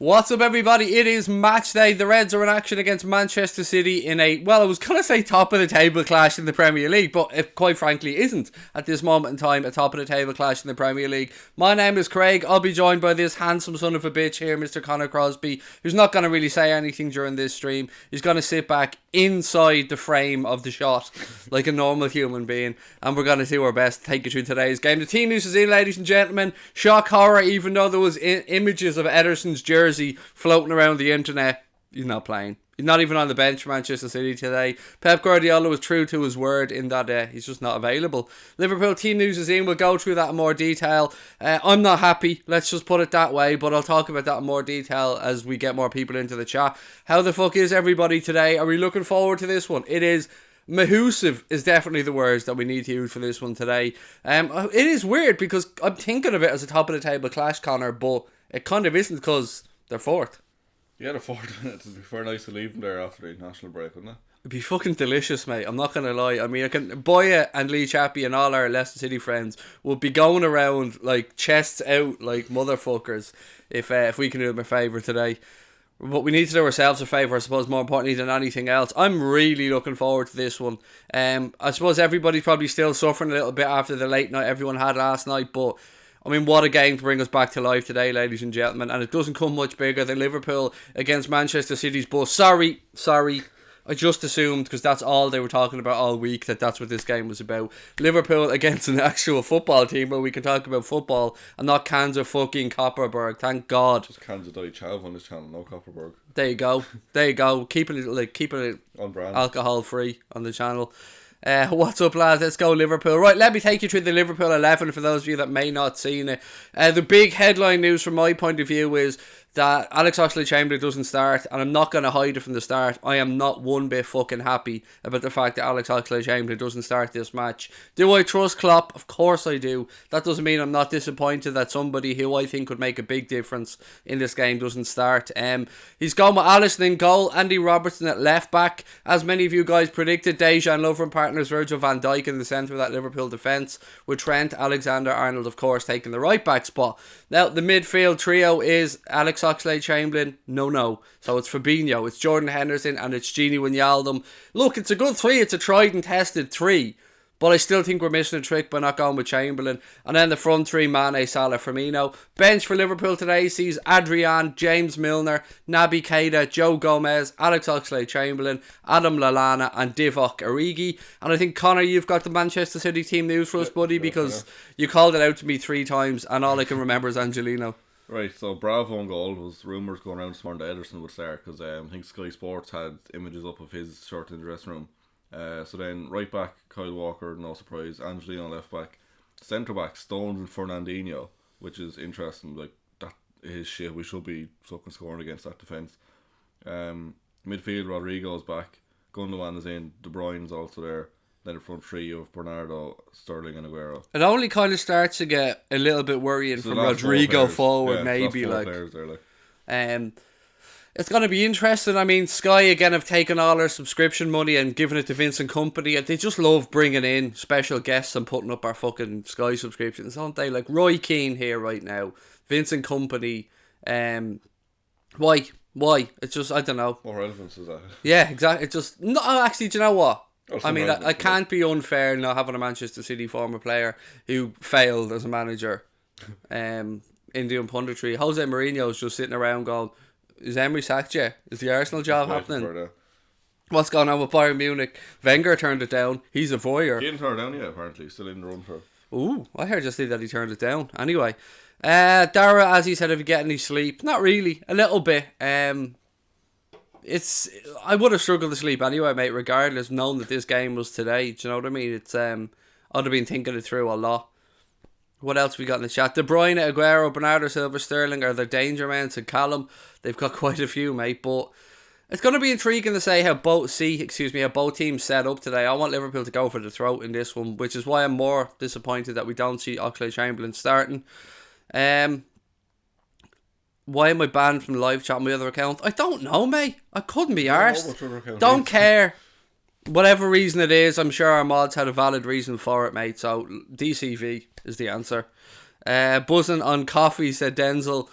What's up, everybody? It is match day. The Reds are in action against Manchester City in a, well, I was going to say top of the table clash in the Premier League, but it quite frankly isn't at this moment in time a top of the table clash in the Premier League. My name is Craig. I'll be joined by this handsome son of a bitch here, Mr. Connor Crosby, who's not going to really say anything during this stream. He's going to sit back inside the frame of the shot like a normal human being, and we're going to do our best to take you through today's game. The team news is in, ladies and gentlemen. Shock horror, even though there was images of Ederson's jersey floating around the internet. He's not playing. He's not even on the bench for Manchester City today. Pep Guardiola was true to his word in that he's just not available. Liverpool team news is in. We'll go through that in more detail. I'm not happy. Let's just put it that way. But I'll talk about that in more detail as we get more people into the chat. How the fuck is everybody today? Are we looking forward to this one? It is mahusive is definitely the words that we need to use for this one today. It is weird because I'm thinking of it as a top of the table clash, Connor, but it kind of isn't because they're fourth. Yeah, they're fourth. It'd be very nice to leave them there after the international break, wouldn't it? It'd be fucking delicious, mate. I'm not going to lie. I mean, Boya and Lee Chappie and all our Leicester City friends would be going around like chests out like motherfuckers if we can do them a favour today. But we need to do ourselves a favour, I suppose, more importantly than anything else. I'm really looking forward to this one. I suppose everybody's probably still suffering a little bit after the late night everyone had last night, but I mean, what a game to bring us back to life today, ladies and gentlemen. And it doesn't come much bigger than Liverpool against Manchester City's bus. Sorry. I just assumed, because that's all they were talking about all week, that's what this game was about. Liverpool against an actual football team where we can talk about football and not cans of fucking Copperberg. Thank God. Just cans of Dolly Chav on this channel, no Copperberg. There you go. Keeping it on brand, alcohol free on the channel. What's up, lads? Let's go Liverpool. Right, let me take you through the Liverpool 11 for those of you that may not seen it. The big headline news from my point of view is that Alex Oxlade-Chamberlain doesn't start, and I'm not going to hide it from the start. I am not one bit fucking happy about the fact that Alex Oxlade-Chamberlain doesn't start this match. Do I trust Klopp? Of course I do. That doesn't mean I'm not disappointed that somebody who I think would make a big difference in this game doesn't start. He's gone with Alisson in goal, Andy Robertson at left back. As many of you guys predicted, Dejan Lovren partners Virgil van Dijk in the centre of that Liverpool defence, with Trent Alexander-Arnold, of course, taking the right back spot. Now, the midfield trio is Alex Oxlade-Chamberlain, no. So it's Fabinho, it's Jordan Henderson, and it's Gini Wijnaldum. Look, it's a good three, it's a tried and tested three, but I still think we're missing a trick by not going with Chamberlain. And then the front three, Mane, Salah, Firmino. Bench for Liverpool today sees Adrian, James Milner, Naby Keita, Joe Gomez, Alex Oxlade-Chamberlain, Adam Lallana, and Divock Origi. And I think, Connor, you've got the Manchester City team news for us, buddy, because you called it out to me 3 times, and all I can remember is Angelino. Right, so Bravo on goal. Was rumours going around this morning that Ederson would start because I think Sky Sports had images up of his shirt in the dressing room. So then right back, Kyle Walker, no surprise. Angelino left back. Centre back, Stones and Fernandinho, which is interesting. Like, that is shit. We should be fucking scoring against that defence. Midfield, Rodrigo's back. Gundogan is in. De Bruyne's also there. Then the front three of Bernardo, Sterling and Aguero. It only kind of starts to get a little bit worrying from Rodrigo forward, maybe. It's going to be interesting. I mean, Sky again have taken all their subscription money and given it to Vincent Kompany. They just love bringing in special guests and putting up our fucking Sky subscriptions, don't they? Like Roy Keane here right now, Vincent Kompany. Why? It's just, I don't know. What relevance is that? Yeah, exactly. It's just, no, actually, do you know what? I mean, I can't be unfair not having a Manchester City former player who failed as a manager in doing punditry. Jose Mourinho's just sitting around going, is Emery sacked yet? Is the Arsenal job happening? What's going on with Bayern Munich? Wenger turned it down. He's a voyeur. He didn't turn it down yet, apparently. Still in the run for it. Ooh, I heard just that he turned it down. Anyway, Dara, as he said, have you get any sleep? Not really. A little bit. I would have struggled to sleep anyway, mate, regardless, knowing that this game was today. Do you know what I mean? It's I'd have been thinking it through a lot. What else we got in the chat? De Bruyne, Aguero, Bernardo Silva, Sterling are the danger men to Callum. They've got quite a few, mate, but it's going to be intriguing to say how both teams set up today. I want Liverpool to go for the throat in this one, which is why I'm more disappointed that we don't see Oxlade-Chamberlain starting. Why am I banned from live chat on my other account? I don't know, mate. I couldn't be arsed. Don't care. Whatever reason it is, I'm sure our mods had a valid reason for it, mate. So DCV is the answer. Buzzing on coffee, said Denzel.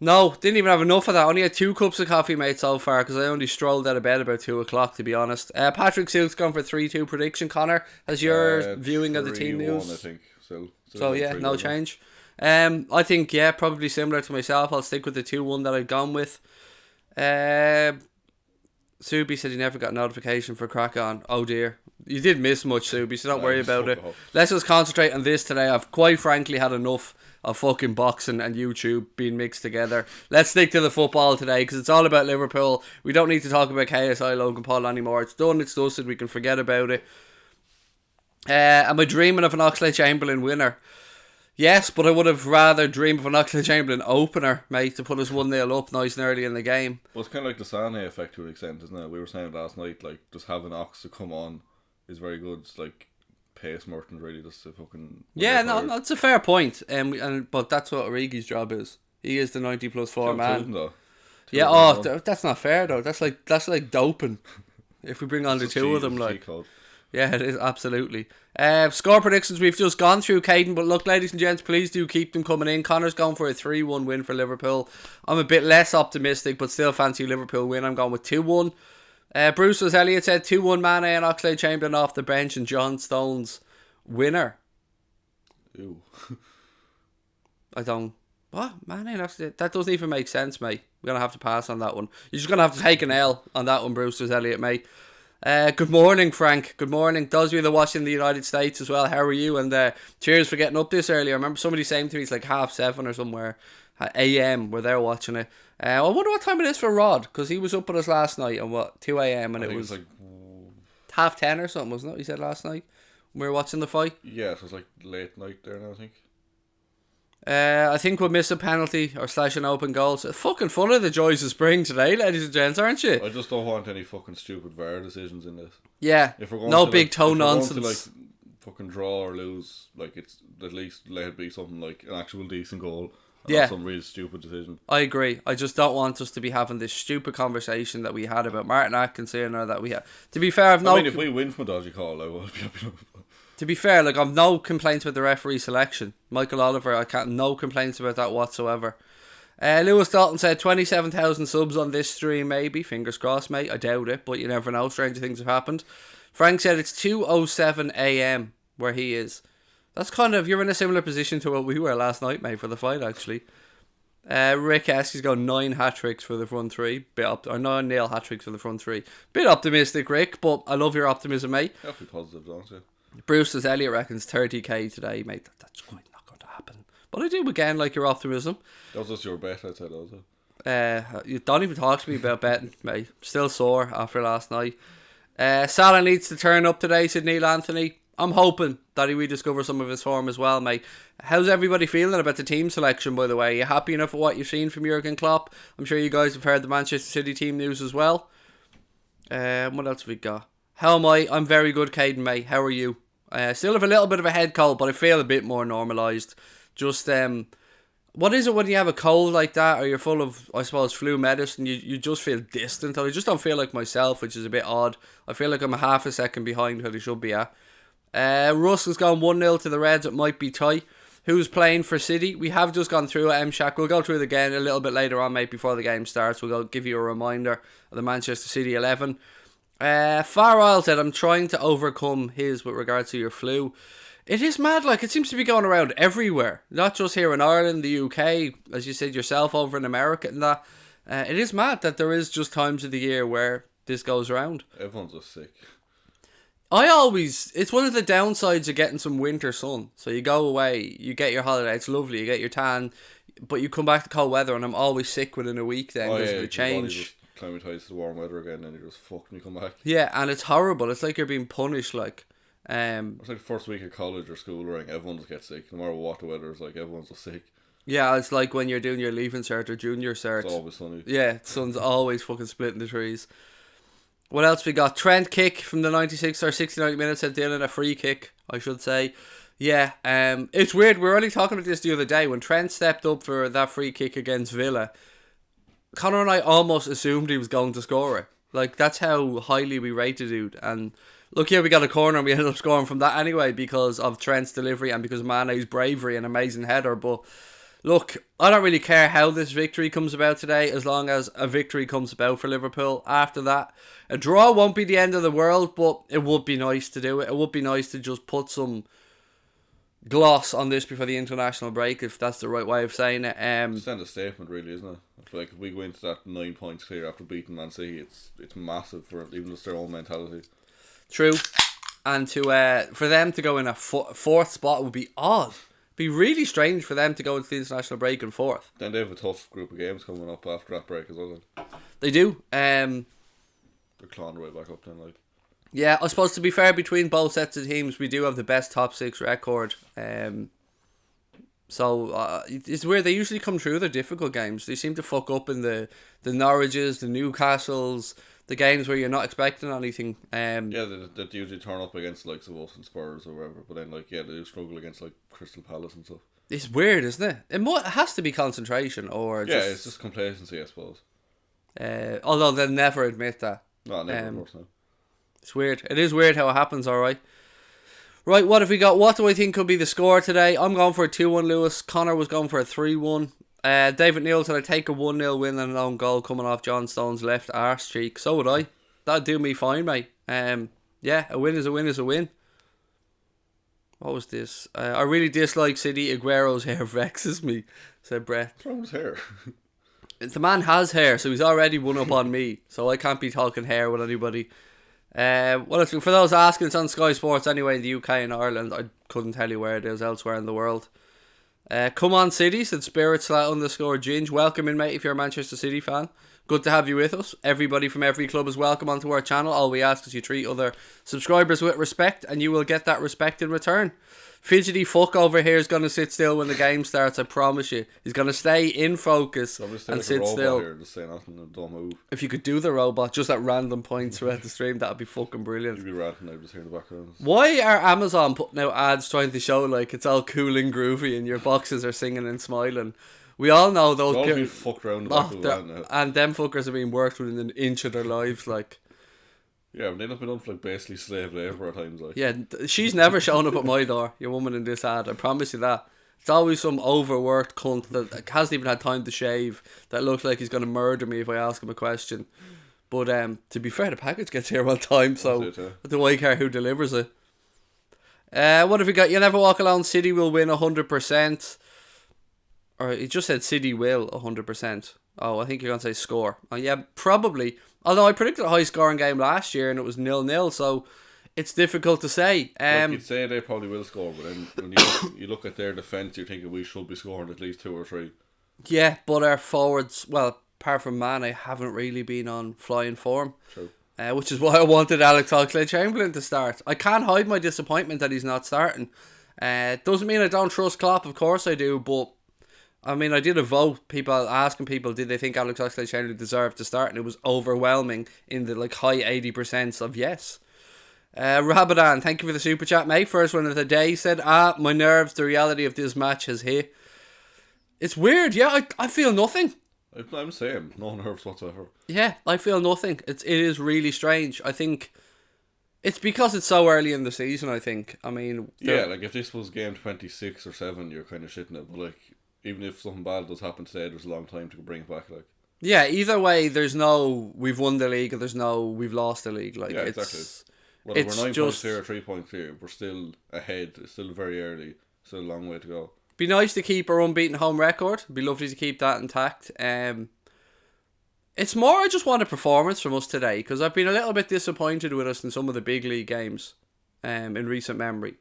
No, didn't even have enough of that. Only had 2 cups of coffee, mate, so far, because I only strolled out of bed about 2 o'clock, to be honest. Patrick Silk's gone for 3-2 prediction. Connor, has your viewing of the team 3-1, news? I think. So yeah, no change. I think, yeah, probably similar to myself. I'll stick with the 2-1 that I've gone with. Subi said he never got a notification for crack on. Oh dear. You did miss much, Subi, so don't worry about it. Let's just concentrate on this today. I've quite frankly had enough of fucking boxing and YouTube being mixed together. Let's stick to the football today, because it's all about Liverpool. We don't need to talk about KSI Logan Paul anymore. It's done, it's dusted, we can forget about it. Am I dreaming of an Oxlade-Chamberlain winner? Yes, but I would have rather dreamed of an Oxlade-Chamberlain opener, mate, to put us 1-0 up nice and early in the game. Well, it's kind of like the Sané effect to an extent, isn't it? We were saying last night, like, just having Ox to come on is very good. It's like pace Merton really just to fucking... Yeah, no, that's a fair point. But that's what Origi's job is. He is the 90 plus 4 man. Yeah, that's not fair though. That's like doping. If we bring on the 2 of them, like... Yeah, it is, absolutely. Score predictions we've just gone through, Caden, but look, ladies and gents, please do keep them coming in. Connor's gone for a 3-1 win for Liverpool. I'm a bit less optimistic, but still fancy Liverpool win. I'm going with 2-1. Bruce, as Elliot said, 2-1 Mane and Oxlade-Chamberlain off the bench, and John Stones winner. Ew. I don't... What? Mane and Oxlade... That doesn't even make sense, mate. We're going to have to pass on that one. You're just going to have to take an L on that one, Bruce, as Elliot, mate. Good morning, Frank. Good morning. Those of you that watch in the United States as well, how are you? And cheers for getting up this early. I remember somebody saying to me it's like 7:30 or somewhere, AM, where they're watching it. I wonder what time it is for Rod, because he was up with us last night at 2 AM, and it was like 10:30 or something, wasn't it? He said last night when we were watching the fight. Yeah, it was like late night there now, I think. I think we'll miss a penalty or slash an open goal. So fucking full of the joys of spring today, ladies and gents, aren't you? I just don't want any fucking stupid VAR decisions in this. Yeah, if we're going no to, big like, toe if we're nonsense. Going to, like, fucking draw or lose, like, it's at least let it be something like an actual decent goal. Yeah, not some really stupid decision. I agree. I just don't want us to be having this stupid conversation that we had about Martin Atkinson, or that we had. To be fair, if we win from a dodgy call, I will be happy enough. To be fair, like, I've no complaints with the referee selection. Michael Oliver, no complaints about that whatsoever. Lewis Dalton said 27,000 subs on this stream, maybe. Fingers crossed, mate. I doubt it, but you never know. Stranger things have happened. Frank said it's 2:07 AM where he is. That's kind of, you're in a similar position to what we were last night, mate, for the fight, actually. Rick S, he's got 9 hat-tricks for the front 3. 9-0 hat-tricks for the front 3. Bit optimistic, Rick, but I love your optimism, mate. You have to be positive, don't you? Bruce, as Elliot reckons, 30k today, mate. That's quite not going to happen. But I do again like your optimism. That was just your bet, I'd say, also. You don't even talk to me about betting, mate. Still sore after last night. Salah needs to turn up today, said Neil Anthony. I'm hoping that he rediscovers some of his form as well, mate. How's everybody feeling about the team selection, by the way? Are you happy enough with what you've seen from Jurgen Klopp? I'm sure you guys have heard the Manchester City team news as well. What else have we got? How am I? I'm very good, Caden, mate. How are you? Still have a little bit of a head cold, but I feel a bit more normalised. Just, what is it when you have a cold like that, or you're full of, I suppose, flu medicine? You just feel distant, and I just don't feel like myself, which is a bit odd. I feel like I'm a half a second behind where they should be at. Russ has gone 1-0 to the Reds. It might be tight. Who's playing for City? We have just gone through it, M-Shack. We'll go through it again a little bit later on, mate, before the game starts. We'll give you a reminder of the Manchester City 11. Farrell said, I'm trying to overcome his with regards to your flu. It is mad, like, it seems to be going around everywhere. Not just here in Ireland, the UK, as you said yourself, over in America and that. It is mad that there is just times of the year where this goes around. Everyone's just sick. It's one of the downsides of getting some winter sun. So you go away, you get your holiday, it's lovely, you get your tan, but you come back to cold weather and I'm always sick within a week then because of the change. Acclimatise to the warm weather again, and you're just fucked when you come back. Yeah, and it's horrible. It's like you're being punished. Like, it's like the first week of college or school, where everyone just gets sick. No matter what the weather is, like, everyone's just sick. Yeah, it's like when you're doing your leaving cert or junior cert. It's always sunny. Yeah, the sun's always fucking splitting the trees. What else we got? Trent kick from the 96 or 69 minutes at Dylan, a free kick, I should say. Yeah, it's weird. We were only talking about this the other day when Trent stepped up for that free kick against Villa. Connor and I almost assumed he was going to score it. Like, that's how highly we rated dude. And look, yeah, we got a corner and we ended up scoring from that anyway because of Trent's delivery and because of Mane's bravery and amazing header. But Look, I don't really care how this victory comes about today, as long as a victory comes about for Liverpool. After that, a draw won't be the end of the world, but it would be nice to do it. It would be nice to just put some gloss on this before the international break, if that's the right way of saying it. Send a statement, really, isn't it? I feel like if we go into that 9 points clear after beating Man City, it's massive for even just their own mentality. True, and to for them to go in a fourth spot would be odd. Be really strange for them to go into the international break in fourth. Then they have a tough group of games coming up after that break as well. Then. They do. They're clawing right back up then, like. Yeah, I suppose to be fair, between both sets of teams, we do have the best top six record. So it's weird. They usually come through their difficult games. They seem to fuck up in the Norwiches, the Newcastles, the games where you're not expecting anything. Yeah, they usually turn up against like us and Spurs or whatever, but then like they do struggle against like Crystal Palace and stuff. It's weird, isn't it? It has to be concentration or it's just complacency, I suppose. Although they'll never admit that. No, never, of course not. It's weird. It is weird how it happens, alright. Right, what have we got? What do I think could be the score today? I'm going for a 2-1 Lewis. Connor was going for a 3-1. David Neal said I'd take a 1-0 win and an own goal coming off John Stone's left arse cheek. So would I. That'd do me fine, mate. Yeah, a win is a win is a win. What was this? I really dislike City. Aguero's hair vexes me, said Brett. What's wrong with his hair? The man has hair, so he's already one up on me. So I can't be talking hair with anybody. Well, for those asking, it's on Sky Sports anyway in the UK and Ireland. I couldn't tell you where it is elsewhere in the world. Come on City, said Spirit_Ginge. Welcome in, mate, if you're a Manchester City fan. Good to have you with us. Everybody from every club is welcome onto our channel. All we ask is you treat other subscribers with respect, and you will get that respect in return. Fidgety fuck over here is going to sit still when the game starts, I promise you. He's going to stay in focus and sit still. Here, just say nothing, don't move. If you could do the robot just at random points throughout the stream, that would be fucking brilliant. You'd be ranting now, just hear in the background. Why are Amazon putting out ads trying to show like it's all cool and groovy and your boxes are singing and smiling? We all know those people. They'll be fucked around the back of the now. And them fuckers are being worked within an inch of their lives, like. Yeah, they've been done for like basically slave labour at times, like. Yeah, she's never shown up at my door, your woman in this ad, I promise you that. It's always some overworked cunt that hasn't even had time to shave, that looks like he's going to murder me if I ask him a question. But to be fair, the package gets here on time, so do I care who delivers it? What have we got? You never walk alone. City will win 100%. Or he just said City will 100%. Oh, I think you're going to say score. Oh, yeah, probably. Although I predicted a high scoring game last year and it was 0-0, so it's difficult to say. You'd say they probably will score, but then when you look at their defence, you're thinking we should be scoring at least 2 or 3. Yeah, but our forwards, well, apart from Mane, haven't really been on flying form. True. Which is why I wanted Alex Oxlade-Chamberlain to start. I can't hide my disappointment that he's not starting. Doesn't mean I don't trust Klopp, of course I do, but I mean, I did a vote, asking people did they think Alex Oxlade-Chamberlain deserved to start, and it was overwhelming in the like high 80% of yes. Rabadan, thank you for the super chat, mate. First one of the day, said, my nerves, the reality of this match has hit. It's weird, yeah, I feel nothing. I'm the same, no nerves whatsoever. Yeah, I feel nothing. It is really strange. I think it's because it's so early in the season, I think. I mean, yeah, like if this was game 26 or 7, you're kind of shitting it, but like even if something bad does happen today, there's a long time to bring it back. Like, yeah, either way, there's no we've won the league, or there's no we've lost the league. Like, yeah, exactly. Whether we're 9 points here or 3 points here, we're still ahead. It's still very early. Still a long way to go. Be nice to keep our unbeaten home record. Be lovely to keep that intact. It's more I just want a performance from us today, because I've been a little bit disappointed with us in some of the big league games in recent memory.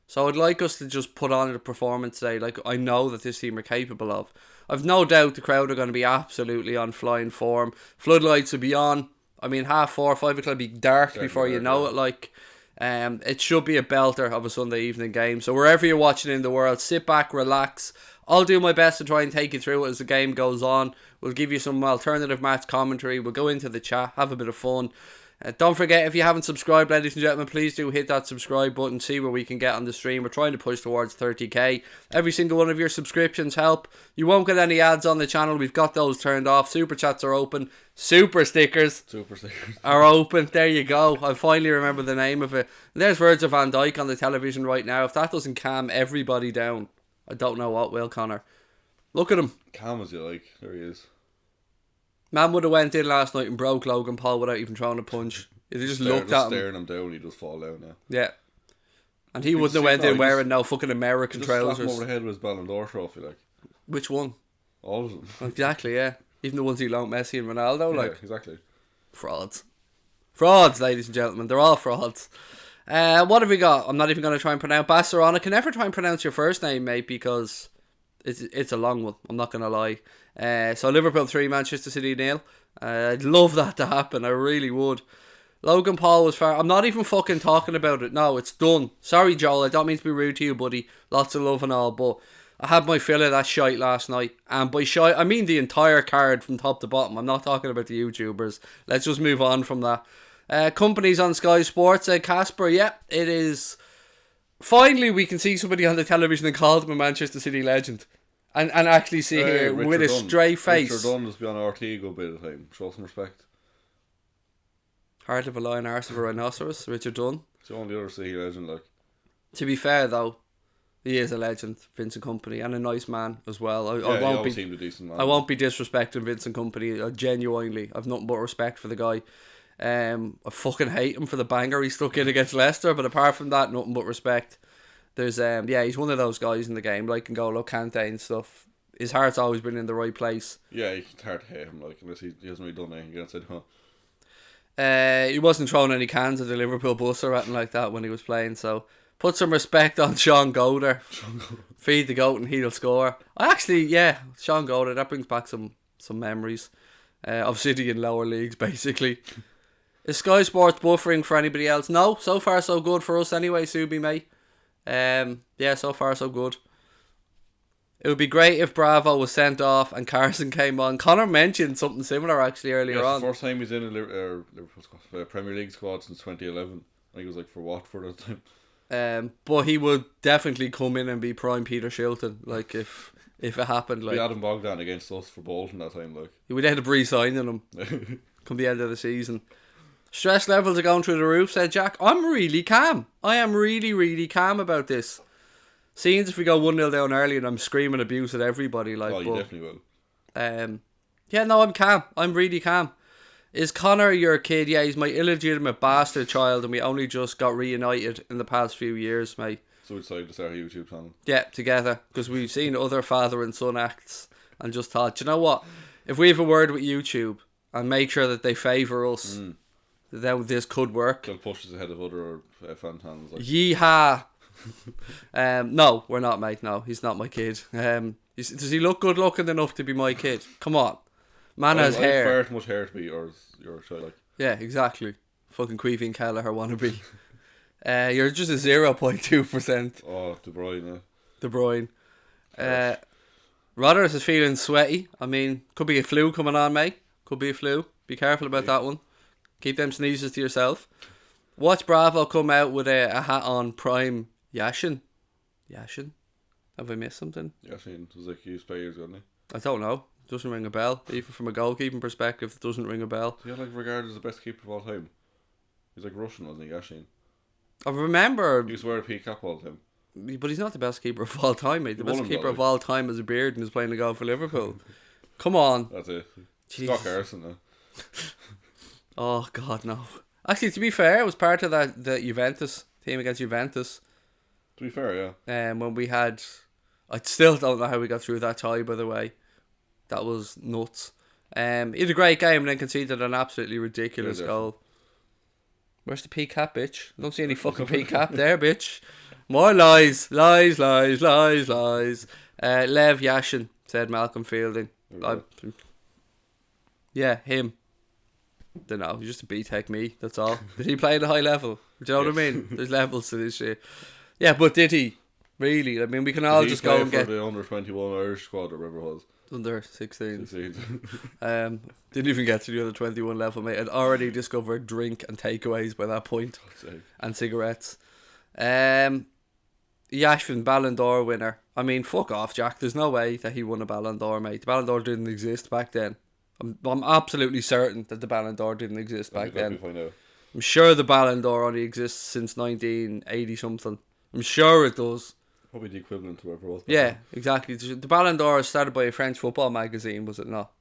So I'd like us to just put on a performance today like I know that this team are capable of. I've no doubt the crowd are going to be absolutely on flying form. Floodlights will be on. I mean, 4:30, 5 o'clock will be dark before you know it. Like, it should be a belter of a Sunday evening game. So wherever you're watching in the world, sit back, relax. I'll do my best to try and take you through it as the game goes on. We'll give you some alternative match commentary. We'll go into the chat, have a bit of fun. Don't forget, if you haven't subscribed, ladies and gentlemen, please do hit that subscribe button, see where we can get on the stream. We're trying to push towards 30k. Every single one of your subscriptions help. You won't get any ads on the channel. We've got those turned off. Super chats are open. Super stickers are open. There you go. I finally remember the name of it. And there's Virgil van Dijk on the television right now. If that doesn't calm everybody down, I don't know what will, Connor. Look at him. Calm as you like. There he is. Man would have went in last night and broke Logan Paul without even throwing a punch. He just looked at him. Staring him down, he just fall down now. Yeah. And he wouldn't have went in wearing no fucking American trousers. Slap him over the head with his Ballon d'Or trophy, like. Which one? All of them. Exactly, yeah. Even the ones he loaned Messi and Ronaldo, Yeah, like. exactly. Frauds. Frauds, ladies and gentlemen. They're all frauds. What have we got? I'm not even going to try and pronounce Barcelona. I can never try and pronounce your first name, mate, because it's a long one. I'm not going to lie. So Liverpool 3, Manchester City 0. I'd love that to happen. I really would. Logan Paul was far. I'm not even fucking talking about it. No, it's done. Sorry, Joel. I don't mean to be rude to you, buddy. Lots of love and all, but I had my fill of that shite last night. And by shite, I mean the entire card from top to bottom. I'm not talking about the YouTubers. Let's just move on from that. Companies on Sky Sports. Casper, yeah, it is. Finally, we can see somebody on the television and call them a Manchester City legend. And actually see here Richard with a Dunn. straight face. Richard Dunn has been on RT a good bit of time. Show some respect. Heart of a lion, arse of a rhinoceros, Richard Dunn. It's the only other City legend, like. To be fair, though, he is a legend, Vincent Kompany, and a nice man as well. I won't seemed a decent man. I won't be disrespecting Vincent Kompany. Genuinely, I've nothing but respect for the guy. I fucking hate him for the banger he stuck in against Leicester, but apart from that, nothing but respect. There's he's one of those guys in the game, like N'Golo Kante and stuff. His heart's always been in the right place. Yeah, it's hard to hate him, like, unless he hasn't really done anything against it, huh? He wasn't throwing any cans at the Liverpool bus or anything like that when he was playing, so put some respect on Sean Goder. Feed the goat and he'll score. Sean Goder, that brings back some memories of City in lower leagues, basically. Is Sky Sports buffering for anybody else? No, so far so good for us anyway, Subi, mate. So far so good. It would be great if Bravo was sent off and Carson came on. Connor mentioned something similar actually earlier on. It's the first time he's in a Liverpool squad, Premier League squad since 2011. I think it was like for Watford at the time. But he would definitely come in and be prime Peter Shilton, like if it happened. Like, we had Adam Bogdan against us for Bolton that time, like. You would end up re-signing him come the end of the season. Stress levels are going through the roof, said Jack. I'm really calm. I am really, really calm about this. Scenes if we go 1-0 down early and I'm screaming abuse at everybody. Like, you definitely will. I'm calm. I'm really calm. Is Connor your kid? Yeah, he's my illegitimate bastard child and we only just got reunited in the past few years, mate. So we decided to start a YouTube channel. Yeah, together. Because we've seen other father and son acts and just thought, do you know what? If we have a word with YouTube and make sure that they favour us, then this could work. They'll push us ahead of other fan channels. Like. Yeehaw! No, we're not, mate. No, he's not my kid. Does he look good looking enough to be my kid? Come on. Man has hair. Far too much hair to be your child, like. Yeah, exactly. Fucking Queeveen Kelleher wannabe. You're just a 0.2%. Oh, De Bruyne, yeah. De Bruyne. Rodgers is feeling sweaty. I mean, could be a flu coming on, mate. Could be a flu. Be careful about that one. Keep them sneezes to yourself. Watch Bravo come out with a hat on prime Yashin. Have I missed something? Yashin was like he used to play years ago, didn't he? I don't know. Doesn't ring a bell. Even from a goalkeeping perspective, it doesn't ring a bell. He like regarded as the best keeper of all time. He's like Russian, wasn't he, Yashin? I remember. He used to wear a peak cap all the time. But he's not the best keeper of all time, mate. The best keeper of all time has a beard and is playing the goal for Liverpool. Come on. That's it. Jesus. Scott Harrison, though. Oh, God, no. Actually, to be fair, it was part of the Juventus team against Juventus. To be fair, yeah. When we had... I still don't know how we got through that tie, by the way. That was nuts. He had a great game and then conceded an absolutely ridiculous goal. Where's the P-cap, bitch? I don't see any fucking P-cap there, bitch. More lies. Lev Yashin, said Malcolm Fielding. Yeah, him. Don't know, he's just a B-Tech me, that's all. Did he play at a high level? Do you know what I mean? There's levels to this shit. Yeah, but did he? Really? I mean, we can all just go and get... the under-21 Irish squad or whatever it was. Under 16. Didn't even get to the under 21 level, mate. I'd already discovered drink and takeaways by that point. And cigarettes. Yashvin, Ballon d'Or winner. I mean, fuck off, Jack. There's no way that he won a Ballon d'Or, mate. The Ballon d'Or didn't exist back then. I'm absolutely certain that the Ballon d'Or didn't exist back then. I'm sure the Ballon d'Or only exists since 1980 something. I'm sure it does. Probably the equivalent to whatever it was. Yeah, exactly. The Ballon d'Or was started by a French football magazine, was it not?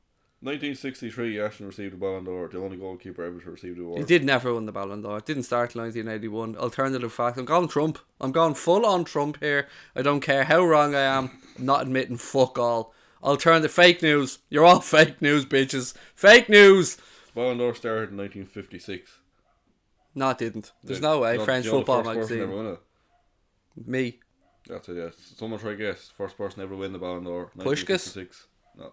1963, Ashton received the Ballon d'Or, the only goalkeeper ever to receive the award. He did never win the Ballon d'Or. It didn't start in 1981. Alternative fact. I'm going Trump. I'm going full on Trump here. I don't care how wrong I am. I'm not admitting fuck all. Alternative fake news. You're all fake news, bitches. Fake news. Ballon d'Or started in 1956. No, it didn't. There's no way. French football the first person ever magazine. won it? Me. That's it, yes. Someone try guess. First person ever win the Ballon d'Or. Puskás? 1956. No.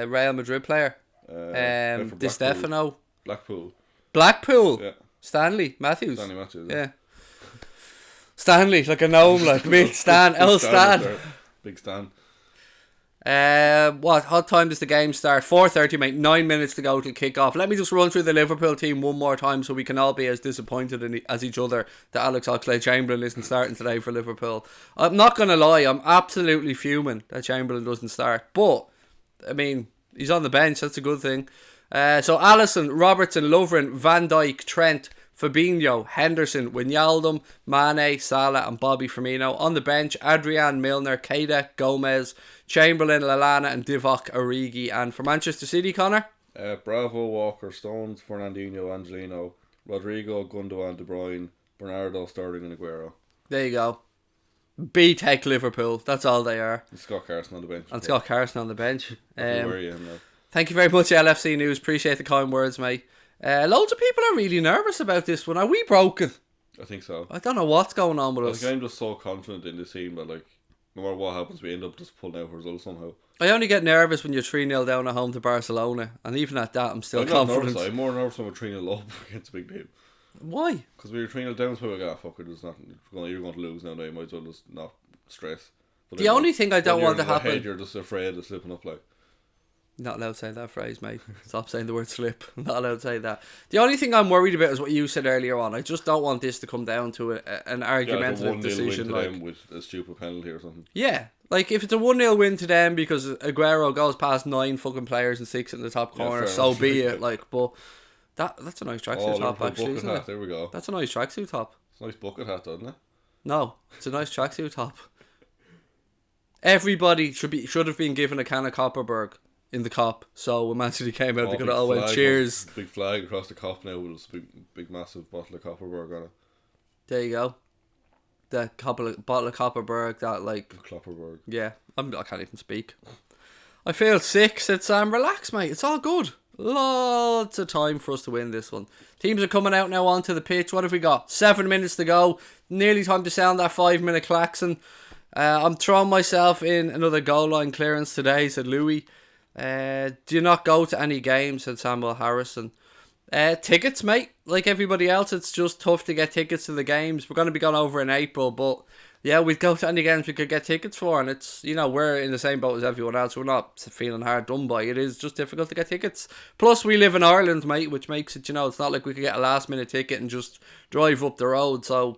Real Madrid player. Played for Di Stefano. Blackpool. Blackpool. Yeah. Stanley Matthews. Stanley Matthews. Yeah. Stanley, like a gnome, like me. Stan, L Stan. Big Stan. What time does the game start? 4:30, mate. 9 minutes to go till kick off. Let me just run through the Liverpool team one more time so we can all be as disappointed as each other that Alex Oxlade-Chamberlain isn't starting today for Liverpool. I'm not going to lie, I'm absolutely fuming that Chamberlain doesn't start. But, I mean, he's on the bench, that's a good thing. So Alisson, Robertson, Lovren, Van Dijk, Trent, Fabinho, Henderson, Wijnaldum, Mane, Salah and Bobby Firmino. On the bench, Adrian, Milner, Keita, Gomez, Chamberlain, Lallana and Divock Origi. And for Manchester City, Connor? Bravo, Walker, Stones, Fernandinho, Angelino, Rodrigo, Gundogan, De Bruyne, Bernardo, Sterling and Aguero. There you go. B-Tech Liverpool, that's all they are. And Scott Carson on the bench. And Scott Carson on the bench. Where are you now? Thank you very much, LFC News. Appreciate the kind words, mate. Loads of people are really nervous about this one. Are we broken? I think so. I don't know what's going on with us. I'm just so confident in this team that, like, no matter what happens, we end up just pulling out results somehow. I only get nervous when you're 3-0 down at home to Barcelona. And even at that, I'm still confident. I'm more nervous when we're 3-0 up against a big team. Why? Because we were 3-0 down, so we go, fuck it, there's nothing. You're going to lose now, you might as well just not stress. But the only thing I don't want to happen... You're just afraid of slipping up, like. Not allowed to say that phrase, mate. Stop saying the word slip. I'm not allowed to say that. The only thing I'm worried about is what you said earlier on. I just don't want this to come down to an argumentative decision. Like them with a stupid penalty or something. Yeah. Like, if it's a 1-0 win to them because Aguero goes past 9 fucking players and 6 in the top corner, so be it. Like, but that's a nice tracksuit top, actually, isn't it? There we go. That's a nice tracksuit top. It's a nice bucket hat, doesn't it? No, it's a nice tracksuit top. Everybody should have been given a can of Copperberg in the cop, so when Man City came out, they could have all went cheers. Big flag across the cop now with a big massive bottle of Copperberg on it. There you go. The bottle of Copperberg, that like... Clopperberg. Yeah, I can't even speak. I feel sick, said Sam. Relax, mate, it's all good. Lots of time for us to win this one. Teams are coming out now onto the pitch. What have we got? 7 minutes to go. Nearly time to sound that 5-minute klaxon. I'm throwing myself in another goal line clearance today, said Louis. Do not go to any games, said Samuel Harrison. Tickets, mate. Like everybody else, it's just tough to get tickets to the games. We're going to be going over in April, but yeah, we'd go to any games we could get tickets for, and it's, you know, we're in the same boat as everyone else. We're not feeling hard done by. It is just difficult to get tickets. Plus, we live in Ireland, mate, which makes it, you know, it's not like we could get a last minute ticket and just drive up the road. So,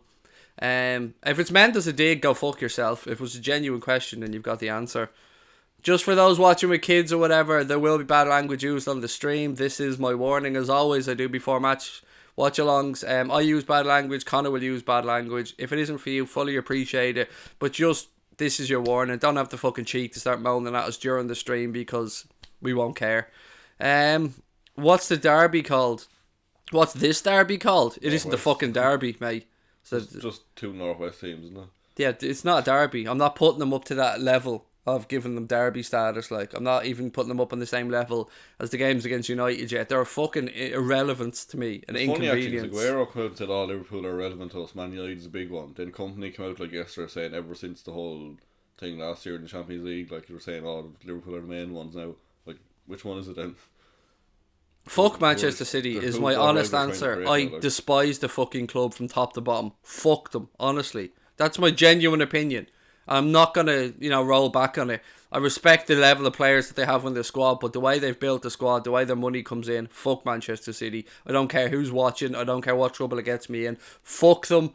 if it's meant as a dig, go fuck yourself. If it was a genuine question, then you've got the answer. Just for those watching with kids or whatever, there will be bad language used on the stream. This is my warning, as always. I do before match watch-alongs. I use bad language. Connor will use bad language. If it isn't for you, fully appreciate it. But just, this is your warning. Don't have the fucking cheek to start moaning at us during the stream because we won't care. What's the derby called? What's this derby called? It isn't the fucking derby, mate. So it's just two Northwest teams, isn't it? Yeah, it's not a derby. I'm not putting them up to that level of giving them derby status. Like, I'm not even putting them up on the same level as the games against United yet. They're a fucking irrelevance to me, an inconvenience. Funny actually, Aguero came out and said, "Oh, Liverpool are relevant to us. Man United's a big one." Then Company came out like yesterday saying, ever since the whole thing last year in the Champions League, like you were saying, "Oh, Liverpool are the main ones now." Like, which one is it then? Fuck Manchester City is my honest answer. I despise the fucking club from top to bottom. Fuck them, honestly. That's my genuine opinion. I'm not going to, roll back on it. I respect the level of players that they have in their squad, but the way they've built the squad, the way their money comes in, fuck Manchester City. I don't care who's watching. I don't care what trouble it gets me in. Fuck them,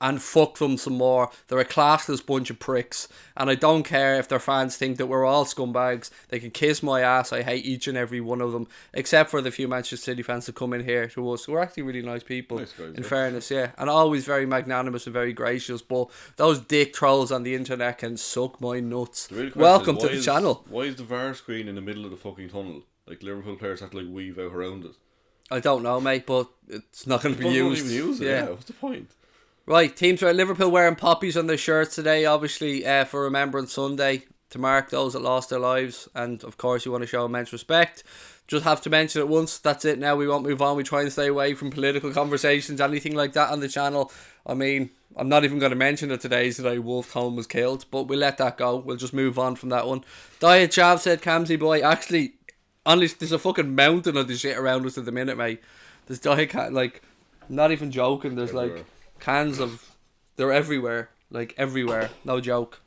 and fuck them some more. They're a classless bunch of pricks, and I don't care if their fans think that we're all scumbags. They can kiss my ass. I hate each and every one of them, except for the few Manchester City fans that come in here to us, who are actually really nice people. Nice guys, in yeah. fairness, yeah, and always very magnanimous and very gracious. But those dick trolls on the internet can suck my nuts. The real question Welcome is, to the channel. Why is the VAR screen in the middle of the fucking tunnel? Like, Liverpool players have to like weave out around it. I don't know, mate, but it's not going to be used. Don't even use it. Yeah, what's the point? Right, teams are Liverpool wearing poppies on their shirts today, obviously, for Remembrance Sunday, to mark those that lost their lives. And, of course, you want to show immense respect. Just have to mention it once. That's it now. We won't move on. We try and stay away from political conversations, anything like that on the channel. I mean, I'm not even going to mention it today Wolf Tone was killed, but we'll let that go. We'll just move on from that one. Diet Chav said, Camsy boy, actually, honestly, there's a fucking mountain of this shit around us at the minute, mate. There's Diet Cat, like, not even joking. There's everywhere. Like cans of, they're everywhere, like everywhere. No joke.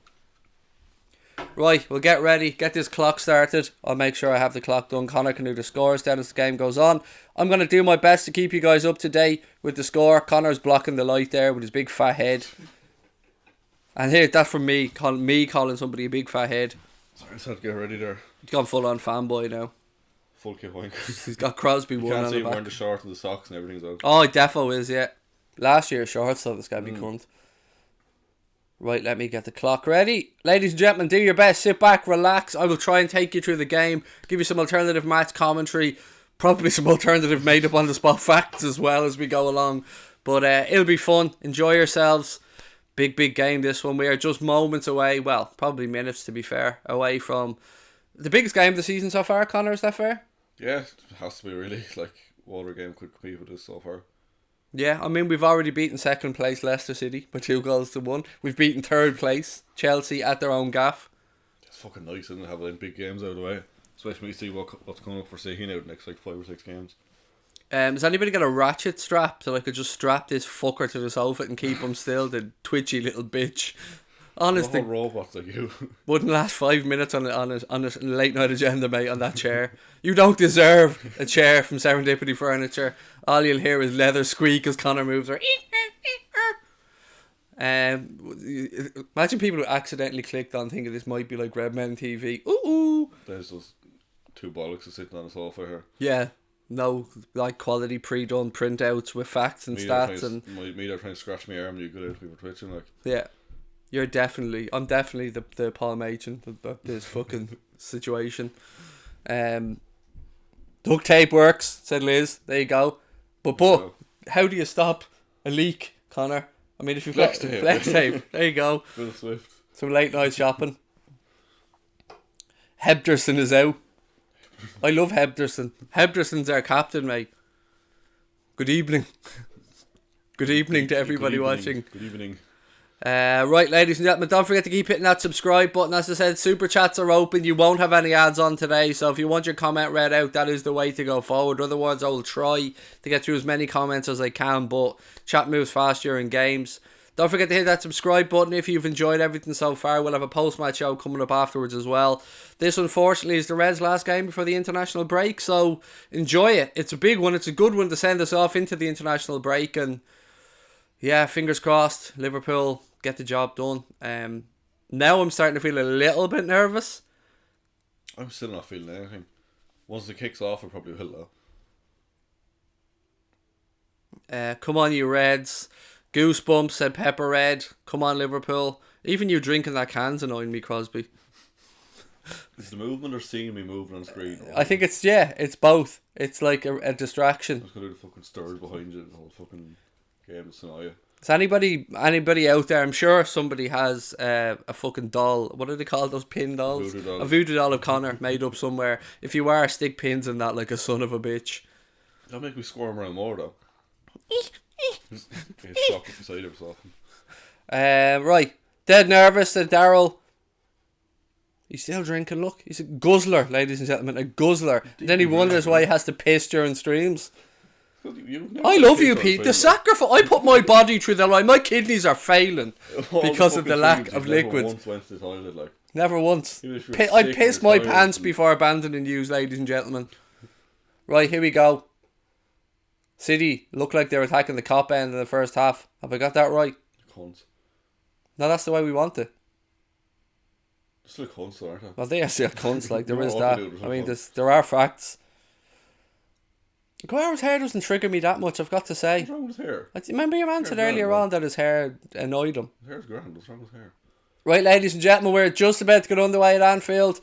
Right, we'll get ready, get this clock started. I'll make sure I have the clock done. Connor can do the scores then as the game goes on. I'm going to do my best to keep you guys up to date with the score. Connor's blocking the light there with his big fat head. And here, that's from me calling somebody a big fat head. Sorry, I just had to get ready there. He's gone full on fanboy now. Full kit wankers. He's got Crosby you one can't on see the him back. wearing the shorts and the socks and everything's out. Oh, he defo is, yeah. Last year's shorts, so this guy be cunt. Right, let me get the clock ready. Ladies and gentlemen, do your best. Sit back, relax. I will try and take you through the game. Give you some alternative match commentary. Probably some alternative made up on the spot facts as well as we go along. But it'll be fun. Enjoy yourselves. Big game this one. We are just moments away. Well, probably minutes to be fair. Away from the biggest game of the season so far, Connor. Is that fair? Yeah, it has to be really. Like, Water game could compete with this so far. Yeah, I mean, we've already beaten second place Leicester City by 2-1. We've beaten third place Chelsea at their own gaff. It's fucking nice, isn't it, having big games out of the way? Especially when you see what's coming up for City now the next like 5 or 6 games. Has anybody got a ratchet strap so I could just strap this fucker to the sofa and keep him still, the twitchy little bitch? Honestly, robots like you wouldn't last 5 minutes on a late night agenda, mate, on that chair. You don't deserve a chair from Serendipity Furniture. All you'll hear is leather squeak as Connor moves her. Imagine people who accidentally clicked on thinking this might be like Red Men TV. Ooh. There's those 2 bollocks sitting on the sofa here. Yeah. No, like quality pre-done printouts with facts and stats and me they're trying to scratch my arm. You good at people twitching like. Yeah. I'm definitely the Paul Machin of this fucking situation. Duct tape works, said Liz. There you go. But how do you stop a leak, Connor? I mean, if you flex tape, there you go. Phil Swift. Some late night shopping. Hebderson is out. I love Hebderson. Hebderson's our captain, mate. Good evening. Good evening to everybody watching. Good evening. Right, ladies and gentlemen, don't forget to keep hitting that subscribe button. As I said, super chats are open. You won't have any ads on today, so if you want your comment read out, that is the way to go forward. Otherwise, I will try to get through as many comments as I can, but chat moves fast during games. Don't forget to hit that subscribe button if you've enjoyed everything so far. We'll have a post-match show coming up afterwards as well. This, unfortunately, is the Reds' last game before the international break, so enjoy it. It's a big one. It's a good one to send us off into the international break, and yeah, fingers crossed, Liverpool get the job done. Now I'm starting to feel a little bit nervous. I'm still not feeling anything. Once it kicks off, I probably will though. Come on, you Reds. Goosebumps, said Pepper Red. Come on, Liverpool. Even you drinking that can's annoying me, Crosby. Is the movement or seeing me moving on screen? I think it's both. It's like a distraction. I was going to do the fucking story behind you, the whole fucking game scenario. Is anybody out there? I'm sure somebody has a fucking doll. What do they call those pin dolls? Voodoo doll. A voodoo doll of Connor made up somewhere. If you are, stick pins in that like a son of a bitch. That'll make me squirm around more though. Just get shocked beside him so often. Right. Dead nervous, said Daryl. He's still drinking, look. He's a guzzler, ladies and gentlemen. A guzzler. And then he wonders why he has to piss during streams. I love you, Pete. The sacrifice. I put my body through the line. My kidneys are failing because of the lack of liquid. Never once went to the toilet, like. Never once. I'd piss my pants before abandoning you, ladies and gentlemen. Right, here we go. City look like they're attacking the cop end in the first half. Have I got that right? cunts. No, that's the way we want it. They're still cunts, though, aren't they? Well, they are still cunts, like, there No, is what that. they do, there's I no mean, cunts. there are facts. Aguero's hair doesn't trigger me that much, I've got to say. What's wrong with his hair? Remember your man said earlier on that his hair annoyed him. His hair's grand. What's wrong with his hair? Right, ladies and gentlemen, we're just about to get underway at Anfield.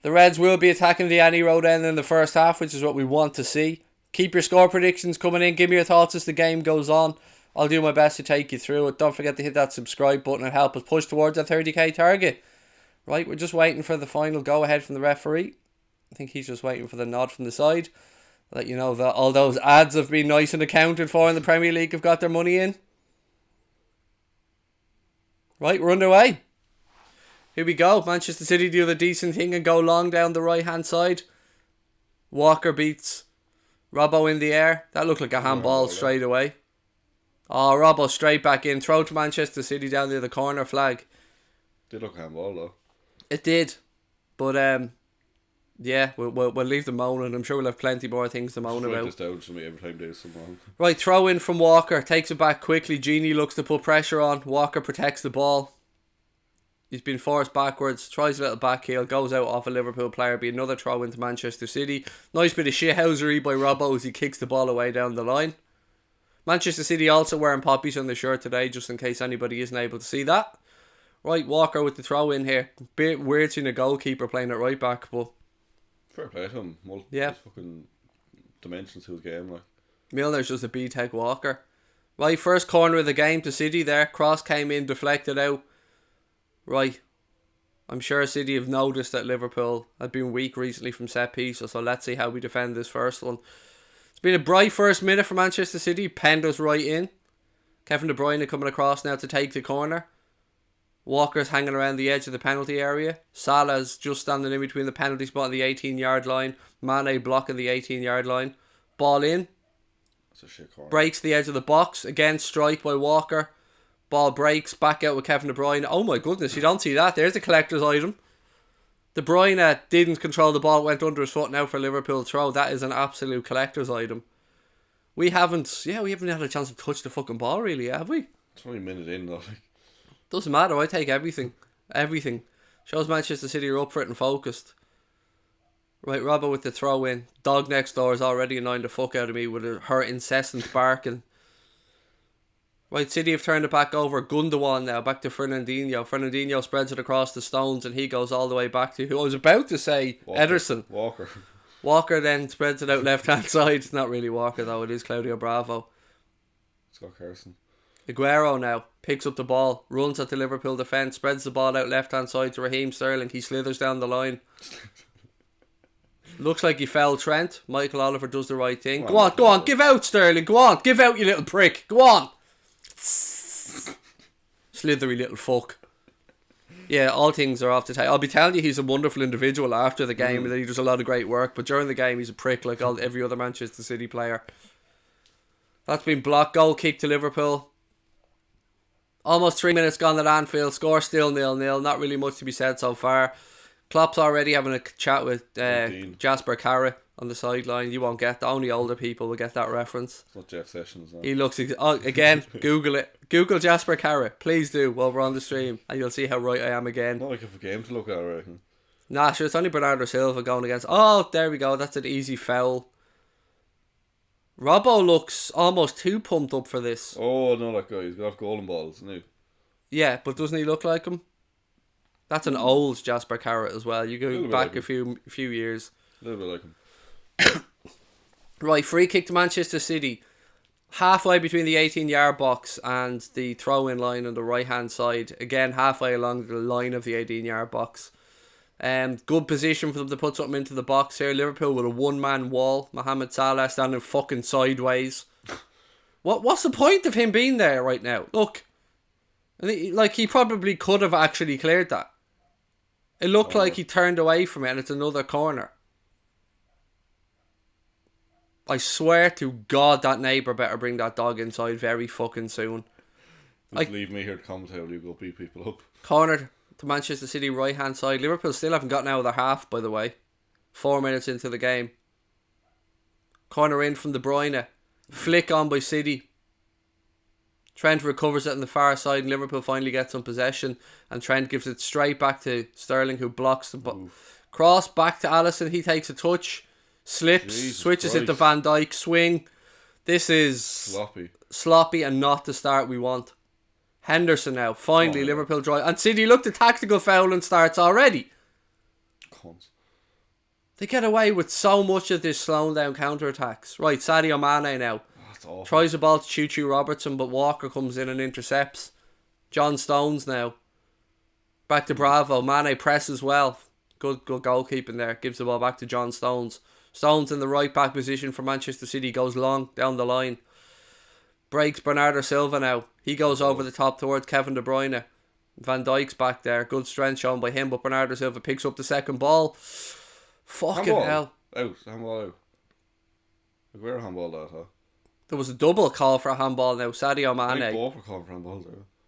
The Reds will be attacking the Annie Road end in the first half, which is what we want to see. Keep your score predictions coming in. Give me your thoughts as the game goes on. I'll do my best to take you through it. Don't forget to hit that subscribe button and help us push towards that 30k target. Right, we're just waiting for the final go-ahead from the referee. I think he's just waiting for the nod from the side. Let you know that all those ads have been nice and accounted for in the Premier League have got their money in. Right, we're underway. Here we go. Manchester City do the decent thing and go long down the right-hand side. Walker beats Robbo in the air. That looked like a handball straight away. Oh, Robbo straight back in. Throw to Manchester City down near the corner flag. Did look handball, though. It did. But, yeah, we'll leave them moaning. I'm sure we'll have plenty more things to moan about. This down to me every time there's someone. Right, throw in from Walker. Takes it back quickly. Genie looks to put pressure on. Walker protects the ball. He's been forced backwards. Tries a little back heel. Goes out off a Liverpool player. Be another throw into Manchester City. Nice bit of shithousery by Robbo as he kicks the ball away down the line. Manchester City also wearing poppies on the shirt today, just in case anybody isn't able to see that. Right, Walker with the throw in here. Bit weird seeing a goalkeeper playing at right back, but Fair play to him. yeah. Fucking dimensions to his game, like. Milner's just a B-Tech Walker. Right, first corner of the game to City there. Cross came in, deflected out. Right. I'm sure City have noticed that Liverpool have been weak recently from set pieces, so let's see how we defend this first one. It's been a bright first minute for Manchester City. Pendo's right in. Kevin De Bruyne coming across now to take the corner. Walker's hanging around the edge of the penalty area. Salah's just standing in between the penalty spot and the 18-yard line. Mane blocking the 18-yard line. Ball in. That's a shit corner. Breaks the edge of the box. Again, strike by Walker. Ball breaks. Back out with Kevin De Bruyne. Oh my goodness, you don't see that. There's a collector's item. De Bruyne didn't control the ball. Went under his foot now for Liverpool throw. That is an absolute collector's item. We haven't had a chance to touch the fucking ball really, have we? It's only a minute in, though. Like. Doesn't matter, I take everything. Everything. Shows Manchester City are up for it and focused. Right, Robbo with the throw in. Dog next door is already annoying the fuck out of me with her incessant barking. Right, City have turned it back over. Gundogan now, back to Fernandinho. Fernandinho spreads it across the stones and he goes all the way back to who I was about to say, Walker. Ederson. Walker. Walker then spreads it out left hand side. It's not really Walker though, it is Claudio Bravo. Scott Carson. Aguero now picks up the ball, runs at the Liverpool defence, spreads the ball out left hand side to Raheem Sterling. He slithers down the line. Looks like he fell Trent. Michael Oliver does the right thing. Go on, give out Sterling. Go on, give out you little prick. Go on. Slithery little fuck. Yeah, all things are off the table. I'll be telling you he's a wonderful individual after the game and that he does a lot of great work, but during the game he's a prick like every other Manchester City player. That's been blocked. Goal kick to Liverpool. Almost 3 minutes gone at Anfield. Score still 0-0. Not really much to be said so far. Klopp's already having a chat with Jasper Carra on the sideline. You won't get that. Only older people will get that reference. It's not Jeff Sessions. No. He looks... again, Google it. Google Jasper Carra. Please do while we're on the stream. And you'll see how right I am again. Not like a game to look at, I reckon. Nah, sure, it's only Bernardo Silva going against... Oh, there we go. That's an easy foul. Robbo looks almost too pumped up for this. Oh, no, that guy. He's got golden balls, isn't he? Yeah, but doesn't he look like him? That's an old Jasper Carrot as well. You go back a few years. A little bit like him. Right, free kick to Manchester City. Halfway between the 18-yard box and the throw-in line on the right-hand side. Again, halfway along the line of the 18-yard box. Good position for them to put something into the box here. Liverpool with a one-man wall. Mohamed Salah standing fucking sideways. What's the point of him being there right now? Look. Like, he probably could have actually cleared that. It looked like he turned away from it and it's another corner. I swear to God that neighbour better bring that dog inside very fucking soon. Just leave me here to commentate while you go beat people up. Corner to Manchester City right hand side. Liverpool still haven't gotten out of their half, by the way. 4 minutes into the game. Corner in from De Bruyne. Flick on by City. Trent recovers it on the far side, and Liverpool finally gets some possession, and Trent gives it straight back to Sterling, who blocks the cross back to Alisson. He takes a touch, slips, switches it to Van Dijk, swing. This is sloppy and not the start we want. Henderson now, finally Liverpool drive, and City looked at tactical foul and starts already. Cunts. They get away with so much of this slowing down counter-attacks. Right, Sadio Mane now. Tries the ball to Choo Robertson, but Walker comes in and intercepts. John Stones now. Back to Bravo. Mane presses well. Good goalkeeping there. Gives the ball back to John Stones. Stones in the right back position for Manchester City. Goes long down the line. Breaks Bernardo Silva now. He goes over the top towards Kevin De Bruyne. Van Dijk's back there. Good strength shown by him, but Bernardo Silva picks up the second ball. Fucking hell. Handball out. Where handball that, huh? There was a double call for a handball now. Sadio Mane.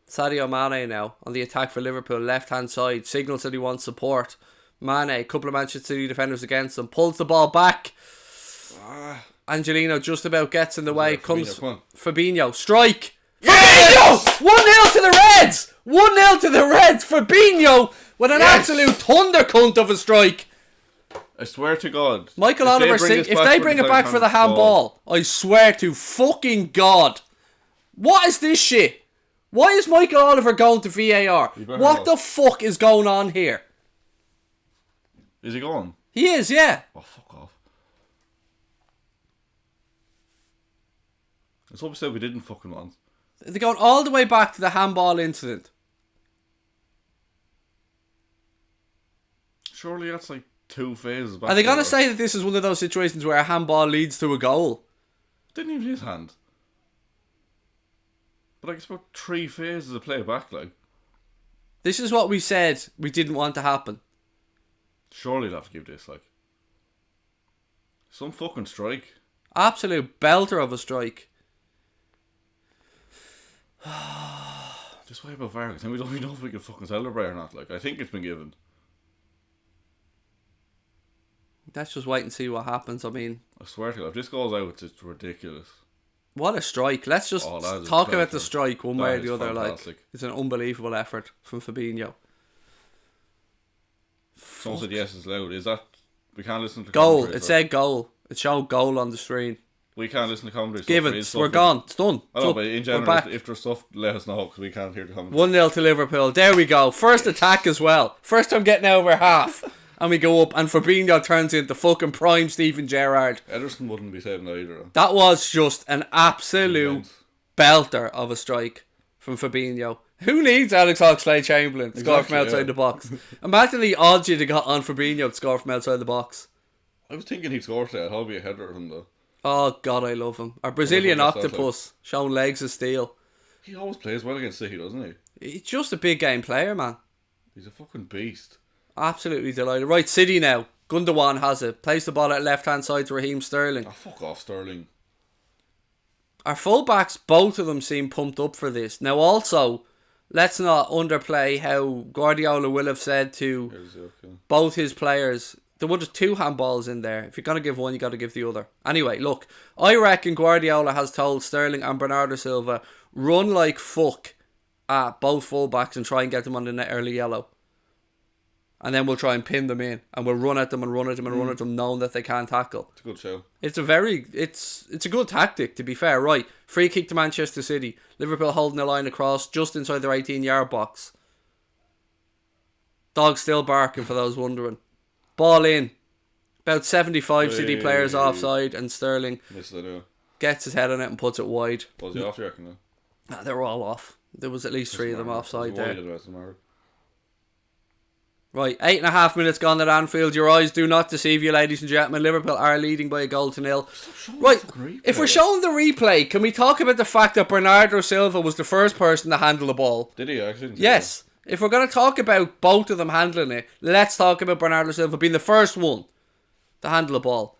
Sadio Mane now on the attack for Liverpool, left hand side. Signals that he wants support. Mane, a couple of Manchester City defenders against him. Pulls the ball back. Angelino just about gets in the way. Comes Fabinho. Strike. Yes! Fabinho! 1-0 to the Reds! 1-0 to the Reds. Fabinho with an absolute thunder cunt of a strike. I swear to God. Michael Oliver, if they bring it back for the handball, I swear to fucking God. What is this shit? Why is Michael Oliver going to VAR? What the fuck is going on here? Is he going? He is, yeah. Oh, fuck off. That's what we said we didn't fucking want. They're going all the way back to the handball incident. Surely that's like 2 phases back. Are they going to say that this is one of those situations where a handball leads to a goal? Didn't even his hand. But like it's about 3 phases of play back, like. This is what we said we didn't want to happen. Surely they'll have to give this, like. Some fucking strike. Absolute belter of a strike. Just wait about VAR, because then we don't even know if we can fucking celebrate or not. Like, I think it's been given. Let's just wait and see what happens. I mean, I swear to God, if this goes out, it's ridiculous. What a strike. Let's just talk about the strike one way or the other. Fantastic. Like, it's an unbelievable effort from Fabinho. Someone said yes, it's loud. Is that... We can't listen to goal. It said goal. It showed goal on the screen. We can't listen to commentary. Given. We're gone. It's done. I know, but in general, if there's stuff, let us know, because we can't hear the commentary. 1-0 to Liverpool. There we go. First attack as well. First time getting over half. And we go up, and Fabinho turns into fucking prime Steven Gerrard. Ederson wouldn't be saving that either. That was just an absolute belter of a strike from Fabinho. Who needs Alex Oxlade-Chamberlain to score from outside the box? Imagine the odds you'd have got on Fabinho to score from outside the box. I was thinking he'd score today. I'd probably a header of him though. Oh God, I love him. Our Brazilian octopus, showing legs of steel. He always plays well against City, doesn't he? He's just a big game player, man. He's a fucking beast. Absolutely delighted. Right, City now. Gundogan has it. Plays the ball at left hand side to Raheem Sterling. Oh, fuck off, Sterling. Our fullbacks, both of them seem pumped up for this. Now also, let's not underplay how Guardiola will have said to both his players, there were just 2 handballs in there. If you're going to give one, you got to give the other. Anyway, look, I reckon Guardiola has told Sterling and Bernardo Silva, run like fuck at both fullbacks and try and get them on the net early yellow. And then we'll try and pin them in, and we'll run at them and run at them and run at them, knowing that they can't tackle. It's a good show. It's a good tactic, to be fair. Right, free kick to Manchester City. Liverpool holding the line across just inside their 18-yard box. Dog still barking for those wondering. Ball in. About 75 City players offside, and Sterling gets his head on it and puts it wide. Was he off, you reckon? They were all off. There was at least 3 of them offside there. Right, 8.5 minutes gone at Anfield. Your eyes do not deceive you, ladies and gentlemen. Liverpool are leading by 1-0. Right, if we're showing the replay, can we talk about the fact that Bernardo Silva was the first person to handle the ball? Did he actually? Yes. If we're going to talk about both of them handling it, let's talk about Bernardo Silva being the first one to handle the ball.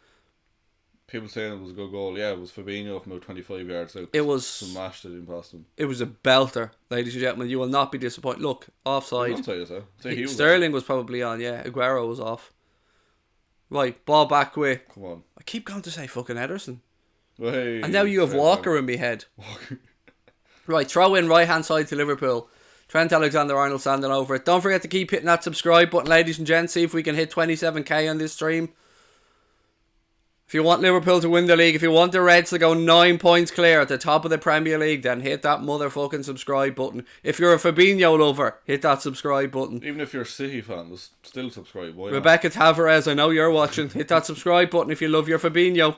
People saying it was a good goal. Yeah, it was Fabinho from about 25 yards out. It was smashed it in past him. It was a belter, ladies and gentlemen. You will not be disappointed. Look, offside. Sterling was probably on, yeah. Aguero was off. Right, ball back with. Come on. I keep going to say fucking Ederson. Hey, and now you have Walker in my head. Walker. Right, throw in right hand side to Liverpool. Trent Alexander-Arnold standing over it. Don't forget to keep hitting that subscribe button, ladies and gents. See if we can hit 27k on this stream. If you want Liverpool to win the league, if you want the Reds to go 9 points clear at the top of the Premier League, then hit that motherfucking subscribe button. If you're a Fabinho lover, hit that subscribe button. Even if you're a City fan, just still subscribe. Why Rebecca Tavares, I know you're watching. Hit that subscribe button if you love your Fabinho.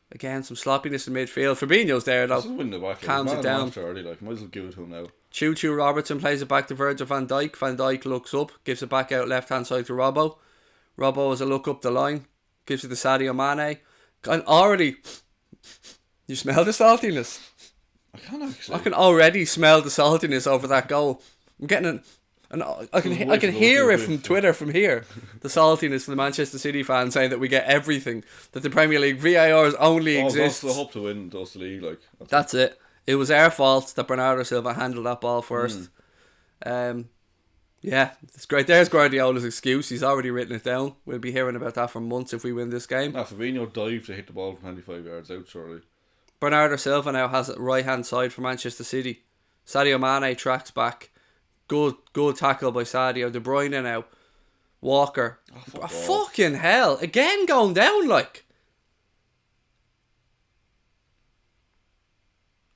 Again, some sloppiness in midfield. Fabinho's there though. Just win the back. Calms it down. Already, like, might as well give it to him now. Choo Robertson plays it back to Virgil van Dijk. Van Dijk looks up, gives it back out left hand side to Robbo. Robbo has a look up the line, gives it to Sadio Mane. And already, you smell the saltiness? I can actually. I can already smell the saltiness over that goal. I'm getting I can hear it from Twitter from here. The saltiness from the Manchester City fans saying that we get everything. That the Premier League VARs only exists. That's the hope to win the league. Like that's it. It was our fault that Bernardo Silva handled that ball first. Yeah, it's great. There's Guardiola's excuse. He's already written it down. We'll be hearing about that for months if we win this game. Fabinho dived to hit the ball from 25 yards out, surely. Bernardo Silva now has it right hand side for Manchester City. Sadio Mane tracks back. Good tackle by Sadio. De Bruyne now. Walker. Fucking hell. Again going down like.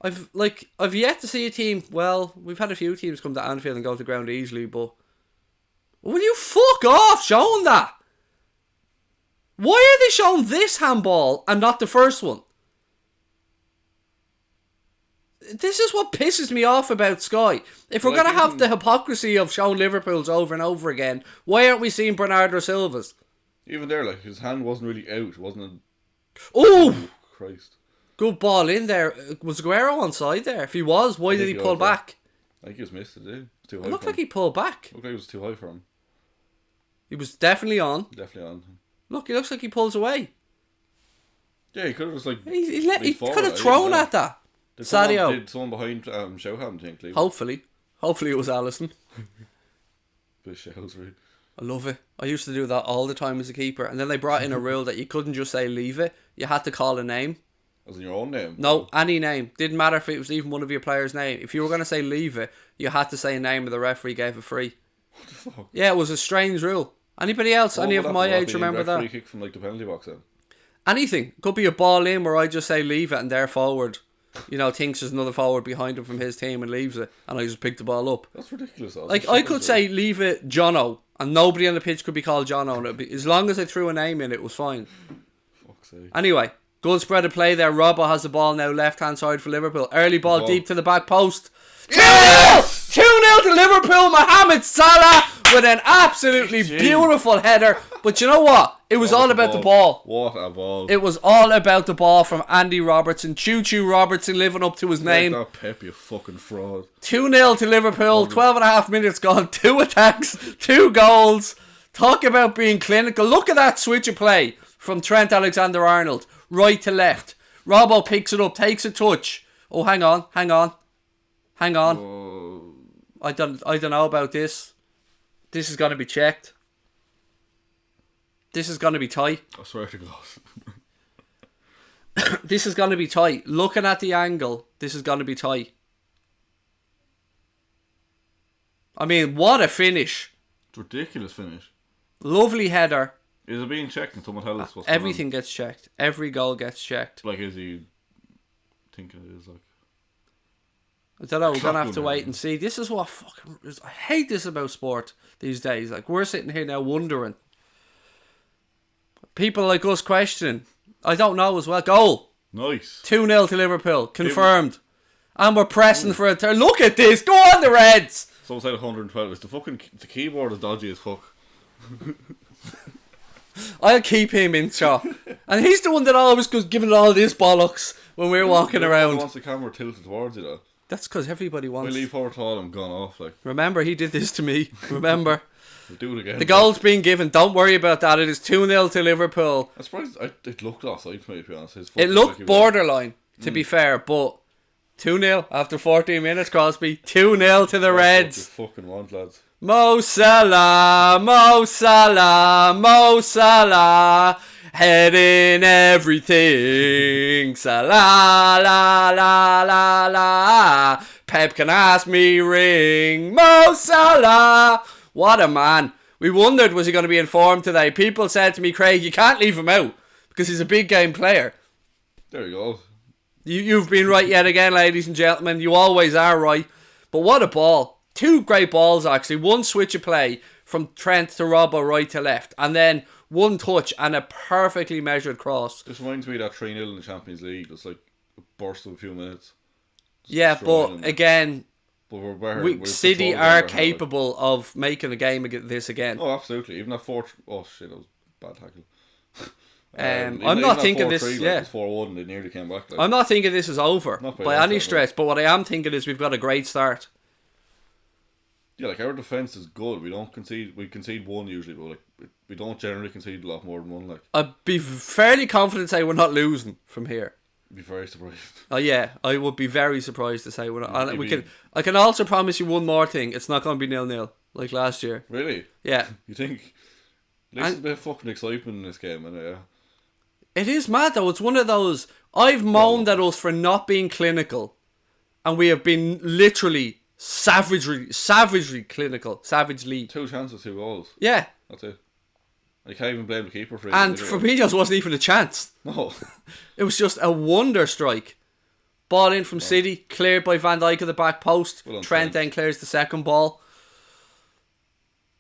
I've yet to see a team. Well, we've had a few teams come to Anfield and go to the ground easily, but will you fuck off showing that? Why are they showing this handball and not the first one? This is what pisses me off about Sky. If we're going to have the hypocrisy of showing Liverpool's over and over again, why aren't we seeing Bernardo Silva's? Even there, like, his hand wasn't really out, wasn't it? Oh! Christ. Good ball in there. Was Aguero on side there? If he was, why did he pull back? I think he was missed it, did he? It was too high. It looked like he pulled back. It looked like it was too high for him. He was definitely on. Definitely on. Look, he looks like he pulls away. Yeah, he could have just like. He could have thrown at that. Sadio. Did someone behind Showham think? Leave Hopefully it was Alisson. Bit showsy. I love it. I used to do that all the time as a keeper, and then they brought in a rule that you couldn't just say leave it. You had to call a name. As in your own name? No, any name. Didn't matter if it was even one of your players' name. If you were going to say leave it, you had to say a name and the referee gave it free. What the fuck? Yeah, it was a strange rule. Anybody else, any of my age remember that? Free kick from like the penalty box then? Anything. Could be a ball in where I just say leave it and their forward, thinks there's another forward behind him from his team and leaves it, and I just pick the ball up. That's ridiculous. Like, I could say leave it Jono, and nobody on the pitch could be called Jono, and as long as I threw a name in, it was fine. Fuck's sake. Anyway, good spread of play there. Robbo has the ball now left hand side for Liverpool. Early ball deep to the back post. 2-0! 2-0 to Liverpool. Mohamed Salah with an absolutely beautiful header. But you know what? It was all about the ball. What a ball. It was all about the ball from Andy Robertson. Choo Robertson living up to his name. That Pep, you fucking fraud. 2-0 to Liverpool. 12 and a half minutes gone. 2 attacks. 2 goals. Talk about being clinical. Look at that switch of play from Trent Alexander-Arnold. Right to left. Robbo picks it up. Takes a touch. Oh, hang on. Oh. I don't know about this. This is going to be checked. This is going to be tight. I swear to God. This is going to be tight. Looking at the angle, this is going to be tight. I mean, what a finish. It's a ridiculous finish. Lovely header. Is it being checked? Can someone tell us what's Everything gets checked. Every goal gets checked. Like, is he thinking it is like... I don't know, we're going to have to wait and see. This is what fucking... I hate this about sport these days. Like, we're sitting here now wondering. People like us questioning. I don't know as well. Goal. Nice. 2-0 to Liverpool. Confirmed. And we're pressing for a turn. Look at this. Go on, the Reds. Someone said 112. The keyboard is dodgy as fuck. I'll keep him in shot. And he's the one that always goes giving all this bollocks when we're walking around. Wants the camera tilted towards you though. That's because everybody wants... I leave forward tall, I'm gone off like. Remember, he did this to me. Remember. We'll do it again. The goal's being given. Don't worry about that. It is 2-0 to Liverpool. I'm surprised it looked offside to me, to be honest. It looked borderline, to be fair, but 2-0 after 14 minutes, Crosby. 2-0 to the Reds. What you fucking want, lads. Mo Salah, Mo Salah, Mo Salah. head in everything. Sa la la la la la. Pep can ask me ring. Mo Salah. What a man. We wondered, was he going to be in form today? People said to me, Craig, you can't leave him out because he's a big game player. There you go. You've been right yet again, ladies and gentlemen. You always are right. But what a ball. Two great balls, actually. One switch of play from Trent to Robbo right to left. And then one touch and a perfectly measured cross. This reminds me of that 3-0 in the Champions League. It's like a burst of a few minutes. Just yeah, but again, City are capable of making a game of this again. Oh, absolutely. Even that 4... Oh, shit, that was a bad tackle. I'm not thinking this. Yeah, it was 4-1. They nearly came back. I'm not thinking this is over by any stretch. But what I am thinking is we've got a great start. Yeah, like our defense is good. We don't concede. We concede one usually, but like we don't generally concede a lot more than one. Like I'd be fairly confident to say we're not losing from here. I'd be very surprised. Oh yeah, I would be very surprised to say we're not. And I can also promise you one more thing. It's not going to be 0-0 like last year. Really? Yeah. You think? There's a bit of fucking excitement in this game, and yeah. It is mad though. It's one of those. I've moaned at us for not being clinical, and we have been literally savagely clinical. Savagely. 2 chances, 2 goals. Yeah. That's it. I can't even blame the keeper for it. And Fabinho's wasn't even a chance. No. It was just a wonder strike. Ball in from City, cleared by Van Dijk at the back post. Trent then clears the second ball.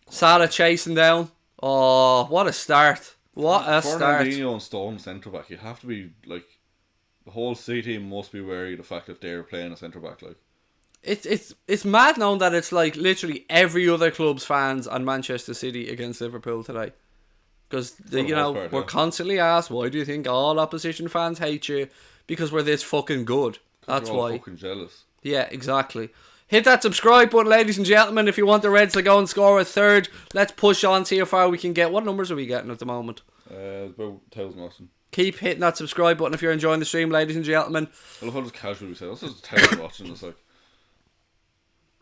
Salah chasing down. Oh, what a start. What a start. Fernandinho and Stone centre-back. You have to be, like... The whole C team must be wary of the fact that they're playing a centre-back, like... It's mad knowing that it's like literally every other club's fans on Manchester City against Liverpool today. Because, we're constantly asked, why do you think all opposition fans hate you? Because we're this fucking good. That's why. Fucking jealous. Yeah, exactly. Hit that subscribe button, ladies and gentlemen, if you want the Reds to go and score a third. Let's push on, see how far we can get. What numbers are we getting at the moment? About 1,000 Austin. Keep hitting that subscribe button if you're enjoying the stream, ladies and gentlemen. I love how just casually we say, this is terrible watching. It's like...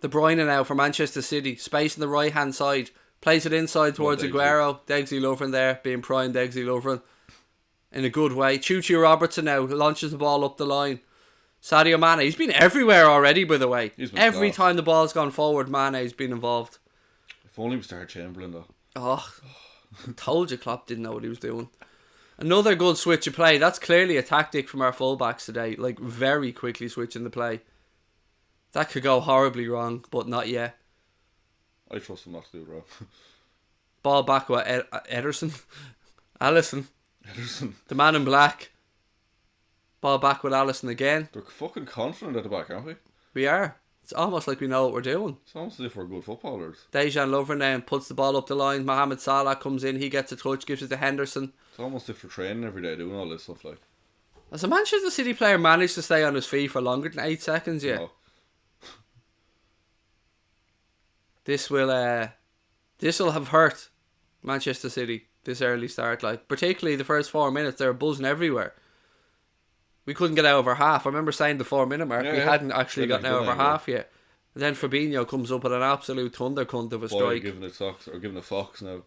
De Bruyne now for Manchester City. Space on the right hand side. Plays it inside towards Aguero. Degsy Lovren there. Being prime Degsy Lovren. In a good way. Chuchi Robertson now launches the ball up the line. Sadio Mane. He's been everywhere already, by the way. Every time the ball's gone forward, Mane's been involved. If only we started Chamberlain though. Oh, told you Klopp didn't know what he was doing. Another good switch of play. That's clearly a tactic from our fullbacks today. Like, very quickly switching the play. That could go horribly wrong, but not yet. I trust him not to do it wrong. Ball back with Ederson. Alisson. Ederson. The man in black. Ball back with Alisson again. They're fucking confident at the back, aren't we? We are. It's almost like we know what we're doing. It's almost as if we're good footballers. Dejan Lovren then puts the ball up the line. Mohamed Salah comes in. He gets a touch, gives it to Henderson. It's almost as if we're training every day doing all this stuff like. Has a Manchester City player managed to stay on his feet for longer than 8 seconds yet? No. This will have hurt Manchester City, this early start, like particularly the first 4 minutes. They were buzzing everywhere. We couldn't get out over half. I remember saying the 4 minute mark. We hadn't actually gotten out over half yet. And then Fabinho comes up with an absolute thunder cunt of a strike. Giving it socks or giving it Fox now.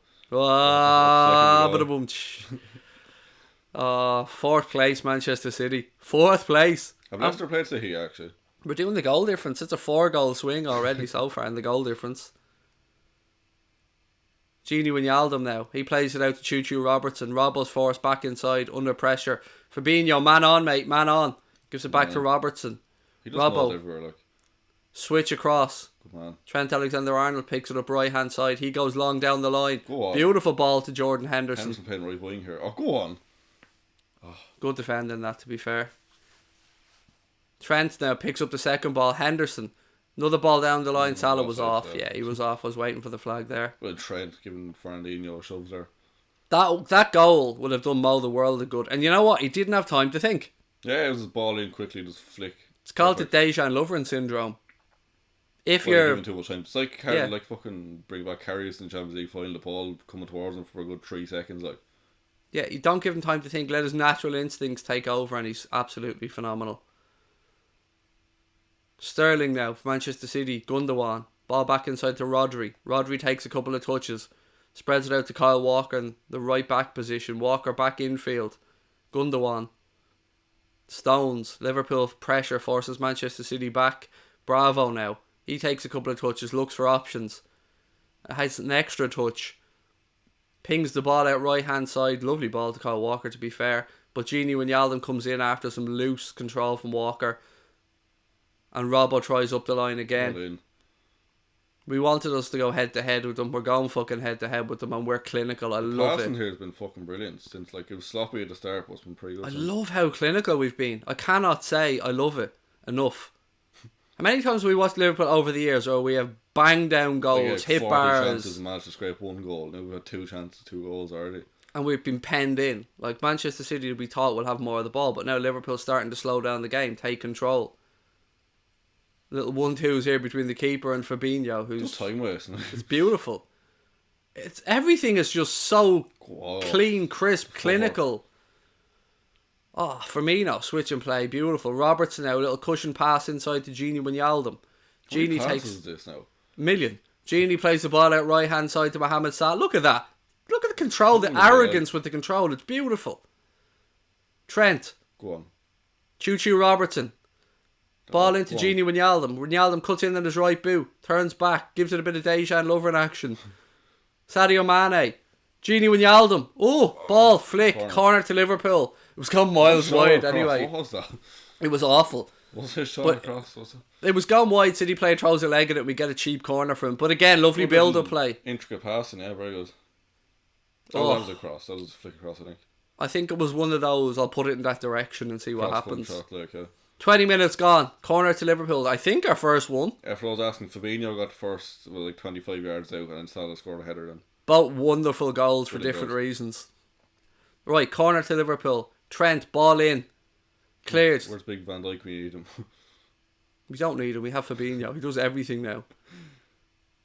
Fourth place, Manchester City. Fourth place. Have Leicester played City actually? We're doing the goal difference. It's a 4-goal swing already so far in the goal difference. Gini Wijnaldum now. He plays it out to Choo-Choo Robertson. Robbo's forced back inside under pressure. Fabinho, man on, mate, man on. Gives it back to Robertson. He does Robbo. Everywhere, like. Switch across. Good man. Trent Alexander-Arnold picks it up right hand side. He goes long down the line. Go on. Beautiful ball to Jordan Henderson. Henderson playing right wing here. Oh, go on. Oh. Good defending that, to be fair. Trent now picks up the second ball. Henderson. Another ball down the line. Salah was off. Yeah, he was off. I was waiting for the flag there. Well, Trent giving Fernandinho a shove there. That goal would have done Mo the world of good. And you know what? He didn't have time to think. Yeah, it was just ball in quickly, just flick. It's called the Dejan Lovren syndrome. If you're given too much time, it's like like fucking bring back Karius in the Champions League final, the ball coming towards him for a good 3 seconds, like. Yeah, you don't give him time to think. Let his natural instincts take over, and he's absolutely phenomenal. Sterling now for Manchester City. Gundogan. Ball back inside to Rodri. Rodri takes a couple of touches. Spreads it out to Kyle Walker in the right back position. Walker back infield. Gundogan. Stones. Liverpool pressure forces Manchester City back. Bravo now. He takes a couple of touches, looks for options. Has an extra touch. Pings the ball out right hand side. Lovely ball to Kyle Walker, to be fair. But Gini Wijnaldum comes in after some loose control from Walker. And Robbo tries up the line again. We wanted us to go head to head with them. We're going fucking head to head with them, and we're clinical. I love it. Passing here has been fucking brilliant since, like, it was sloppy at the start, but it's been pretty good. I love how clinical we've been. I cannot say I love it enough. How many times have we watched Liverpool over the years where we have banged down goals, hit 40 bars, chances and managed to scrape one goal? Now we've had 2 chances, 2 goals already, and we've been penned in. Like, Manchester City, we thought will have more of the ball, but now Liverpool's starting to slow down the game, take control. Little 1-2s here between the keeper and Fabinho, who's just time wasting. It's beautiful. It's everything is just so clean, crisp, clinical. Oh, Firmino, switch and play, beautiful. Robertson now, a little cushion pass inside to Gini Wijnaldum. Gini takes this now. Million. Gini plays the ball out right hand side to Mohamed Salah. Look at that. Look at the control, the arrogance with the control. It's beautiful. Trent. Go on. Choo Robertson. Ball into Gini Wijnaldum. Wijnaldum cuts in on his right boot. Turns back. Gives it a bit of Dejan Lover in action. Sadio Mane. Gini Wijnaldum. Oh, ball flick. Corner to Liverpool. It was gone miles wide anyway. What was that? It was awful. Was it shot across? Was it? It was gone wide. City player throws a leg at it. We get a cheap corner from him. But again, lovely build-up play. Intricate passing, yeah, very good. That was across. That was a flick across, I think. I think it was one of those. I'll put it in that direction and see what happens. Shot, like, yeah. 20 minutes gone. Corner to Liverpool. I think our first one. After I was asking, Fabinho got the first, well, like 25 yards out, and then Salah scored a header then. Both wonderful goals for different reasons. Right, corner to Liverpool. Trent, ball in. Cleared. Where's Big Van Dijk? We need him. We don't need him. We have Fabinho. He does everything now.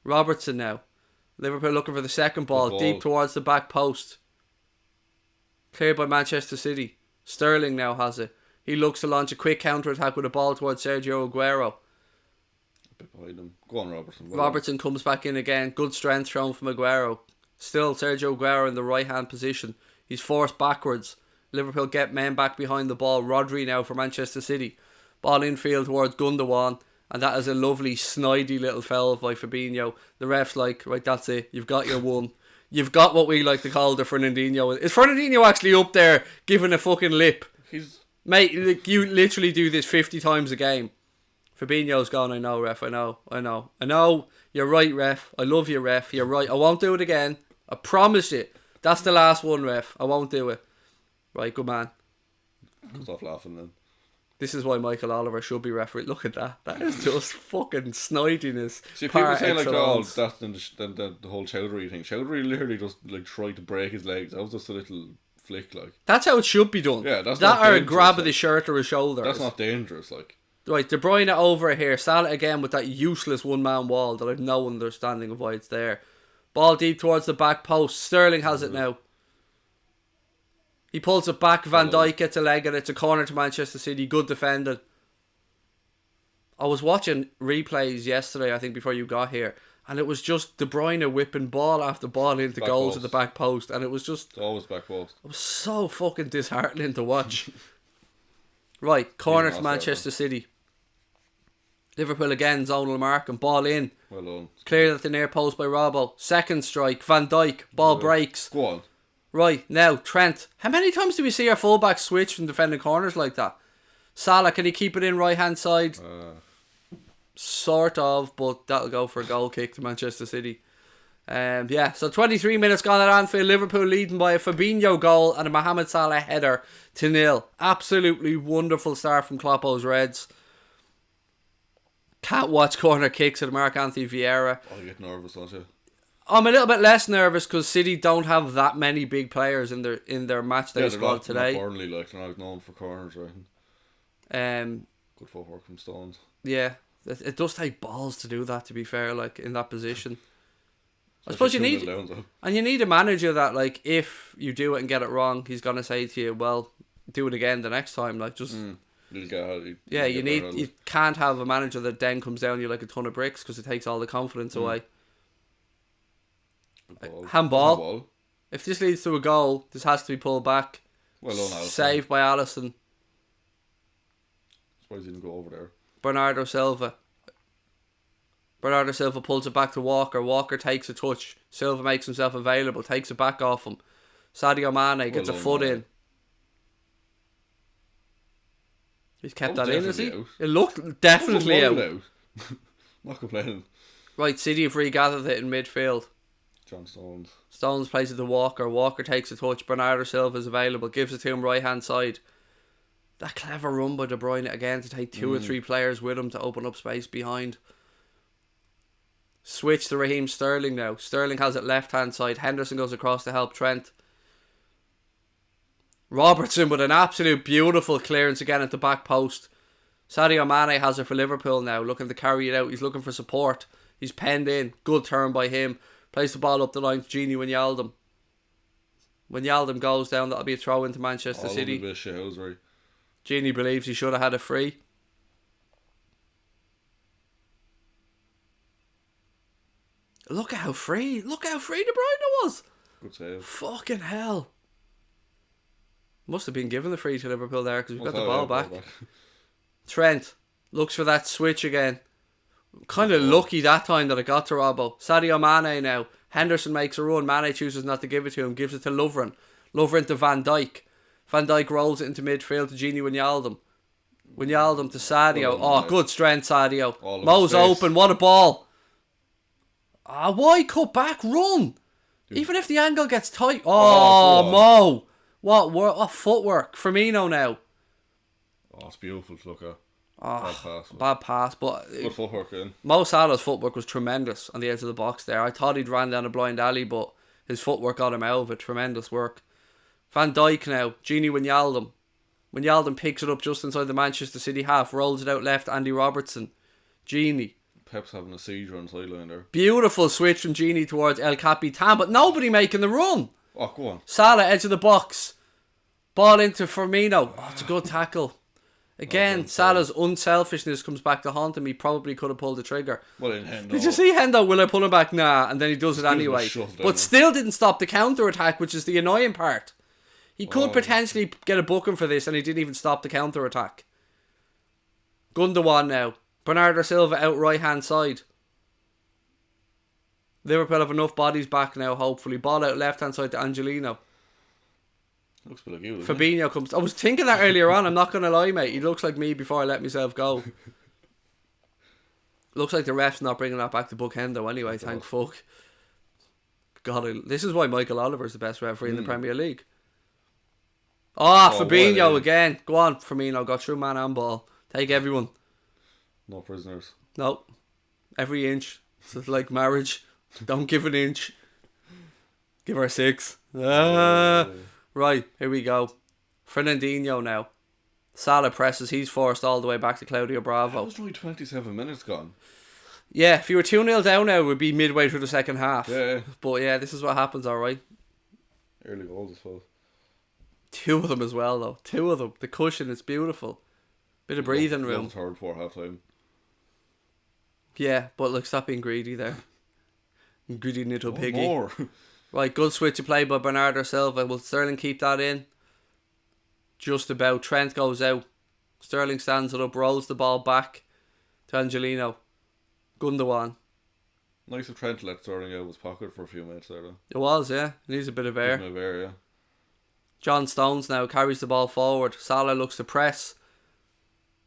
Robertson now. Liverpool looking for the second ball. Deep towards the back post. Cleared by Manchester City. Sterling now has it. He looks to launch a quick counter-attack with a ball towards Sergio Aguero. A bit behind him. Go on, Robertson. Robertson comes back in again. Good strength shown from Aguero. Still Sergio Aguero in the right-hand position. He's forced backwards. Liverpool get men back behind the ball. Rodri now for Manchester City. Ball infield towards Gundogan. And that is a lovely, snidey little foul by Fabinho. The ref's like, right, that's it. You've got your one. You've got what we like to call the Fernandinho. Is Fernandinho actually up there giving a fucking lip? Mate, you literally do this 50 times a game. Fabinho's gone, I know, ref, I know. You're right, ref. I love you, ref. You're right. I won't do it again. I promise you. That's the last one, ref. I won't do it. Right, good man. Goes off laughing then. This is why Michael Oliver should be referee. Look at that. That is just fucking snidiness. See, people say like, oh, that's the whole Chowdhury thing. Chowdhury literally just like tried to break his legs. That was just a little flick, like. That's how it should be done. Yeah, that's that not or a grab of the shirt or his shoulder. That's not dangerous, like. Right, De Bruyne over here. Salah again with that useless one-man wall that I've no understanding of why it's there. Ball deep towards the back post. Sterling has it now. He pulls it back. Van Dijk gets a leg at it. It's a corner to Manchester City. Good defending. I was watching replays yesterday, I think, before you got here. And it was just De Bruyne whipping ball after ball into goals at the back post. And it was just... It's always back post. It was so fucking disheartening to watch. Right, corner to Manchester City. Liverpool again, zonal mark and ball in. Well done. Cleared at the near post by Robbo. Second strike. Van Dijk. Ball breaks. Go on. Right, now, Trent. How many times do we see our fullback switch from defending corners like that? Salah, can he keep it in right hand side? Sort of, but that'll go for a goal kick to Manchester City. Yeah, so 23 minutes gone at Anfield. Liverpool leading by a Fabinho goal and a Mohamed Salah header to 0. Absolutely wonderful start from Kloppo's Reds. Can't watch corner kicks at Mark Anthony Vieira. Oh, you get nervous, don't you? I'm a little bit less nervous because City don't have that many big players in their match day squad today. Not Burnley, like, they're not known for corners, right? Good footwork from Stones. Yeah, it does take balls to do that. To be fair, like in that position, I suppose you need, and you need a manager that, like, if you do it and get it wrong, he's gonna say to you, "Well, do it again the next time." Like, just you can't have a manager that then comes down you like a ton of bricks because it takes all the confidence away. Handball. If this leads to a goal, this has to be pulled back. Well done, Alisson. Saved by Alisson. Surprised he didn't go over there. Bernardo Silva pulls it back to Walker. Walker takes a touch. Silva makes himself available, takes it back off him. Sadio Mane gets a foot in. He's kept that in, has he? Out. It looked definitely out. Not complaining. Right, City have regathered it in midfield. John Stones. Stones plays it to Walker. Walker takes a touch. Bernardo Silva is available. Gives it to him right hand side. That clever run by De Bruyne again to take 2 or 3 players with him to open up space behind. Switch to Raheem Sterling now. Sterling has it left hand side. Henderson goes across to help Trent. Robertson with an absolute beautiful clearance again at the back post. Sadio Mane has it for Liverpool now, looking to carry it out. He's looking for support. He's penned in. Good turn by him. Plays the ball up the line to Gini Wijnaldum. Wijnaldum goes down. That'll be a throw into Manchester City. A bit of shithousery. Gini believes he should have had a free. Look at how free De Bruyne was. Good save. Fucking hell. Must have been given the free to Liverpool there because we've got the ball back. Trent looks for that switch again. Kind of lucky that time that it got to Robbo. Sadio Mane now. Henderson makes a run. Mane chooses not to give it to him. Gives it to Lovren. Lovren to Van Dijk. Van Dijk rolls it into midfield to Gini Wijnaldum. Wijnaldum to Sadio. Oh, good strength, Sadio. Mo's open. What a ball. Why cut back? Run. Even if the angle gets tight. Oh, Mo. What footwork. Firmino now. Oh, it's beautiful to look at. Bad pass, but good footwork in. Mo Salah's footwork was tremendous on the edge of the box there. I thought he'd ran down a blind alley, but his footwork got him out of it. Tremendous work. Van Dijk now. Gini Wijnaldum. Wijnaldum picks it up just inside the Manchester City half. Rolls it out left. Andy Robertson. Gini. Pep's having a seizure on the sideline there. Beautiful switch from Gini towards El Capitan, but nobody making the run. Oh, go on. Salah, edge of the box. Ball into Firmino. Oh, it's a good tackle. Again, Salah's unselfishness comes back to haunt him. He probably could have pulled the trigger. Well, in Hendo. Did you see Hendo? Will I pull him back? Nah. And then he does it anyway. But still didn't stop the counter-attack, which is the annoying part. He could potentially get a booking for this, and he didn't even stop the counter-attack. Gundogan now. Bernardo Silva out right-hand side. Liverpool have enough bodies back now, hopefully. Ball out left-hand side to Angelino. Looks a bit like you, Fabinho comes. I was thinking that earlier on. I'm not going to lie, mate. He looks like me before I let myself go. Looks like the ref's not bringing that back to book Hendo anyway. Thank fuck. God, this is why Michael Oliver's the best referee in the Premier League. Fabinho again. Go on, Firmino. Got through man and ball. Take everyone. No prisoners. No. Every inch. It's like marriage. Don't give an inch. Give her 6. Right, here we go. Fernandinho now. Salah presses. He's forced all the way back to Claudio Bravo. That was only 27 minutes gone. Yeah, if you were 2-0 down now, it would be midway through the second half. Yeah. But yeah, this is what happens, alright. Early goals, I suppose. 2 of them as well, though. 2 of them. The cushion is beautiful. Bit of breathing room. Third, fourth half time. Yeah, but look, stop being greedy there. Greedy little piggy. More. Right, good switch of play by Bernardo Silva. Will Sterling keep that in? Just about. Trent goes out. Sterling stands it up, rolls the ball back to Angelino. Gundogan. Nice of Trent to let Sterling out of his pocket for a few minutes there, though. It was, yeah. He needs a bit of air. Yeah. John Stones now carries the ball forward. Salah looks to press.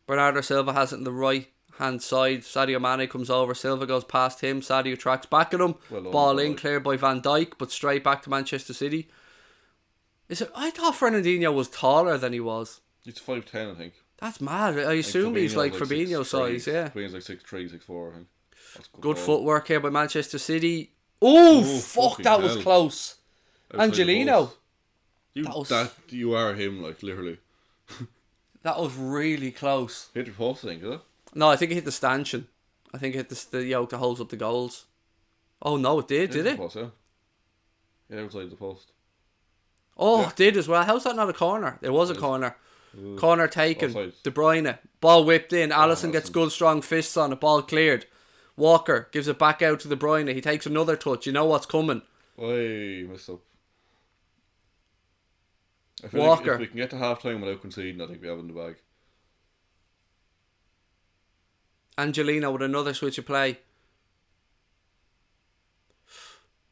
Bernardo Silva has it in the right hand side. Sadio Mane comes over. Silva goes past him. Sadio tracks back at him. Ball in, cleared by Van Dijk, but straight back to Manchester City. I thought Fernandinho was taller than he was. He's 5'10", I think. That's mad. I assume he's like Fabinho size, yeah. Fabinho's like 6'3", 6'4", I think. That's good footwork here by Manchester City. Oh, fuck, that was close. Angelino. You are him, like, literally. That was really close. Hit your post, I think, is it? No, I think it hit the stanchion. I think it hit the yoke that holds up the goals. Oh, no, it did it? Post, yeah, outside the post. Oh, it did as well. How's that not a corner? It was a corner. Corner taken. Offside. De Bruyne. Ball whipped in. Alisson gets good strong fists on it. Ball cleared. Walker gives it back out to De Bruyne. He takes another touch. You know what's coming. I messed up. I feel Walker. like if we can get to half time without conceding, I think we have it in the bag. Angelino with another switch of play.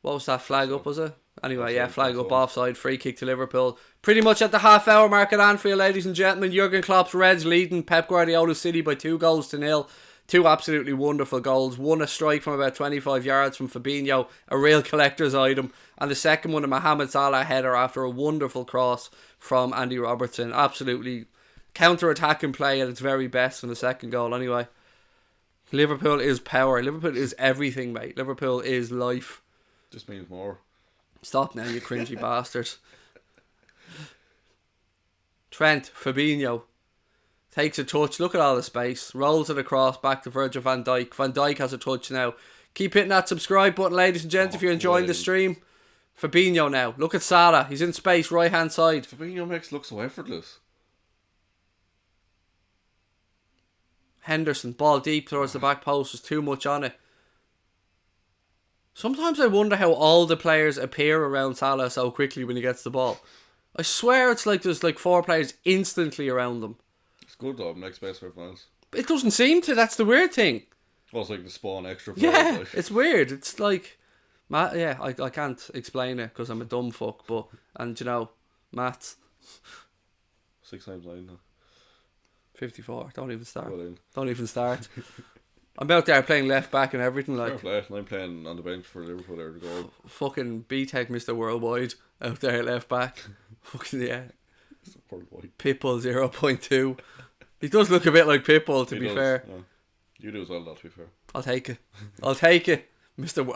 What was that? Flag up, was it? Anyway, Offside, yeah, flag up, offside. offside, free kick to Liverpool. Pretty much at the half-hour mark at Anfield, ladies and gentlemen. Jurgen Klopp's Reds leading Pep Guardiola's City by 2-0. Two absolutely wonderful goals. One a strike from about 25 yards from Fabinho, a real collector's item. And the second one a Mohamed Salah header after a wonderful cross from Andy Robertson. Absolutely counter-attacking play at its very best in the second goal anyway. Liverpool is power. Liverpool is everything, mate. Liverpool is life. Just means more. Stop now, you cringy bastard. Trent, Fabinho, takes a touch. Look at all the space. Rolls it across back to Virgil van Dijk. Van Dijk has a touch now. Keep hitting that subscribe button, ladies and gents, if you're enjoying the stream. Fabinho now. Look at Salah. He's in space, right hand side. Fabinho makes it look so effortless. Henderson, ball deep towards the back post. There's too much on it. Sometimes I wonder how all the players appear around Salah so quickly when he gets the ball. I swear it's like there's like 4 players instantly around them. It's good though, next space for everyone else. It doesn't seem to, that's the weird thing. Well, it's like the spawn extra players. Yeah, Like. it's weird. It's like, I can't explain it because I'm a dumb fuck, but, and you know, maths. 6 times 9 now. 54, don't even start. Well in. Don't even start. I'm out there playing left back and everything Fair like. play. And I'm playing on the bench for Liverpool there to go. Fucking B-Tech Mr. Worldwide out there left back. Fucking yeah. Worldwide. Pitbull 0.2. He does look a bit like Pitbull, to He be does, fair. yeah. You do as well, that to be fair. I'll take it. I'll take it.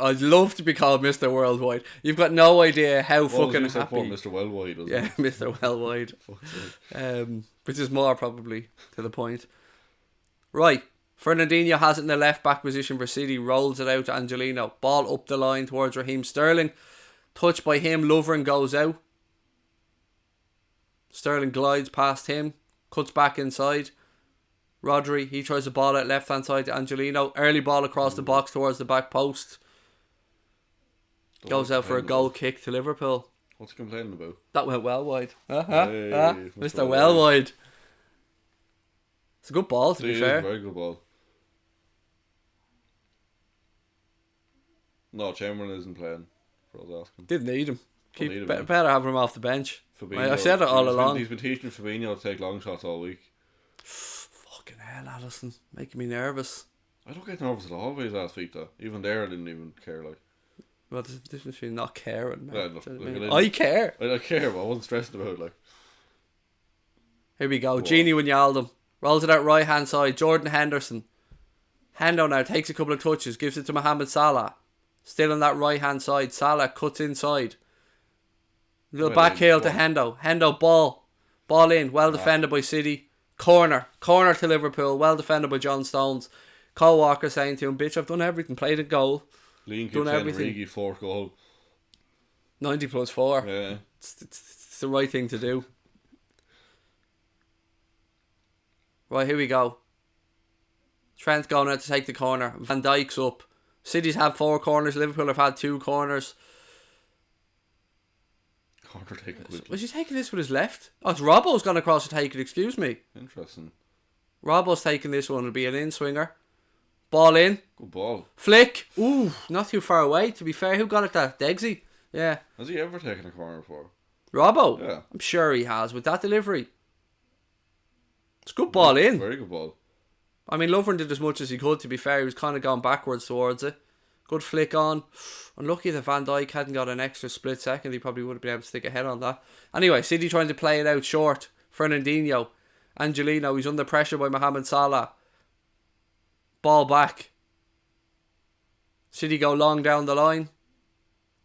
I'd love to be called Mr. Worldwide. You've got no idea how fucking was happy. Mr. Wellwide, wasn't Yeah, it? Mr. Wellwide. Which is more probably to the point. Right. Fernandinho has it in the left back position for City. Rolls it out to Angelino. Ball up the line towards Raheem Sterling. Touched by him. Lovren goes out. Sterling glides past him. Cuts back inside. Rodri, he tries the ball out left hand side to Angelino. Early ball across the box towards the back post. Goes out for a goal kick to Liverpool. What's he complaining about? That went well wide. Hey, Mr. Well wide. It's a good ball, to be fair. Very good ball. No, Chamberlain isn't playing. For I was asking. Didn't need him. Need him, Better have him off the bench. Fabinho, I said it all along. He's been teaching Fabinho to take long shots all week. Fucking hell, Allison. Making me nervous. I don't get nervous at all by his ass feet though. Even there I didn't even care like. Well, there's a difference between not caring, man. Yeah, look, Do you know like, what I mean? I I care. I don't care, but I wasn't stressed about it like. Here we go. Genie Wijnaldum. Rolls it out right hand side. Jordan Henderson. Hendo now takes a couple of touches. Gives it to Mohamed Salah. Still on that right hand side. Salah cuts inside. Little back heel to Hendo. Hendo ball. Ball in. Well defended by City. Corner. Corner to Liverpool. Well defended by John Stones. Cole Walker saying to him, bitch, I've done everything. Played a goal. Lean Done keeps saying everything. Origi 4th goal. 90 plus 4. Yeah. It's the right thing to do. Right, here we go. Trent's going out to take the corner. Van Dijk's up. City's had 4 corners. Liverpool have had 2 corners. Corner taken quickly. Was he taking this with his left? Oh, it's Robbo's gone across to take it. Excuse me. Interesting. Robbo's taking this one. It'll be an in-swinger. Ball in. Good ball. Flick. Ooh, not too far away. To be fair, who got it there? Degsy. Yeah. Has he ever taken a corner before? Robbo? Yeah. I'm sure he has with that delivery. It's a good ball in. Very good ball. I mean, Lovren did as much as he could, to be fair. He was kind of going backwards towards it. Good flick on. Unlucky that Van Dijk hadn't got an extra split second. He probably would have been able to stick a head on that. Anyway, City trying to play it out short. Fernandinho. Angelino. He's under pressure by Mohamed Salah. Ball back. City go long down the line.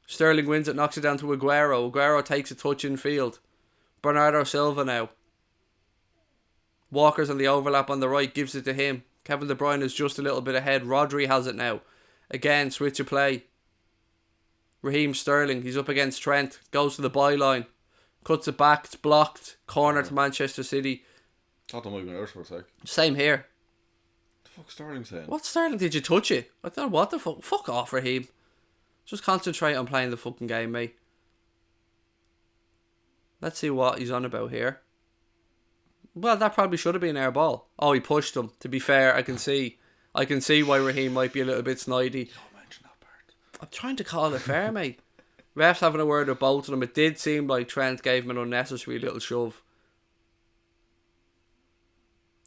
Sterling wins it, knocks it down to Aguero. Aguero takes a touch in field. Bernardo Silva now. Walker's on the overlap on the right, gives it to him. Kevin De Bruyne is just a little bit ahead. Rodri has it now. Again, switch of play. Raheem Sterling, he's up against Trent. Goes to the byline. Cuts it back, it's blocked. Corner to Manchester City. Thought that might have been ours for a sec. Same here. What the fuck's Sterling saying? What Sterling, did you touch it? I don't know what the fuck. Fuck off, Raheem. Just concentrate on playing the fucking game, mate. Let's see what he's on about here. Well, that probably should have been air ball. Oh, he pushed him. To be fair, I can see why Raheem might be a little bit snidey. Don't mention that part. I'm trying to call it fair, mate. Refs having a word with both of them. It did seem like Trent gave him an unnecessary little shove.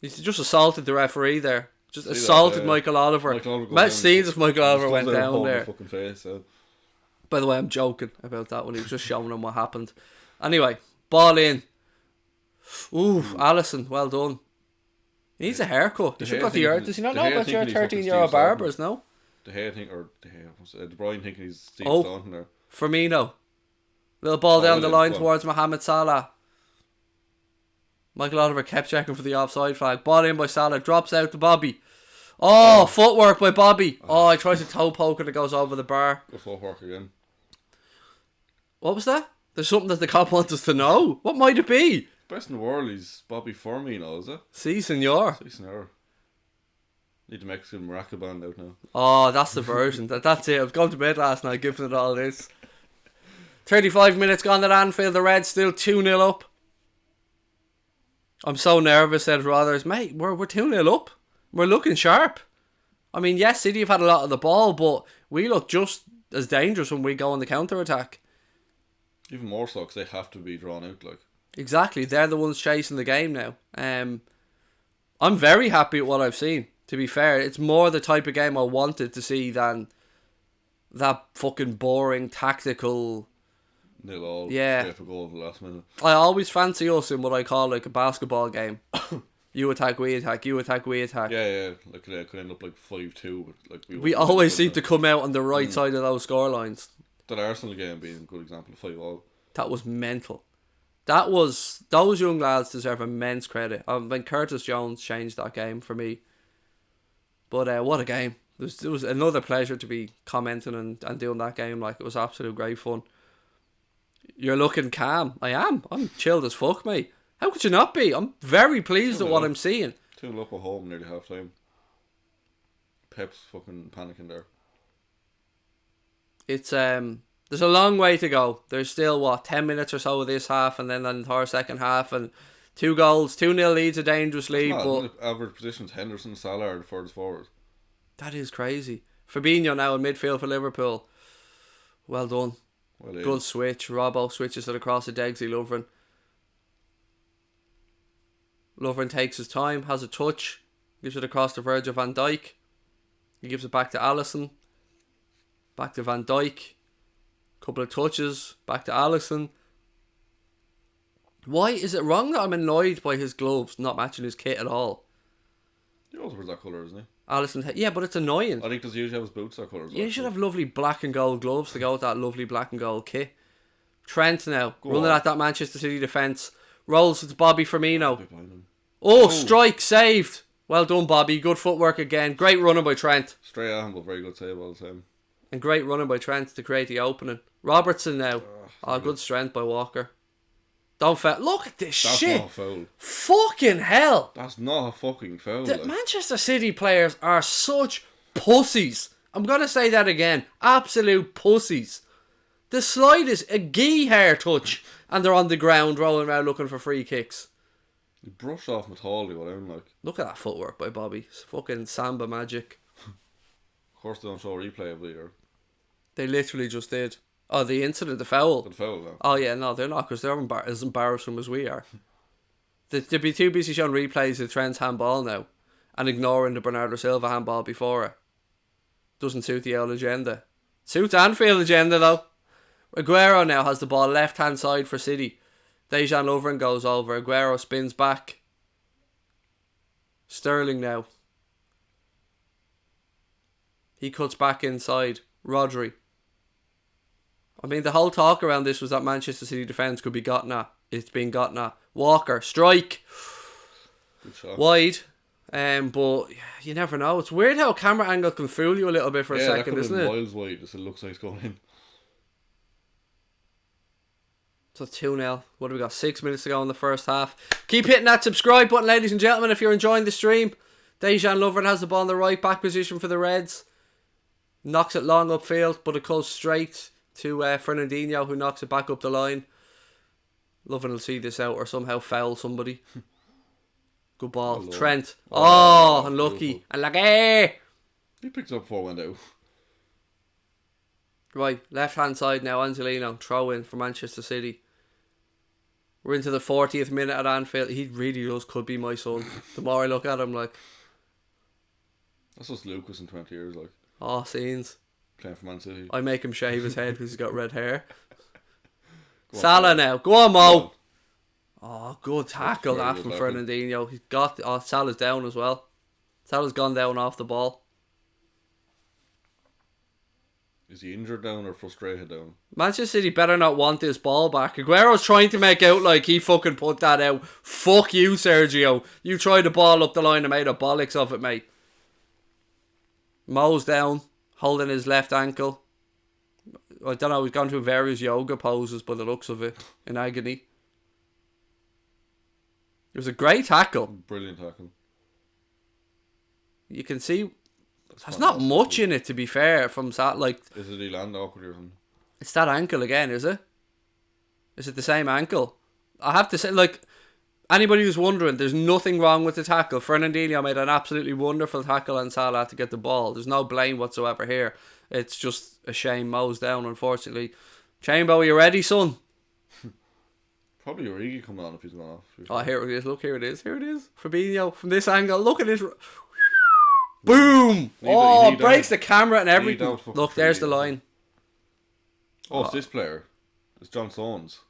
He's just assaulted the referee there. Just assaulted Michael Oliver. Match scenes if Michael Oliver went down there. Fucking face, so. By the way, I'm joking about that when he was just showing him what happened. Anyway, ball in. Ooh, Alisson, well done. He needs a haircut. He should have got the earth. Does he not know about your 13-year barbers, no? De Bruyne thinking he's Steve Staunton there. Firmino. Little ball down the line towards Mohamed Salah. Michael Oliver kept checking for the offside flag. Ball in by Salah. Drops out to Bobby. Oh, footwork by Bobby. Oh, he tries a toe poke and it goes over the bar. Good footwork again. What was that? There's something that the cop wants us to know. What might it be? Best in the world, he's Bobby Firmino, is it? Si, senor. Si, senor. Need the Mexican Maraca band out now. Oh, that's the version. That's it. I was going to bed last night giving it all this. 35 minutes gone at Anfield. The Reds still 2-0 up. I'm so nervous, said Rothers. Mate, we're 2-0 up. We're looking sharp. I mean, yes, City have had a lot of the ball, but we look just as dangerous when we go on the counter-attack. Even more so because they have to be drawn out, like. Exactly, they're the ones chasing the game now. I'm very happy with what I've seen, to be fair. It's more the type of game I wanted to see than that fucking boring, tactical... 0-0, yeah. Scrape a goal in the last minute. I always fancy us in what I call like a basketball game. You attack, we attack, you attack, we attack. Yeah. Like it could end up like 5-2, but like we always seem to come out on the right side of those scorelines. That Arsenal game being a good example of 5-5. That was mental. Those young lads deserve immense credit. When Curtis Jones changed that game for me. But what a game. It was another pleasure to be commenting and doing that game. Like, it was absolute great fun. You're looking calm. I am. I'm chilled as fuck, mate. How could you not be? I'm very pleased at what I'm seeing. 2-0 up at home nearly half time. Pep's fucking panicking there. It's there's a long way to go. There's still 10 minutes or so of this half, and then the entire second half, and 2 goals, 2-0 leads, a dangerous lead. But average positions, Henderson, Salah are the furthest forward. That is crazy. Fabinho now in midfield for Liverpool. Well done. Good switch. Robbo switches it across to Degsy Lovren. Lovren takes his time, has a touch, gives it across to Virgil van Dijk. He gives it back to Alisson. Back to Van Dijk. Couple of touches. Back to Alisson. Why is it wrong that I'm annoyed by his gloves not matching his kit at all? He always wears that colour, isn't he? Alisson, yeah, but it's annoying. I think does he usually have his boots that colour? Yeah, you should have lovely black and gold gloves to go with that lovely black and gold kit. Trent now, running at that Manchester City defence. Rolls to Bobby Firmino. Oh, strike, saved. Well done, Bobby. Good footwork again. Great running by Trent. Straight at him, but very good save all the time. And great running by Trent to create the opening. Robertson now. Good strength by Walker. Don't foul. Look at this shit. That's not a foul. Fucking hell. That's not a fucking foul. The Manchester City players are such pussies. I'm going to say that again. Absolute pussies. The slide is a gee hair touch and they're on the ground rolling around looking for free kicks. He brushed off Matali, what I'm like. Look at that footwork by Bobby. It's fucking Samba magic. Of course they don't show a replay of it here. They literally just did. Oh, the incident, the foul. The foul, though. Oh yeah, no, they're not, because they're as embarrassing as we are. They'd be too busy showing replays of Trent's handball now and ignoring the Bernardo Silva handball before it. Doesn't suit the old agenda. Suits Anfield agenda though. Aguero now has the ball left hand side for City. Dejan Lovren goes over. Aguero spins back. Sterling now. He cuts back inside. Rodri. I mean, the whole talk around this was that Manchester City defence could be gotten at. It's been gotten at. Walker, strike. Good shot. Wide. But you never know. It's weird how a camera angle can fool you a little bit for a second, isn't it? Miles wide, so it looks like it's going in. So 2-0. What have we got? 6 minutes to go in the first half. Keep hitting that subscribe button, ladies and gentlemen, if you're enjoying the stream. Dejan Lovren has the ball in the right back position for the Reds. Knocks it long upfield, but it goes straight to Fernandinho, who knocks it back up the line. Loving to see this out or somehow foul somebody. Good ball. Hello. Trent. Oh, Unlucky. beautiful. Unlucky. He picked it up before it went out. Right, left hand side now. Angelino. Throw in for Manchester City. We're into the 40th minute at Anfield. He really just could be my son. The more I look at him, like, That's just Lucas in 20 years, like, oh, scenes. playing for Man City. I make him shave his head because he's got red hair. Go on, Salah Salah. now. Go on, Go Mo. on. Oh, good tackle Very that good from tackle. Fernandinho. He's got... Oh, Salah's down as well. Salah's gone down off the ball. Is he injured down or frustrated down? Manchester City better not want this ball back. Aguero's trying to make out like he fucking put that out. Fuck you, Sergio. You tried the ball up the line and made a bollocks of it, mate. Mo's down, holding his left ankle. I don't know, he's gone through various yoga poses by the looks of it, in agony. It was a great tackle. Brilliant tackle. You can see That's there's not fantastic. much in it, to be fair, from Sat. Like, Is it he land awkward or something? it's that ankle again, is it? Is it the same ankle? I have to say, like, anybody who's wondering, there's nothing wrong with the tackle. Fernandinho made an absolutely wonderful tackle on Salah to get the ball. There's no blame whatsoever here. It's just a shame Mo's down, unfortunately. Chambo, you ready, son? Probably Origi coming on if he's gone off. Oh, here it is. Look, here it is. Here it is. Fabinho from this angle. Look at this. Boom! Need Breaks that. the camera and everything. that fucking Look, there's the tree. line. Oh, it's this player. It's John Stones.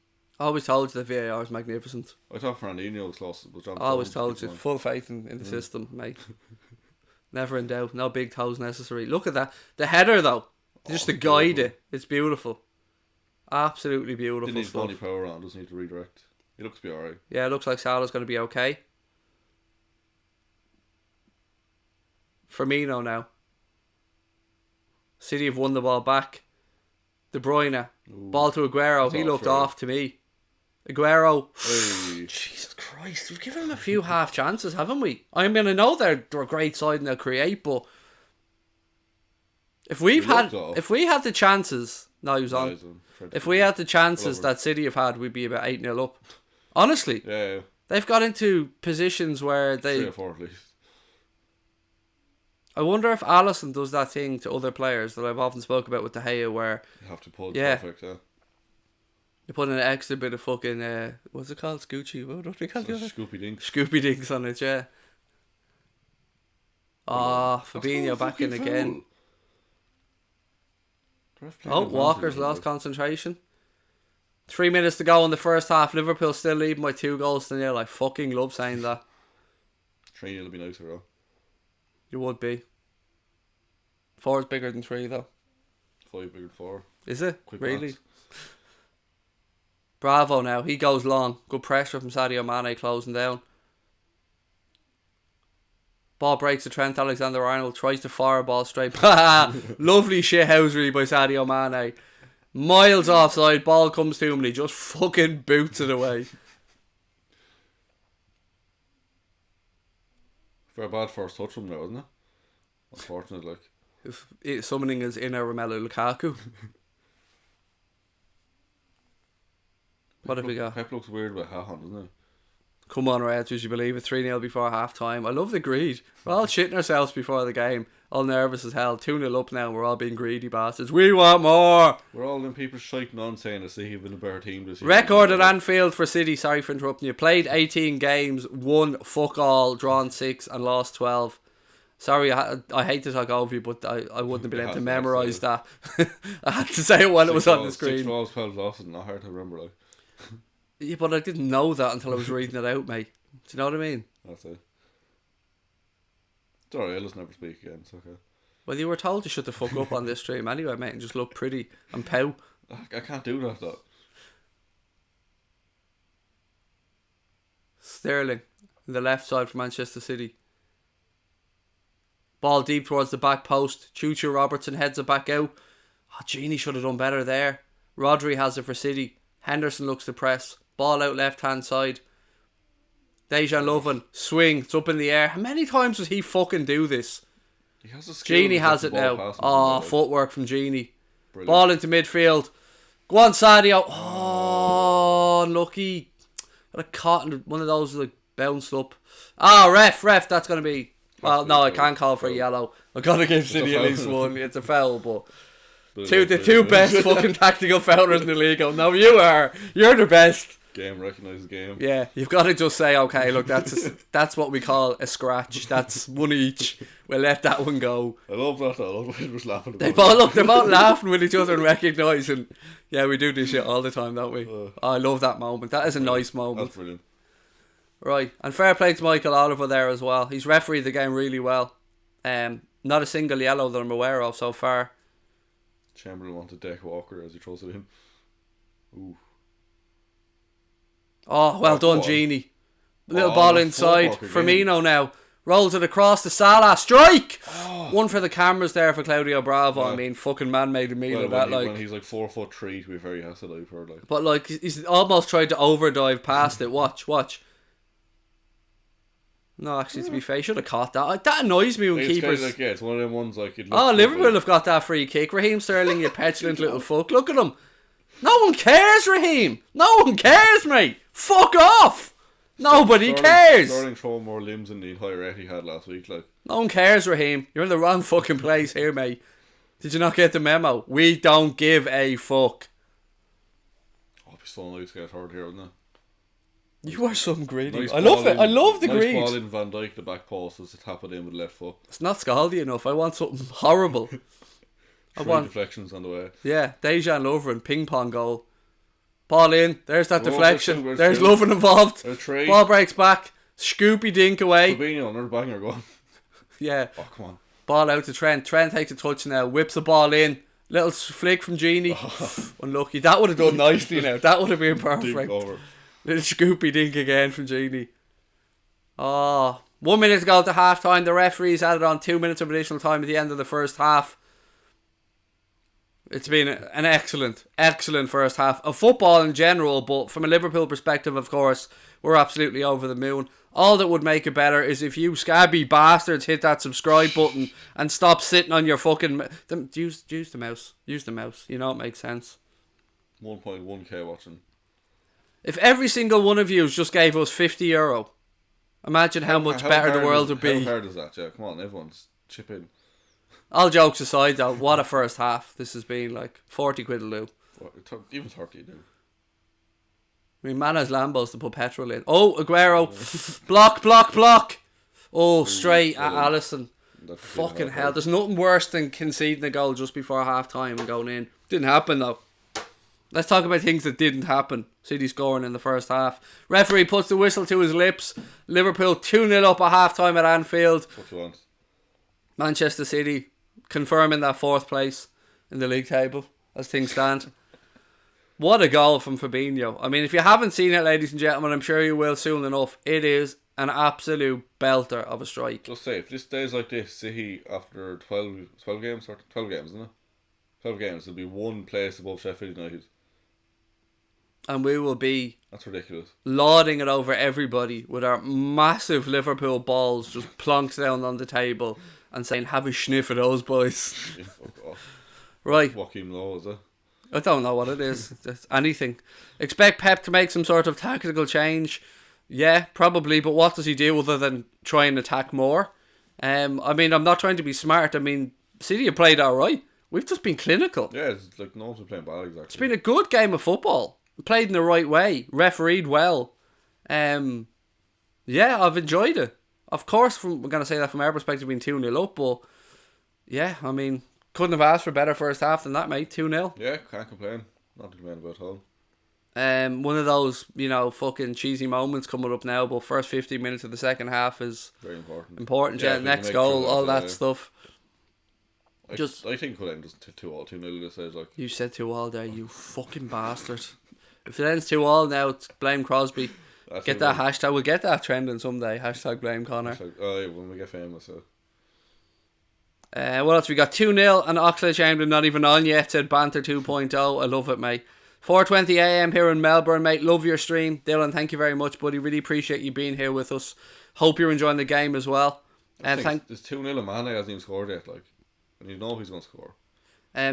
I always told you the VAR is magnificent. I thought Fernandinho was lost, but John I always Stones told keeps you. on. Full faith in the system, mate. Never in doubt. No big toes necessary. Look at that. The header, though. Just to it's guide beautiful. it. It's beautiful. Absolutely beautiful Didn't need stuff. body power on, doesn't need to redirect. He looks to be alright. Yeah, it looks like Salah's going to be okay. Firmino now. City have won the ball back. De Bruyne. Ball to Aguero. That's He off looked right. off to me. Aguero. Hey. Jesus Christ. We've given him a few half chances, haven't we? I mean, I know they're a great side and they'll create, but if we had the chances... No, he was on. If we had the chances that City have had, we'd be about 8-0 up. Honestly. Yeah, They've got into positions where 3 they... or 4 at least. I wonder if Alisson does that thing to other players that I've often spoke about with De Gea, where You have to pull it Yeah. perfect, yeah. you put in an extra bit of fucking... what's it called? Scoochie? What do they call So it? Scoopy Dink. Scoopy dinks on it, yeah. Ah, Fabinho back in again. Oh, Walker's lost concentration. 3 minutes to go in the first half. Liverpool still leading by 2-0. I fucking love saying that. 3 will be nicer though. You would be. 4 is bigger than 3 though. 5 bigger than 4. Is it? Quick Really? maths. Bravo now. He goes long. Good pressure from Sadio Mane closing down. Ball breaks to Trent Alexander-Arnold. Tries to fire a ball straight. Lovely shithousery by Sadio Mane. Miles offside. Ball comes to him and he just fucking boots it away. Very bad first touch from there, wasn't it? Unfortunate, like. If summoning his inner Romelu Lukaku. What have we got? Pep looks weird with a hat on, doesn't he? Come on, Reds, would you believe it? 3-0 before half time. I love the greed. We're all shitting ourselves before the game. All nervous as hell. 2-0 up now. We're all being greedy bastards. We want more. We're all them people shiting on saying that City have been a better team this year. Record at Anfield for City. Sorry for interrupting you. Played 18 games, won fuck all, drawn 6 and lost 12. Sorry, I hate to talk over you, but I wouldn't have been able to memorise that. I had to say it while it was on the screen. 6 draws, 12 losses, not hard to remember, like. Yeah, but I didn't know that until I was reading it out, mate. Do you know what I mean? That's it. It's alright, let's never speak again, it's okay. Well, you were told to shut the fuck up on this stream anyway, mate, and just look pretty and pow. I can't do that, though. Sterling, in the left side for Manchester City. Ball deep towards the back post. Chuchu Robertson heads it back out. Oh, Genie should have done better there. Rodri has it for City. Henderson looks to press. Ball out left hand side. Dejan Lovren, swing, it's up in the air. How many times does he fucking do this? He has a skill Genie to has get it the ball now. past him, Oh, like. footwork from Genie. Brilliant. Ball into midfield. Go on, Sadio. Oh, lucky. Got a caught in one of those like bounced up. Ref. That's going to be... Well, no, I can't call for a yellow. I've got to give City at least one. It's a foul, but... The two best fucking tactical foulers in the league. Oh, no, you are. You're the best. Game recognises game. Yeah, you've got to just say, okay, look, that's what we call a scratch. That's one each. We'll let that one go. I love that. I love when he was laughing. They're both laughing with each other and recognising. Yeah, we do this shit all the time, don't we? I love that moment. That is a nice moment. That's brilliant. Right, and fair play to Michael Oliver there as well. He's refereed the game really well. Not a single yellow that I'm aware of so far. Chamberlain wanted Deck Walker as he throws it in. Ooh. Oh, well done, Genie. Little ball inside. Firmino now. Rolls it across to Salah. Strike! One for the cameras there for Claudio Bravo. Yeah. I mean, fucking man made a meal of that. When he's like 4'3", to be very hassled, I've heard. Like. But like, he's almost tried to overdive past it. Watch. No, actually, to be fair, he should have caught that. Like, that annoys me when keepers. Like, it's one of them ones like. Liverpool have got that free kick. Raheem Sterling, you petulant little fuck. Look at him. No one cares, Raheem. No one cares, mate. Fuck off. Nobody cares. Sterling throwing more limbs than the entire rate he had last week. Like. No one cares, Raheem. You're in the wrong fucking place here, mate. Did you not get the memo? We don't give a fuck. Oh, it'd be so nice to get hurt here, wouldn't it? You are some greedy. Nice I love it. I love the greed. Nice ball in Van Dijk, the back post, as to tap it in with left foot. It's not scaldy enough. I want something horrible. I want deflections on the way. Yeah, Dejan Lovren, ping pong goal. Ball in. There's that deflection. There's Lovren involved. Ball breaks back. Scoopy dink away. Fabinho, another banger going. Yeah. Oh, come on. Ball out to Trent. Trent takes a touch now. Whips the ball in. Little flick from Genie. Unlucky. That would have done nicely now. That would have been perfect. Little Scoopy dink again from Genie. 1 minute to go to half time. The referees added on 2 minutes of additional time at the end of the first half. It's been an excellent first half of football in general, but from a Liverpool perspective, of course, we're absolutely over the moon. All that would make it better is if you scabby bastards hit that subscribe button and stop sitting on your fucking... Use the mouse. Use the mouse. You know it makes sense. 1.1k watching. If every single one of you just gave us €50, imagine how much better the world would be. How hard is that, yeah? Come on, everyone's chip in. All jokes aside though, what a first half. This has been like 40 quid a loo. Even 30 now. I mean, man has Lambos to put petrol in. Oh, Aguero. Block. Oh, straight at Alisson. Fucking hell. There's nothing worse than conceding a goal just before half time and going in. Didn't happen though. Let's talk about things that didn't happen. City scoring in the first half. Referee puts the whistle to his lips. Liverpool 2-0 up at half time at Anfield. What you want? Manchester City confirming that fourth place in the league table as things stand. What a goal from Fabinho. I mean, if you haven't seen it, ladies and gentlemen, I'm sure you will soon enough. It is an absolute belter of a strike. Just say, if this stays like this, City after 12 games, isn't it? 12 games, there'll be one place above Sheffield United. And we will be... That's ridiculous. Lauding it over everybody with our massive Liverpool balls just plonked down on the table and saying, have a sniff of those boys. Yeah, fuck off. Right. Joachim Low, is it? I don't know what it is. It's anything. Expect Pep to make some sort of tactical change. Yeah, probably. But what does he do other than try and attack more? I mean, I'm not trying to be smart. I mean, City have played alright. We've just been clinical. Yeah, it's like no one's been playing bad, exactly. It's been a good game of football. Played in the right way. Refereed well. Yeah, I've enjoyed it. Of course, we're going to say that from our perspective being 2-0 up, but yeah, I mean, couldn't have asked for a better first half than that, mate. 2-0. Yeah, can't complain. Not to complain about at all. One of those, fucking cheesy moments coming up now, but first 15 minutes of the second half is very important. Important, yeah. Next goal, all that stuff. I think it could end just 2-0 this stage. Like. You said 2-0 there, you fucking bastard. If it ends 2-2 now, it's blame Crosby. Get that hashtag. We'll get that trending someday. Hashtag blame Connor. Oh yeah, when we get famous. So. What else? We got 2-0 and Oxlade-Chamberlain not even on yet. Said Banter 2.0. I love it, mate. 4:20am here in Melbourne, mate. Love your stream. Dylan, thank you very much, buddy. Really appreciate you being here with us. Hope you're enjoying the game as well. It's 2-0 and Mane hasn't even scored yet, like, and you know he's going to score.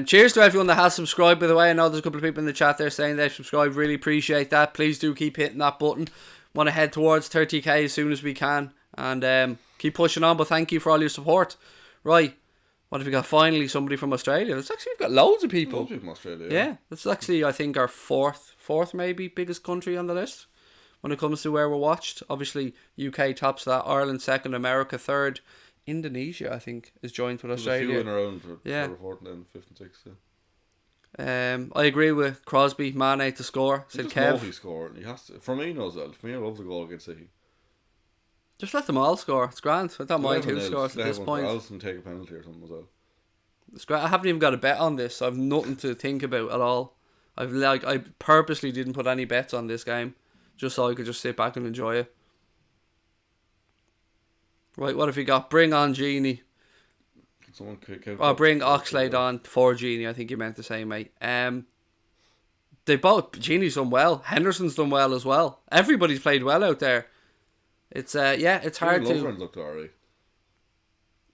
Cheers to everyone that has subscribed, by the way. I know there's a couple of people in the chat there saying they've subscribed. Really appreciate that. Please do keep hitting that button. Want to head towards 30k as soon as we can, and keep pushing on, but thank you for all your support. Right, what have we got? Finally somebody from Australia. We've got loads of people. Loads of people from Australia, yeah. That's actually, I think, our fourth maybe biggest country on the list when it comes to where we're watched. Obviously UK tops that, Ireland second, America third, Indonesia I think is joined with Australia. There's a few in around for reporting then 5th and 6th. I agree with Crosby, Mane to score. Said Kev. Know he scored. He has to. Firmino as well. Firmino loves a goal against City. Just let them all score. It's grand. I don't mind who scores at this point. Alisson take a penalty or something as well. It's great. I haven't even got a bet on this. I've nothing to think about at all. I purposely didn't put any bets on this game, just so I could just sit back and enjoy it. Right, what have you got? Bring on Genie. Can someone bring Oxlade on for Genie. I think you meant to say, mate. They both. Genie's done well. Henderson's done well as well. Everybody's played well out there. It's it's hard to. Lovren's looked alright.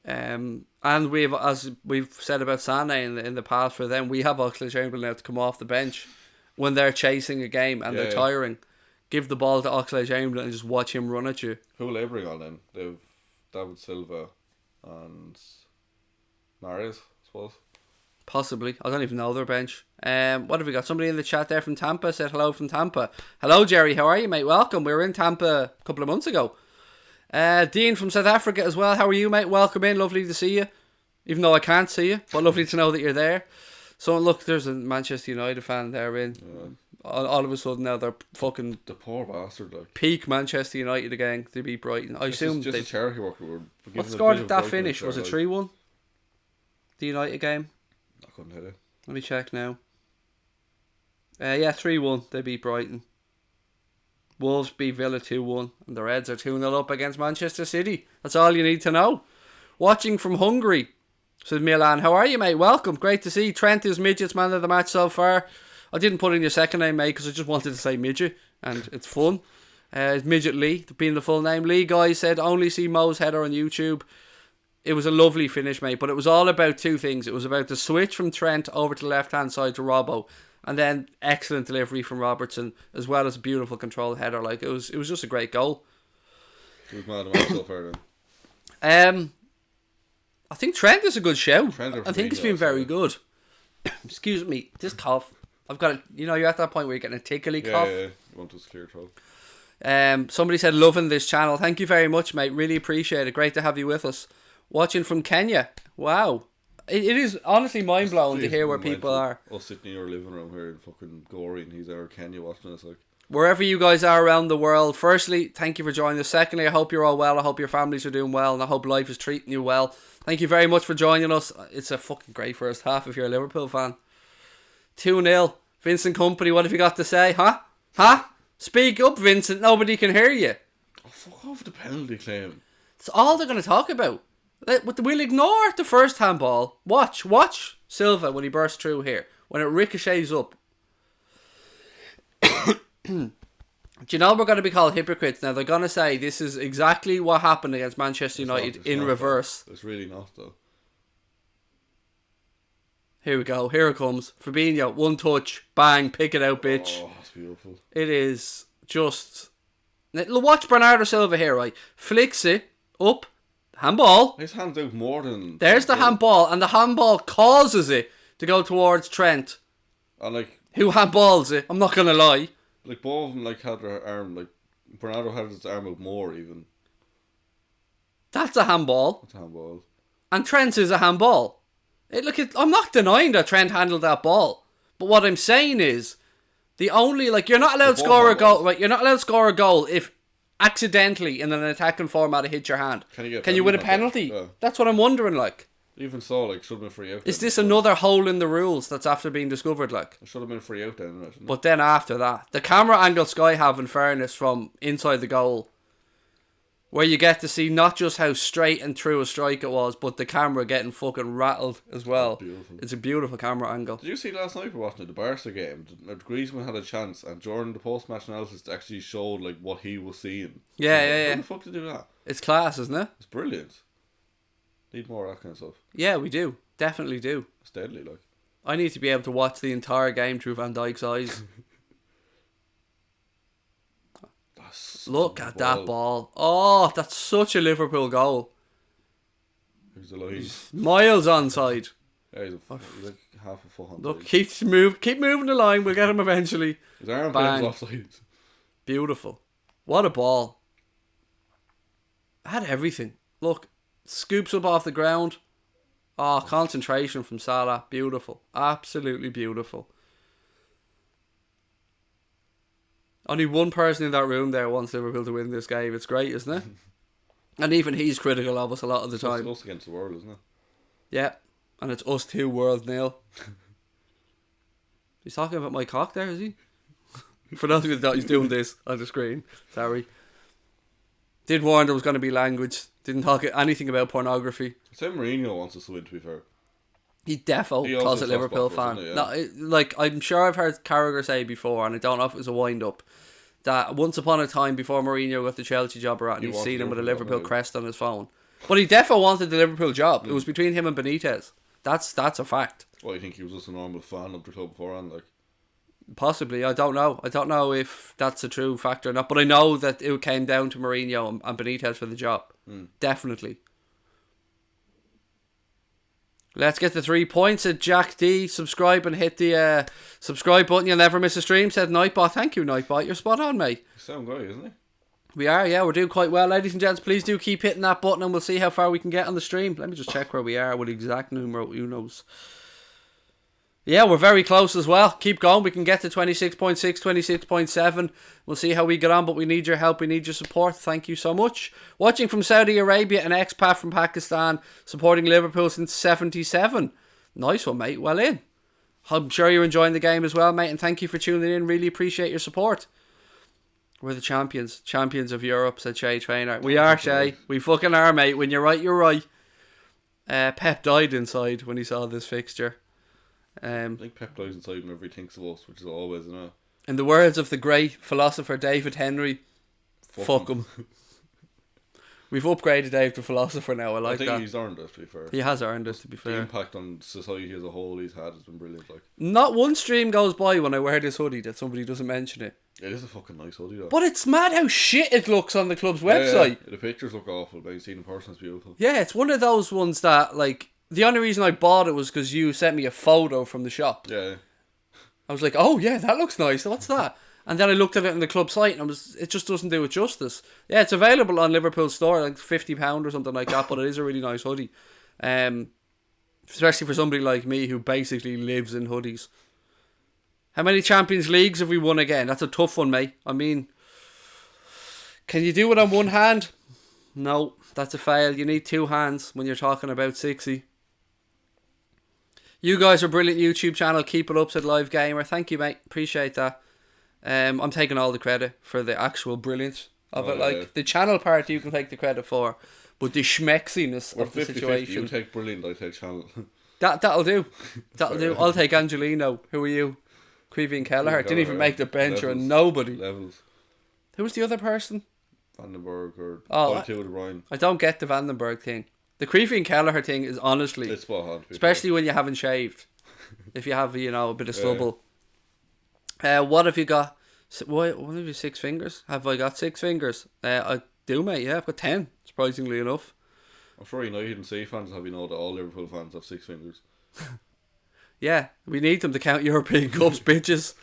And as we've said about Sané in the past, for them, we have Oxlade-Chamberlain now to come off the bench when they're chasing a game and they're tiring. Give the ball to Oxlade-Chamberlain and just watch him run at you. Who will they bring on then? They've David Silva and Mahrez, I suppose. Possibly. I don't even know their bench. What have we got? Somebody in the chat there from Tampa said hello from Tampa. Hello, Jerry. How are you, mate? Welcome. We were in Tampa a couple of months ago. Dean from South Africa as well. How are you, mate? Welcome in. Lovely to see you. Even though I can't see you, but lovely to know that you're there. So look, there's a Manchester United fan there in. Yeah. All of a sudden now they're fucking the poor bastard, like peak Manchester United again. They beat Brighton. I assume just a charity worker. What score did that finish? Was it 3-1? The United game. I couldn't hit it. Let me check now. 3-1. They beat Brighton. Wolves beat Villa 2-1, and the Reds are 2-0 up against Manchester City. That's all you need to know. Watching from Hungary, said Milan. How are you, mate? Welcome. Great to see. Trent is Midget's man of the match so far. I didn't put in your second name, mate, because I just wanted to say Midget, and it's fun. It's Midget Lee, being the full name. Lee Guy said, only see Mo's header on YouTube. It was a lovely finish, mate, but it was all about two things. It was about the switch from Trent over to the left-hand side to Robbo, and then excellent delivery from Robertson, as well as a beautiful control header. Like, it was just a great goal. It was mad about so far then. I think Trent is a good shout. I think he's been very good. Excuse me, this cough. I've got you're at that point where you're getting a tickly cough. Yeah. You want to clear throat. Somebody said, loving this channel. Thank you very much, mate. Really appreciate it. Great to have you with us. Watching from Kenya. Wow. It is honestly mind-blowing to hear where people are. Us sitting in your living room here in fucking Gory, and he's there in Kenya watching us. Like, wherever you guys are around the world, firstly, thank you for joining us. Secondly, I hope you're all well. I hope your families are doing well, and I hope life is treating you well. Thank you very much for joining us. It's a fucking great first half if you're a Liverpool fan. 2-0. Vincent Company, what have you got to say? Huh? Speak up, Vincent. Nobody can hear you. Oh, fuck off the penalty claim. It's all they're going to talk about. We'll ignore the first handball. Watch Silva when he bursts through here. When it ricochets up. Do you know we're going to be called hypocrites now? They're going to say this is exactly what happened against Manchester United in reverse. It's really not, though. Here we go. Here it comes. Fabinho, one touch. Bang. Pick it out, bitch. Oh, that's beautiful. It is just... Watch Bernardo Silva here, right? Flicks it up. Handball. His hand's out more than... There's the handball, and the handball causes it to go towards Trent. And who handballs it? I'm not going to lie. Like, both of them had their arm, Bernardo had his arm out more, even. That's a handball. That's a handball. And Trent's is a handball. I'm not denying that Trent handled that ball. But what I'm saying is, you're not allowed to score a goal. Right? You're not allowed to score a goal if accidentally in an attacking format it hits your hand. Can you win a penalty? Yeah. That's what I'm wondering, like. Even so, should have been free out. Is this another hole in the rules that's after being discovered, like? It should have been free out then, isn't it? But then after that, the camera angle Sky have, in fairness, from inside the goal, where you get to see not just how straight and true a strike it was, but the camera getting fucking rattled as well. Beautiful. It's a beautiful camera angle. Did you see last night we were watching the Barca game? Griezmann had a chance, and during the post-match analysis actually showed what he was seeing. Yeah. How the fuck to do that? It's class, isn't it? It's brilliant. Need more of that kind of stuff. Yeah, we do. Definitely do. It's deadly, like. I need to be able to watch the entire game through Van Dijk's eyes. Look at that ball. Oh, that's such a Liverpool goal. He's a line. Miles onside. Yeah, he's like half a foot on. Look, keep moving the line. We'll get him eventually. His arm Bang. offside. Beautiful. What a ball. Had everything. Look, scoops up off the ground. Oh, concentration from Salah. Beautiful. Absolutely beautiful. Only one person in that room there wants Liverpool to win this game. It's great, isn't it? And even he's critical of us a lot of the time. It's us against the world, isn't it? Yeah. And it's us 2 world nil. He's talking about my cock there, is he? For those of you that thought he's doing this on the screen. Sorry. Did warn there was going to be language. Didn't talk anything about pornography. Sam Mourinho wants us to win, to be fair. He defo closet Liverpool fan. Yeah. No, like, I'm sure I've heard Carragher say before, and I don't know if it was a wind-up, that once upon a time, before Mourinho got the Chelsea job around, he'd seen him with a Liverpool crest on his phone. But he defo wanted the Liverpool job. It was between him and Benitez. That's a fact. Well, you think he was just a normal fan of the club beforehand, like? Possibly. I don't know. I don't know if that's a true factor or not. But I know that it came down to Mourinho and Benitez for the job. Definitely. Let's get the 3 points at Jack D. Subscribe and hit the subscribe button. You'll never miss a stream, said Nightbot. Thank you, Nightbot. You're spot on, mate. You sound great, isn't he? We are, yeah. We're doing quite well. Ladies and gents, please do keep hitting that button and we'll see how far we can get on the stream. Let me just check where we are with exact numero unos. Yeah, we're very close as well. Keep going. We can get to 26.6, 26.7. We'll see how we get on, but we need your help. We need your support. Thank you so much. Watching from Saudi Arabia, an expat from Pakistan, supporting Liverpool since 77. Nice one, mate. Well in. I'm sure you're enjoying the game as well, mate, and thank you for tuning in. Really appreciate your support. We're the champions. Champions of Europe, said Shay Trainer. We are, Shay. We fucking are, mate. When you're right, you're right. Pep died inside when he saw this fixture. I think Pep dies inside whenever he thinks of us, which is always, you know. In the words of the great philosopher David Henry, fuck him. We've upgraded Dave to philosopher now. I think that. He's earned it, to be fair. He has earned it, to be The fair. impact on society as a whole he's had has been brilliant. Like, not one stream goes by when I wear this hoodie that somebody doesn't mention it. it is a fucking nice hoodie, though. But it's mad how shit it looks on the club's website. Yeah, the pictures look awful, but you see in person it's beautiful. Yeah, it's one of those ones that, like, the only reason I bought it was because you sent me a photo from the shop. Yeah. I was like, oh yeah, that looks nice. What's that? And then I looked at it on the club site and it just doesn't do it justice. Yeah, it's available on Liverpool store, like £50 or something like that, but it is a really nice hoodie. Especially for somebody like me who basically lives in hoodies. How many Champions Leagues have we won again? That's a tough one, mate. I mean, can you do it on one hand? No, that's a fail. You need 2 hands when you're talking about 60. You guys are a brilliant YouTube channel. Keep it up, said Live Gamer. Thank you, mate. Appreciate that. I'm taking all the credit for the actual brilliance of it. Like, the channel part you can take the credit for, but the schmexiness of the situation. You take brilliant, I take channel. That'll do. That'll do. I'll take Angelino. Who are you? Kylian Kelleher. Didn't even make the bench or nobody. Levels. Who was the other person? Vandenberg or De Bruyne. I don't get the Vandenberg thing. The Kylian Kelleher thing is honestly, it's spot on, especially when you haven't shaved. If you have, a bit of stubble. What have you got? What have you 6 fingers? Have I got 6 fingers? I do, mate. Yeah, I've got 10. Surprisingly enough. I'm sure United and C fans have that all Liverpool fans have 6 fingers. Yeah, we need them to count European Cups, bitches.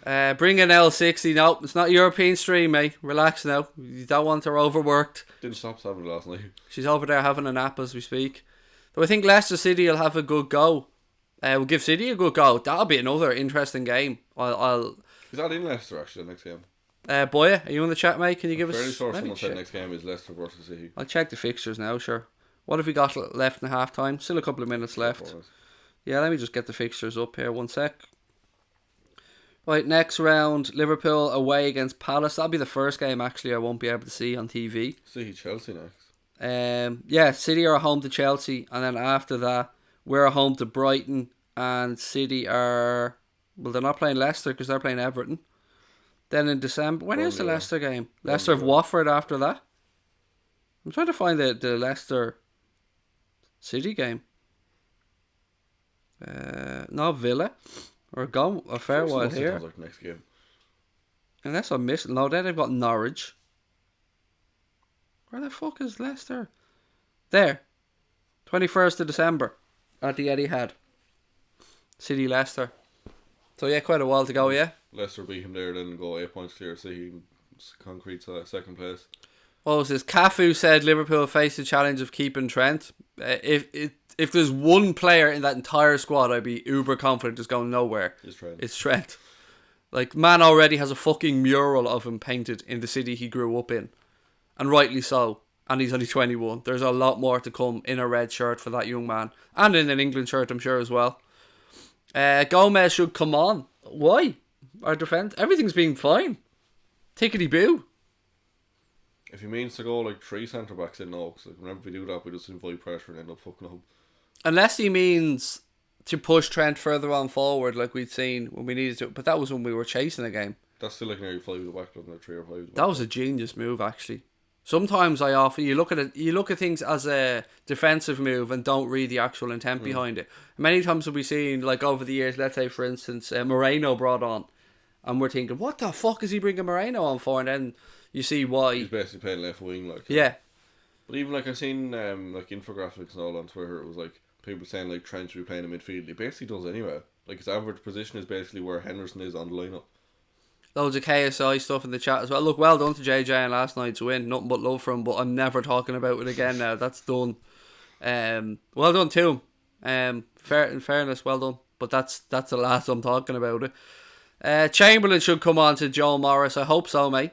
Bring in L60. No, it's not European stream, mate. Relax now. You don't want her overworked. Didn't stop having it last night. She's over there having a nap as we speak. Though I think Leicester City will have a good go. We'll give City a good go. That'll be another interesting game. Is that in Leicester, actually, the next game? Boya, are you in the chat, mate? Can you give us... Fairly sure someone said next game is Leicester versus City. I'll check the fixtures now, sure. What have we got left in half time? Still a couple of minutes left. Yeah, let me just get the fixtures up here. 1 sec. Right, next round, Liverpool away against Palace. That'll be the first game, actually, I won't be able to see on TV. City Chelsea next. Yeah, City are home to Chelsea, and then after that, we're home to Brighton, and City are... Well, they're not playing Leicester because they're playing Everton. Then in December... When is the Leicester game? Leicester of Watford after that? I'm trying to find the Leicester... City game. Not Villa. We're gone a fair while here. Sounds like the next game. Unless I'm missing. No, then they've got Norwich. Where the fuck is Leicester? There. 21st of December. At the Etihad. City Leicester. So yeah, quite a while to go, yeah. Leicester beat him there, then go 8 points clear. City concrete to second place. What was this? Cafu said Liverpool face the challenge of keeping Trent. If there's one player in that entire squad, I'd be uber confident just going nowhere. It's Trent. Like, man already has a fucking mural of him painted in the city he grew up in. And rightly so. And he's only 21. There's a lot more to come in a red shirt for that young man. And in an England shirt, I'm sure, as well. Gomez should come on. Why? Our defence, everything's been fine. Tickety-boo. If he means to go like 3 centre-backs in, no. Because like, whenever we do that, we just invite pressure and end up fucking up. Unless he means to push Trent further on forward like we'd seen when we needed to. But that was when we were chasing a game. That's still like nearly 5 at the back, doesn't it? 3 or 5 at the back. That was a genius move, actually. Sometimes you look at things as a defensive move and don't read the actual intent behind it. Many times we've seen, like over the years, let's say for instance, Moreno brought on, and we're thinking, what the fuck is he bringing Moreno on for? And then you see why. He's basically playing left wing, like. Yeah. But even like I've seen like infographics and all on Twitter, it was like people saying like Trent should be playing in midfield. He basically does anyway. Like his average position is basically where Henderson is on the lineup. Loads of KSI stuff in the chat as well. Look, well done to JJ and last night's win. Nothing but love for him, but I'm never talking about it again now. That's done. Well done to him. In fairness, well done. But that's the last I'm talking about it. Chamberlain should come on to Joel Morris. I hope so, mate.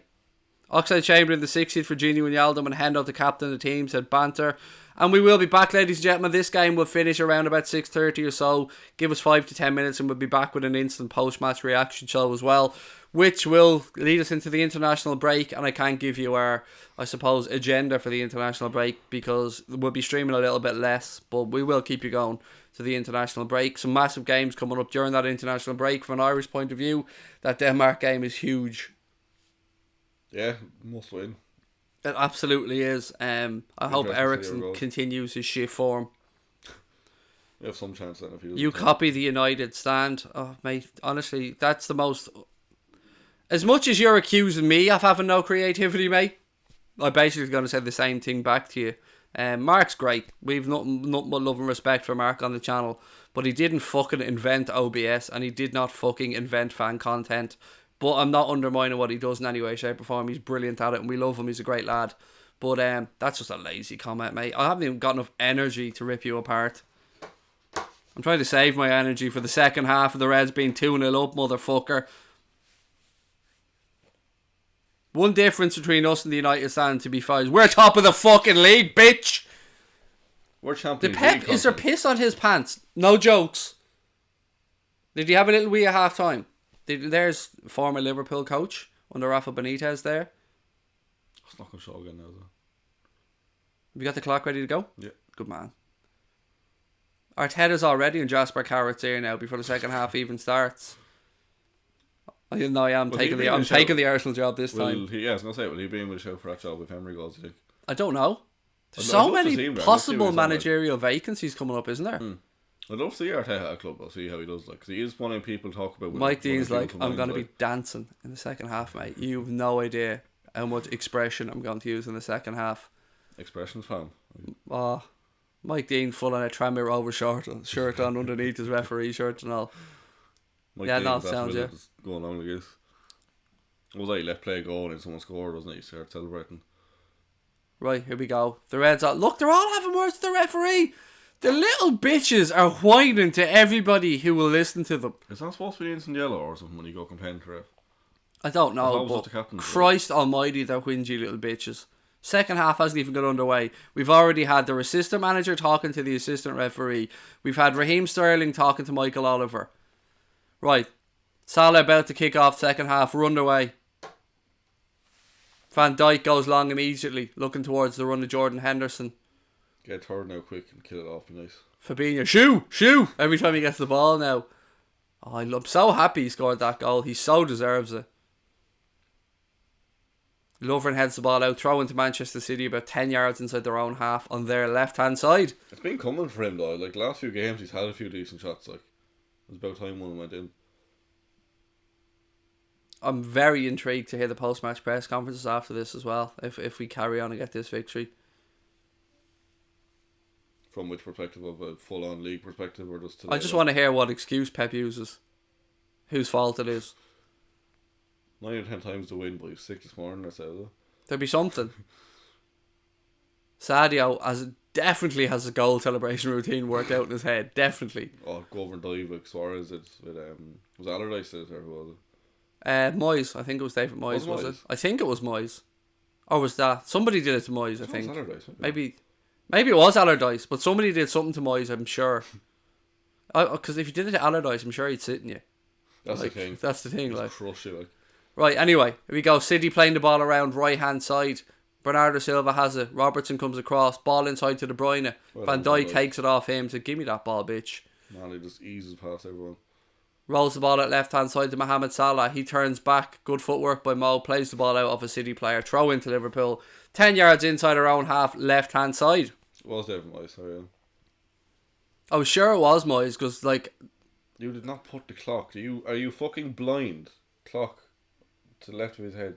Oxlade-Chamberlain, the 60th for Gini Wijnaldum and Hendo, the captain of the team, said banter. And we will be back, ladies and gentlemen. This game will finish around about 6:30 or so. Give us 5 to 10 minutes and we'll be back with an instant post-match reaction show as well, which will lead us into the international break. And I can't give you our, I suppose, agenda for the international break because we'll be streaming a little bit less, but we will keep you going to the international break. Some massive games coming up during that international break. From an Irish point of view, that Denmark game is huge. Yeah, must win. It absolutely is. I hope Ericsson continues his shit form. We have some chance then if he doesn't. You copy the United stand. Oh, mate, honestly, that's the most... As much as you're accusing me of having no creativity, mate, I'm basically going to say the same thing back to you. Mark's great. We've nothing but love and respect for Mark on the channel, but he didn't fucking invent OBS and he did not fucking invent fan content. But I'm not undermining what he does in any way, shape or form. He's brilliant at it and we love him. He's a great lad. But that's just a lazy comment, mate. I haven't even got enough energy to rip you apart. I'm trying to save my energy for the second half of the Reds being 2-0 up, motherfucker. One difference between us and the United stand, to be fair, is we're top of the fucking league, bitch! We're Champions League. League. Is there piss on his pants? No jokes. Did you have a little wee at half time? There's former Liverpool coach under Rafa Benitez there. It's not going to show again now, though. Have you got the clock ready to go? Yeah. Good man. Arteta's already in Jasper Carrot's ear now before the second half even starts. I am taking the Arsenal job this time. I was going to say, will he be in with a show for that job if Emery goes, do you think? I don't know. There's so many possible managerial vacancies coming up, isn't there? I'd love to see Arteta at a club. I'll see how he does. Like, because he is one of the people talk about. Mike Dean's like, I'm going to be dancing in the second half, mate. You've no idea how much expression I'm going to use in the second half. Expressions, fam. Mike Dean full on a Tranmere Rover shirt on underneath his referee shirt and all. Mike Dean, sounds going on like this. Was that he let play a goal and someone scored, wasn't it? He started celebrating. Right, here we go. The Reds are... Look, they're all having words to the referee. The little bitches are whining to everybody who will listen to them. Is that supposed to be instant yellow or something when you go complain to ref? I don't know, but Christ almighty, they're whingy little bitches. Second half hasn't even got underway. We've already had their assistant manager talking to the assistant referee. We've had Raheem Sterling talking to Michael Oliver. Right. Salah about to kick off second half. We're underway. Van Dijk goes long immediately, looking towards the run of Jordan Henderson. Get third now quick and kill it off, be nice. Fabinho, shoo! Every time he gets the ball now. Oh, I'm so happy he scored that goal. He so deserves it. Lovren heads the ball out, throw into Manchester City about 10 yards inside their own half on their left-hand side. It's been coming for him though. Like last few games, he's had a few decent shots. Like it was about time one went in. I'm very intrigued to hear the post-match press conferences after this as well, if we carry on and get this victory. From which perspective? Of a full-on league perspective, or just today? I just want to hear what excuse Pep uses. Whose fault it is. 9 or 10 times to win, but he's sick this morning, that's it. There'll be something. Sadio definitely has a goal celebration routine worked out in his head. Definitely. Oh, go over and dive like Suarez did with, was Allardyce did it, or who was it? Moyes. I think it was David Moyes, was it? Moyes? I think it was Moyes. Or was that? Somebody did it to Moyes, I think. It was Allardyce, Maybe it was Allardyce, but somebody did something to Moyes, I'm sure. Because if you did it to Allardyce, I'm sure he'd sit in you. That's the thing. That's the thing, Just like. crush you, like. Right, anyway, here we go. City playing the ball around right-hand side. Bernardo Silva has it. Robertson comes across. Ball inside to De Bruyne. Van Dijk takes it off him to give me that ball, bitch. Man, he just eases past everyone. Rolls the ball at left-hand side to Mohamed Salah. He turns back. Good footwork by Mo. Plays the ball out of a City player. Throw into Liverpool. 10 yards inside our own half, left-hand side. It was David Moyes, sorry. I was sure it was Moyes, because, like... You did not put the clock. Are you fucking blind? Clock to the left of his head.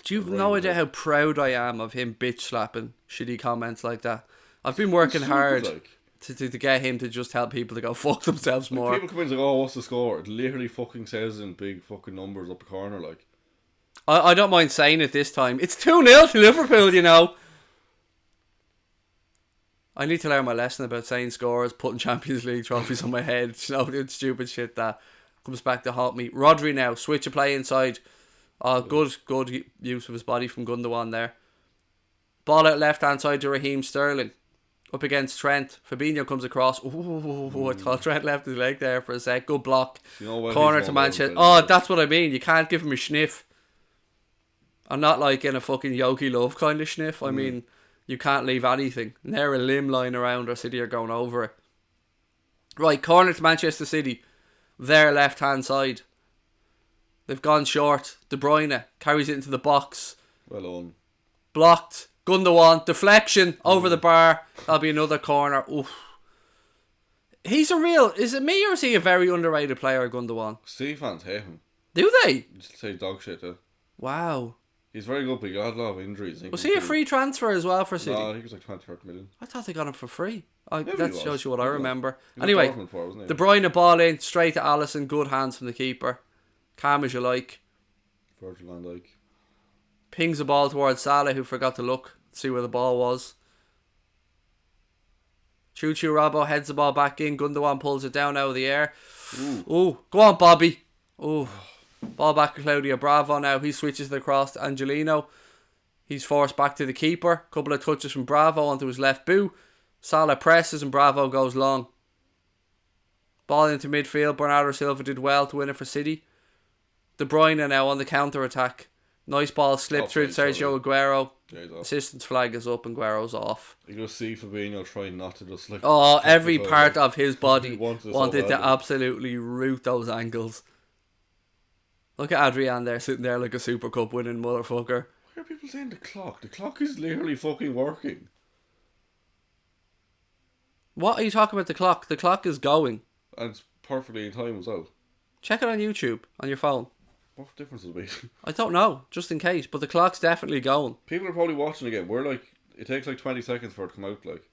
Do you have no idea how proud I am of him bitch slapping shitty comments like that? I've been working hard to get him to just help people to go fuck themselves more. People come in and like, oh, what's the score? It literally fucking says in big fucking numbers up the corner, like. I don't mind saying it this time. It's 2-0 to Liverpool, you know. I need to learn my lesson about saying scores, putting Champions League trophies on my head. You know, doing stupid shit that comes back to haunt me. Rodri now, switch of play inside. Good use of his body from Gundogan there. Ball out left hand side to Raheem Sterling. Up against Trent. Fabinho comes across. I thought Trent left his leg there for a sec. Good block. Corner to Manchester. Oh, that's what I mean. You can't give him a sniff. I'm not like in a fucking Yogi Love kind of sniff. I mean, you can't leave anything. And there a limb lying around, or City are going over it. Right, corner to Manchester City. Their left hand side. They've gone short. De Bruyne carries it into the box. Well done. Blocked. Gundogan. Deflection over the bar. That'll be another corner. Oof. He's a real... Is it me or is he a very underrated player, Gundogan? City fans hate him. Do they? Just say dog shit, though. Wow. He's very good, but he got a lot of injuries. Was he a free transfer as well for City? No, I think it was like 20, 30 million. I thought they got him for free. That shows you what I remember. He was Anyway, Dortmund for, wasn't he? De Bruyne ball in, straight to Alisson. Good hands from the keeper. Calm as you like. Virgil van Dijk. Pings the ball towards Salah, who forgot to look, see where the ball was. Choo Robbo heads the ball back in. Gundogan pulls it down out of the air. Ooh, go on, Bobby. Ooh. Ball back to Claudio Bravo now. He switches it across to Angelino. He's forced back to the keeper. Couple of touches from Bravo onto his left boot. Salah presses and Bravo goes long. Ball into midfield. Bernardo Silva did well to win it for City. De Bruyne now on the counter attack. Nice ball slipped through to Sergio Aguero. Yeah, Assistant's flag is up and Aguero's off. You go see Fabinho trying not to just like... Oh, every part of his body wanted to absolutely root those ankles. Look at Adrian there, sitting there like a Super Cup winning motherfucker. Why are people saying the clock? The clock is literally fucking working. What are you talking about the clock? The clock is going. And it's perfectly in time as well. Check it on YouTube, on your phone. What difference will it be? I don't know, just in case. But the clock's definitely going. People are probably watching again. We're like... It takes like 20 seconds for it to come out, like.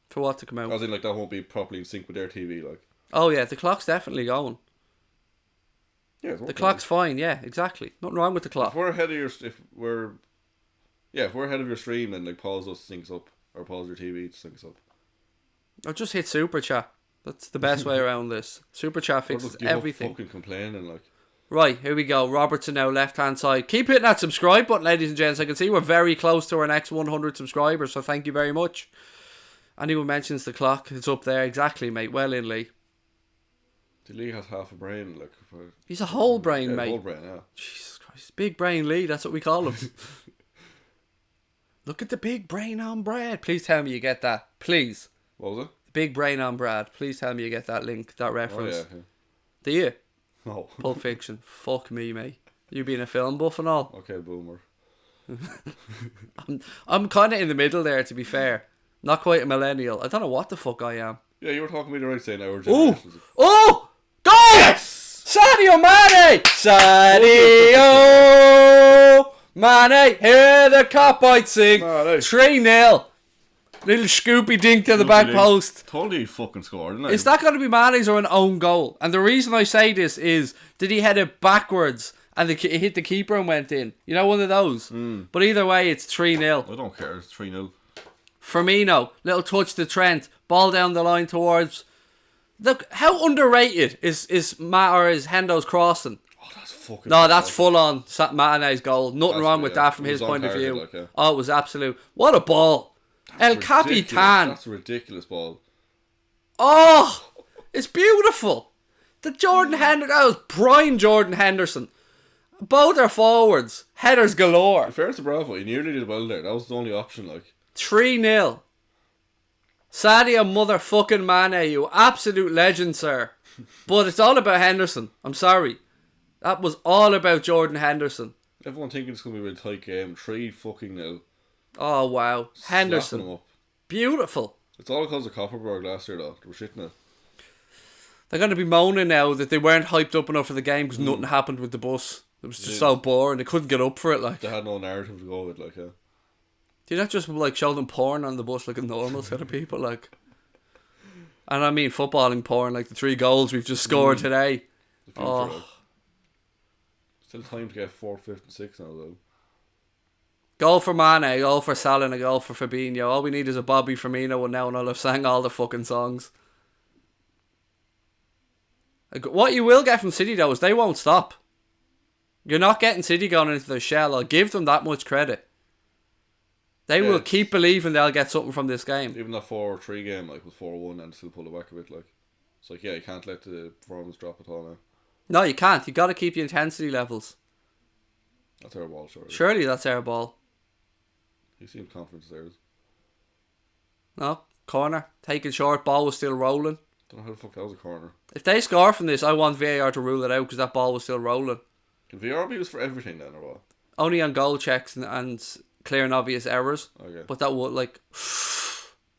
For what to come out? As in, like, that won't be properly in sync with their TV, like. Oh yeah, the clock's definitely going. Yeah, the clock's fine, yeah, exactly. Nothing wrong with the clock. If we're ahead of your... If we're ahead of your stream, then like pause us syncs up. Or pause your TV to syncs up. Or just hit Super Chat. That's the best way around this. Super Chat fixes everything. Fucking complaining, like. Right, here we go. Robertson now, left-hand side. Keep hitting that subscribe button, ladies and gents. I can see we're very close to our next 100 subscribers, so thank you very much. Anyone mentions the clock, it's up there. Exactly, mate. Well in, Lee. The Lee has half a brain, like. He's a whole brain, mate. Whole brain, yeah. Jesus Christ. Big brain Lee, that's what we call him. Look at the big brain on Brad. Please tell me you get that. Please. What was it? Big brain on Brad. Please tell me you get that link, that reference. Oh, yeah. Do you? No. Pulp Fiction. Fuck me, mate. You being a film buff and all. Okay, boomer. I'm kind of in the middle there, to be fair. Not quite a millennial. I don't know what the fuck I am. Yeah, you were talking me the right saying our Ooh! generations. Oh! Go! Yes! Sadio Mane! Sadio Mane! Hear the cop sing! Mane. 3-0. Little Scoopy dink to the back post. Totally fucking scored, didn't it? Is that going to be Mane's or an own goal? And the reason I say this is, did he head it backwards and it hit the keeper and went in? You know, one of those. But either way, it's 3-0. I don't care. It's 3-0. Firmino, little touch to Trent, ball down the line towards. Look, how underrated is Matt or is Hendo's crossing? Oh, that's fucking. No, that's full on Mane's goal. Nothing That's wrong with yeah. that from It his was on point of target, view. like, yeah. Oh, it was absolute. What a ball. El Capitan. That's a ridiculous ball. Oh, it's beautiful. The Jordan Henderson. That was prime Jordan Henderson. Both are forwards. Headers galore. In fairness to Bravo, he nearly did well there. That was the only option, like. 3-0. Sadio motherfucking Mane, you absolute legend, sir. But it's all about Henderson. I'm sorry. That was all about Jordan Henderson. Everyone thinking it's going to be a really tight game. 3-0. Oh, wow. Slapping Henderson. him up. Beautiful. It's all because of Copperberg last year, though. They were shitting it. They're going to be moaning now that they weren't hyped up enough for the game because nothing happened with the bus. It was just so boring. They couldn't get up for it. Like, They had no narrative to go with, like, yeah. do you not just like show them porn on the bus like a normal set of people? Like, and I mean footballing porn, like the 3 goals we've just scored today. The future, Oh. like. Still time to get 4th, 5th, and 6th now, though. Goal for Mane, goal for Salah, and a goal for Fabinho. All we need is a Bobby Firmino one now, and I'll have sang all the fucking songs. What you will get from City though is they won't stop. You're not getting City going into their shell. I'll give them that much credit. They will keep believing they'll get something from this game. Even that 4-3 game, like, was 4-1 and still pull it back a bit, like. It's like, yeah, you can't let the performance drop at all now. No, you can't. You got to keep the intensity levels. That's our ball, sure. Surely that's our ball. You seem confident there. No, corner, taken short, ball was still rolling. Don't know how the fuck that was a corner. If they score from this, I want VAR to rule it out because that ball was still rolling. Can VR be used for everything then, or what? Only on goal checks and clear and obvious errors. Okay. But that would, like...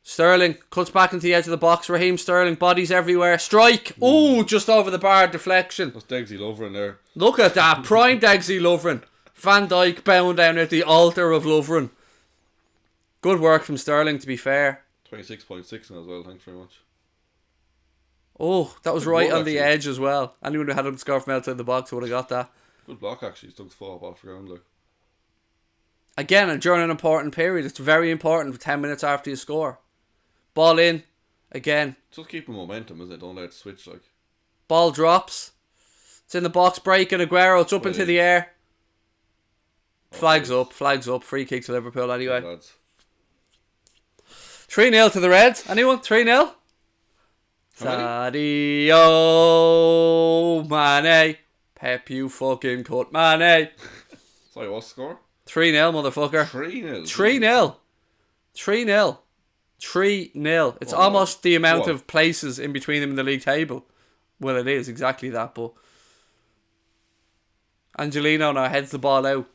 Sterling cuts back into the edge of the box. Raheem Sterling, bodies everywhere. Strike! Ooh, just over the bar, deflection. That's Degsy Lovren there. Look at that. Prime Degsy Lovren. Van Dijk bound down at the altar of Lovren. Good work from Sterling, to be fair. 26.6 now as well, thanks very much. Oh, that was Good right ball, on the actually. edge as well. Anyone who had him score from outside the box would have got that. Good block actually, Stugs fall up off the ground, like. Again, during an important period. It's very important for 10 minutes after you score. Ball in. Again. Just keep the momentum, isn't it? Don't let it switch, like. Ball drops. It's in the box break and Aguero. It's up into the air. Flags up. Free kick to Liverpool anyway. Lads. 3-0 to the Reds. Anyone? 3-0? Sadio Mane. Pep, you fucking cut Mane. Sorry, what's the score? 3-0, motherfucker. 3-0. 3-0. 3-0. 3-0. It's almost the amount of places in between them in the league table. Well, it is exactly that, but Angelino now heads the ball out.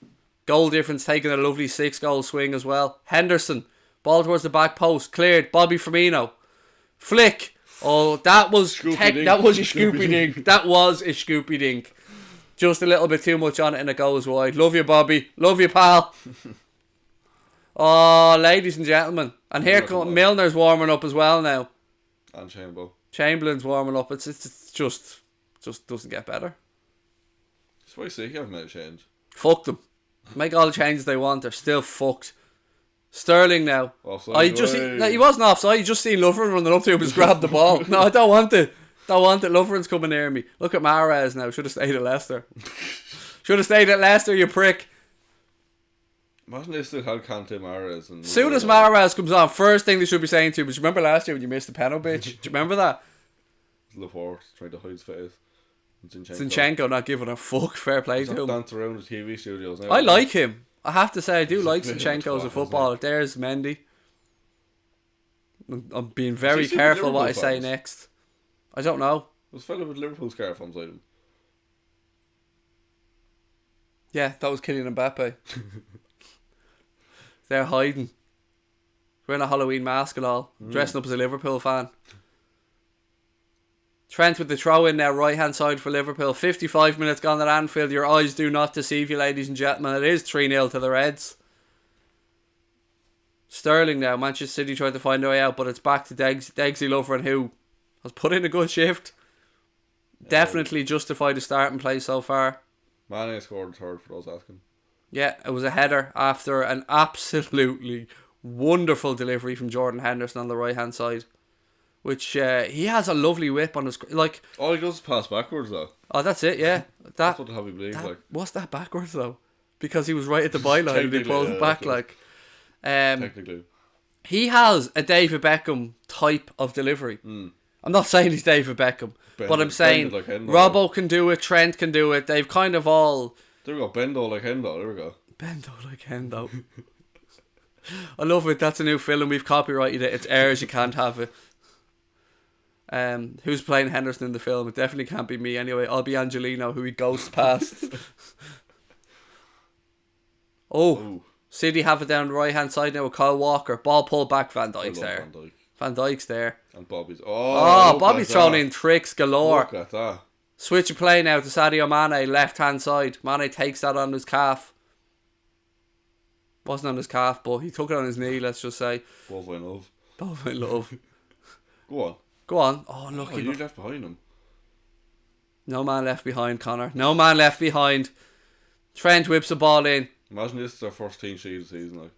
Goal difference, taking a lovely 6-goal swing as well. Henderson, ball towards the back post, cleared. Bobby Firmino, flick. Oh, that was that was a Scoopy dink. That was a Scoopy dink. Just a little bit too much on it and it goes wide. Love you, Bobby. Love you, pal. Oh, ladies and gentlemen. And here comes Milner's warming up as well now. And Chamberlain's warming up. It's just doesn't get better. That's why I say you haven't made a change. Fuck them. Make all the changes they want. They're still fucked. Sterling now. Offside. He wasn't offside. You just seen Lovren running up to him and grabbed the ball. No, I don't want it. Lovren's coming near me. Look at Mahrez now. Should have stayed at Leicester. You prick. Imagine they still had Kante, Mahrez. And Soon as Mahrez comes on, first thing they should be saying to him is, remember last year when you missed the penalty, bitch? Do you remember that? Laporte trying to hide his face. Zinchenko not giving a fuck. Fair play to him. Dance around the TV studios now. I like him. I have to say, I do like Zinchenko as a footballer. There's Mendy. I'm being very careful what I say next. I don't know. There's a fellow with Liverpool scarf on beside him. Yeah, that was Kylian Mbappe. They're hiding. Wearing a Halloween mask and all. Dressing up as a Liverpool fan. Trent with the throw in now, right hand side for Liverpool. 55 minutes gone at Anfield. Your eyes do not deceive you, ladies and gentlemen. It is 3-0 to the Reds. Sterling now. Manchester City tried to find a way out, but it's back to Degsy Lovren, who has put in a good shift. Definitely justified the starting place so far. Mane scored third for those asking. Yeah, it was a header after an absolutely wonderful delivery from Jordan Henderson on the right hand side. Which he has a lovely whip on his All he does is pass backwards though. Oh, that's it, yeah. That's what the hell we believe like. What's that backwards though? Because he was right at the byline and he pulled it back like. Technically. He has a David Beckham type of delivery. I'm not saying he's David Beckham, but I'm saying like Robbo can do it, Trent can do it. They've kind of all. There we go, Bendo like Hendo. There we go. Bendo like Hendo. I love it. That's a new film. We've copyrighted it. It's ours. You can't have it. Who's playing Henderson in the film? It definitely can't be me anyway. I'll be Angelino, who he ghosts past. Ooh. City have it down the right hand side now with Kyle Walker. Ball pulled back. Van Dijk's there. Van Dijk's there. And Bobby's. Bobby's throwing in tricks galore. Look at that. Switch of play now to Sadio Mane, left hand side. Mane takes that on his calf. Wasn't on his calf, but he took it on his knee, let's just say. Bovine love. Bovine love. Go on. Oh, look. You left behind him. No man left behind, Connor. No man left behind. Trent whips the ball in. Imagine this is their first team sheet of the season. Like.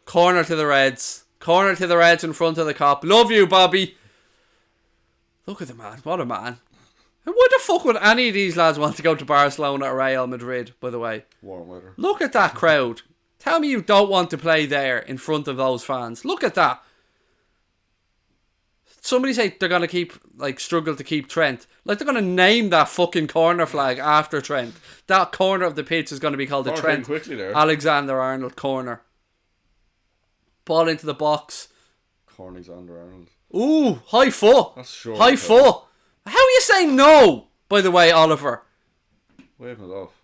Corner to the Reds. Corner to the Reds in front of the cop. Love you, Bobby. Look at the man. What a man. And why the fuck would any of these lads want to go to Barcelona or Real Madrid, by the way? Warm weather. Look at that crowd. Tell me you don't want to play there in front of those fans. Look at that. Somebody say they're going to struggle to keep Trent. Like, they're going to name that fucking corner flag after Trent. That corner of the pitch is going to be called the Trent quickly there. Alexander-Arnold corner. Ball into the box. Alexander-Arnold. Ooh, high foot. That's short. High foot. How are you saying no, by the way, Oliver? Waving it off.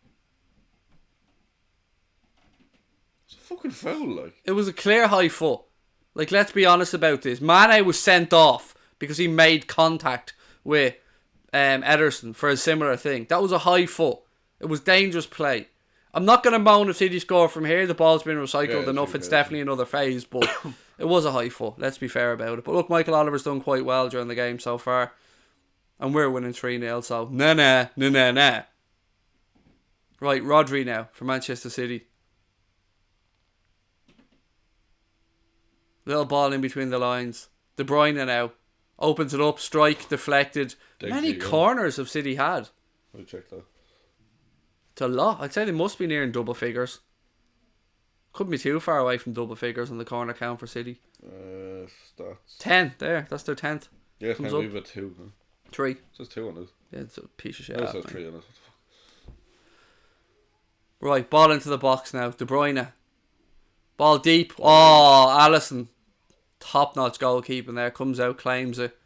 It's a fucking foul, like. It was a clear high foot. Like, let's be honest about this. Mane was sent off because he made contact with Ederson for a similar thing. That was a high foot. It was dangerous play. I'm not going to moan if City score from here. The ball's been recycled enough. It's definitely another phase, but it was a high foot. Let's be fair about it. But look, Michael Oliver's done quite well during the game so far. And we're winning 3-0, so nah. Right, Rodri now for Manchester City. Little ball in between the lines. De Bruyne now. Opens it up, strike, deflected. Many corners have City had. I'll check that. It's a lot. I'd say they must be nearing double figures. Couldn't be too far away from double figures on the corner count for City. Stats. 10, there. That's their 10th. Yeah, can leave it 2. Huh? 3. It says 2 on this. Yeah, it's a piece of shit. It says 3 on it. Right, ball into the box now. De Bruyne. Ball deep. Oh, Alisson. Top-notch goalkeeping there. Comes out, claims it.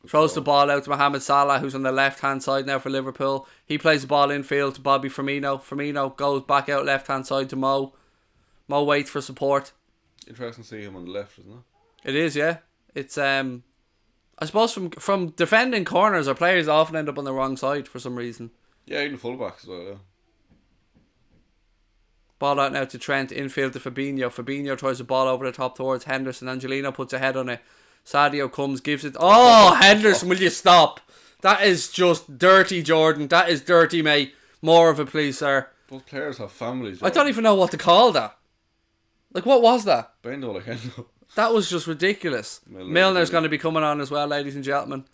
Throws the ball out to Mohamed Salah, who's on the left-hand side now for Liverpool. He plays the ball infield to Bobby Firmino. Firmino goes back out left-hand side to Mo. Mo waits for support. Interesting to see him on the left, isn't it? It is, yeah. It's I suppose from defending corners, our players often end up on the wrong side for some reason. Yeah, even fullbacks as well, yeah. Ball out now to Trent, infield to Fabinho. Fabinho tries the ball over the top towards Henderson. Angelino puts a head on it. Sadio comes, gives it. Oh, Henderson, will you stop? That is just dirty, Jordan. That is dirty, mate. More of it, please, sir. Those players have families. I don't even know what to call that. Like, what was that? Bendo like Hendo. That was just ridiculous. Milner's going to be coming on as well, ladies and gentlemen.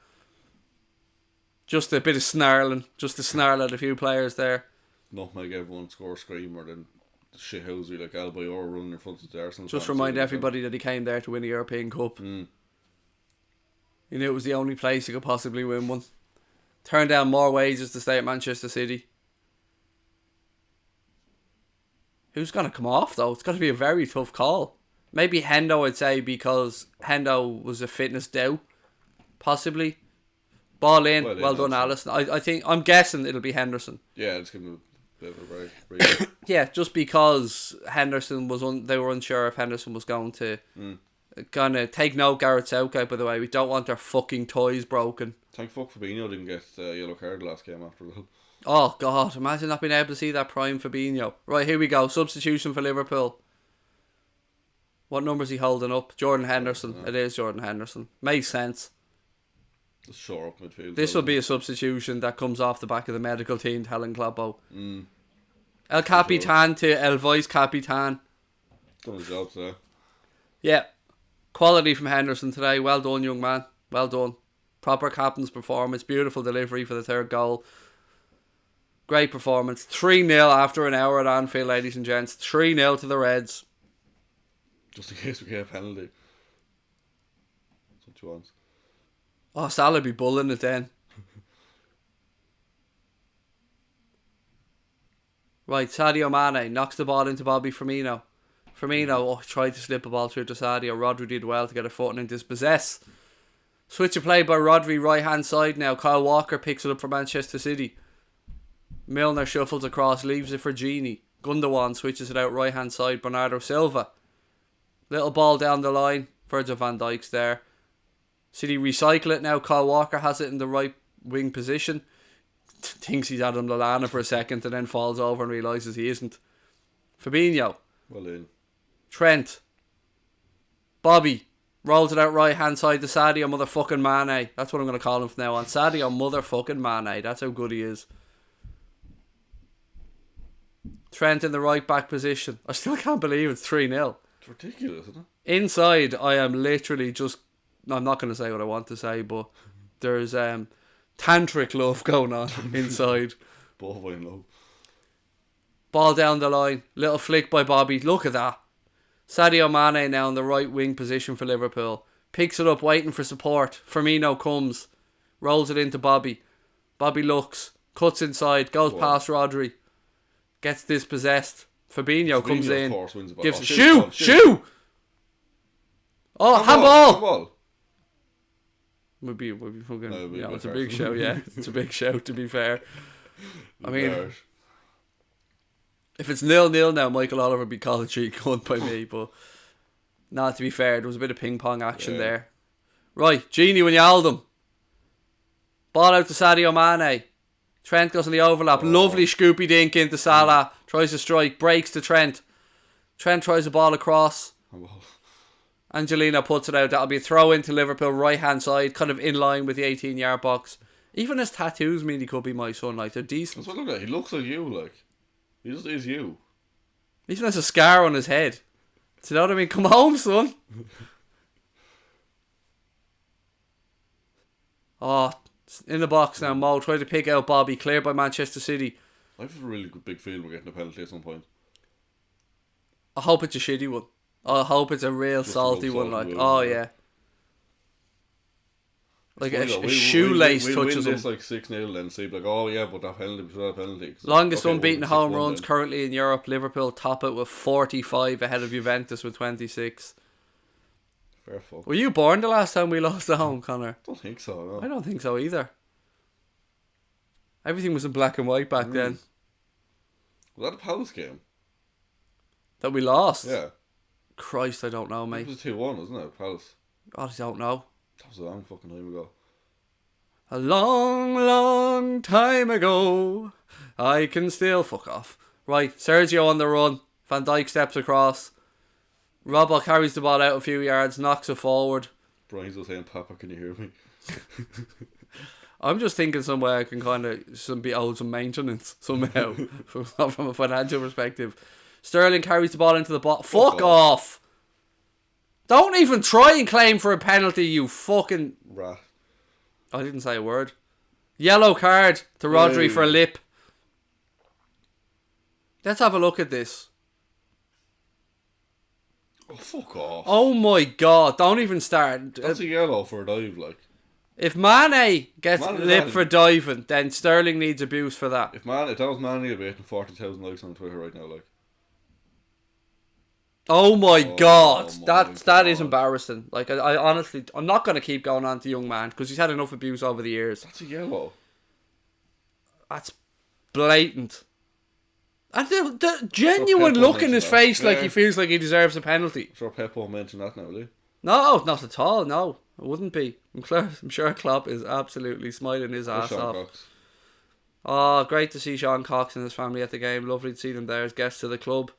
Just a bit of snarling. Just to snarl at a few players there. Nutmeg everyone, score screamer, then shithousery like Albayor running in front of the Arsenal. Just remind everybody that he came there to win a European Cup. He knew it was the only place he could possibly win one. Turned down more wages to stay at Manchester City. Who's going to come off though? It's got to be a very tough call. Maybe Hendo, I'd say, because Hendo was a fitness doubt. Possibly. Ball in. Well done, Alisson. I'm guessing it'll be Henderson. Yeah, it's going to Bit of a break. Really. Yeah, just because Henderson they were unsure if Henderson was going to kind of take note Gareth Southgate, by the way. We don't want their fucking toys broken. Thank fuck Fabinho didn't get a yellow card the last game after that. Oh, God. Imagine not being able to see that prime Fabinho. Right, here we go. Substitution for Liverpool. What number is he holding up? Jordan Henderson. It is Jordan Henderson. Makes sense. Just shore up midfield. This will be a substitution that comes off the back of the medical team telling Kloppo. El Capitan to El Vice Capitan. Done his job today. Yeah. Quality from Henderson today. Well done, young man. Well done. Proper captain's performance. Beautiful delivery for the third goal. Great performance. 3-0 after an hour at Anfield, ladies and gents. 3-0 to the Reds. Just in case we get a penalty. That's what you want. Oh, Salah be bullying it then. Right, Sadio Mane knocks the ball into Bobby Firmino. Firmino tried to slip a ball through to Sadio. Rodri did well to get a foot and dispossess. Switch of play by Rodri, right hand side now. Kyle Walker picks it up for Manchester City. Milner shuffles across, leaves it for Gini. Gundogan switches it out right hand side. Bernardo Silva. Little ball down the line. Virgil van Dijk's there. City recycle it now. Kyle Walker has it in the right wing position. Thinks he's Adam Lallana for a second and then falls over and realises he isn't. Fabinho. Well in. Trent. Bobby. Rolls it out right hand side to Sadio motherfucking Mane. That's what I'm going to call him from now on. Sadio motherfucking Mane. That's how good he is. Trent in the right back position. I still can't believe it's 3-0. It's ridiculous, isn't it? Inside, I am literally just... I'm not going to say what I want to say, but there's tantric love going on inside. Bovine love. Ball down the line. Little flick by Bobby. Look at that. Sadio Mane now in the right wing position for Liverpool. Picks it up, waiting for support. Firmino comes. Rolls it into Bobby. Bobby looks. Cuts inside. Goes past Rodri. Gets dispossessed. Fabinho comes in. Of course, wins the ball. Gives a shoe! Oh, handball! Would be fucking... No, yeah, it's a big show, yeah. It's a big show, to be fair. I mean... If it's 0-0 now, Michael Oliver would be called a cheat gun by me, but not to be fair, there was a bit of ping pong action there. Right, Gini Wijnaldum. Ball out to Sadio Mane. Trent goes in the overlap. Lovely scoopy dink into Salah. Tries to strike, breaks to Trent. Trent tries a ball across. Angelino puts it out. That'll be a throw into Liverpool, right hand side, kind of in line with the 18-yard box. Even his tattoos mean he could be my son, like, they're decent. That's what look at. He looks like you, like. He just is you. He even has a scar on his head. Do you know what I mean? Come home, son. Oh, in the box now. Mo tried to pick out Bobby. Cleared by Manchester City. I have a really good big feeling we're getting a penalty at some point. I hope it's a shitty one. I hope it's a real Just salty a one. salty Like, one, oh yeah. yeah. Like Funny a shoelace we touches win him. this like 6-0 then say like, oh yeah, but that penalty was that penalty. Longest Okay, unbeaten well, home 6-1 runs then. currently in Europe. Liverpool top it with 45 ahead of Juventus with 26. Fair fuck. Were you born the last time we lost at home, Connor? Don't think so, no. I don't think so either. Everything was in black and white back then. Was that a Palace game? That we lost? Yeah. Christ, I don't know, It mate. was 2-1, wasn't it? Palace. God, I don't know. That was a long fucking time ago. A long, long time ago, I can still... Fuck off. Right, Sergio on the run. Van Dijk steps across. Robbo carries the ball out a few yards, knocks it forward. Brian's just saying, Papa, can you hear me? I'm just thinking some way I can kind of be owed some maintenance somehow from a financial perspective. Sterling carries the ball into the box. Fuck off! Don't even try and claim for a penalty, you fucking... Rat. I didn't say a word. Yellow card to Rodri for a lip. Let's have a look at this. Oh, fuck off. Oh my god, don't even start. That's a yellow for a dive, like. If Mane gets Mane lip is for diving, then Sterling needs a boost for that. If that was Manny, I'd be getting 40,000 likes on Twitter right now, like. Oh my god, my that is God. embarrassing. Like, I honestly, I'm not going to keep going on to young man because he's had enough abuse over the years. That's a yellow. That's blatant. And the genuine Pep look won't in his mention that. face, like Yeah. he feels like he deserves a penalty. Sure, Pep won't mention that now, will he? No, not at all. No, it wouldn't be. I'm sure Klopp is absolutely smiling his ass Sean off. Cox. Oh, great to see Sean Cox and his family at the game. Lovely to see them there as guests of the club.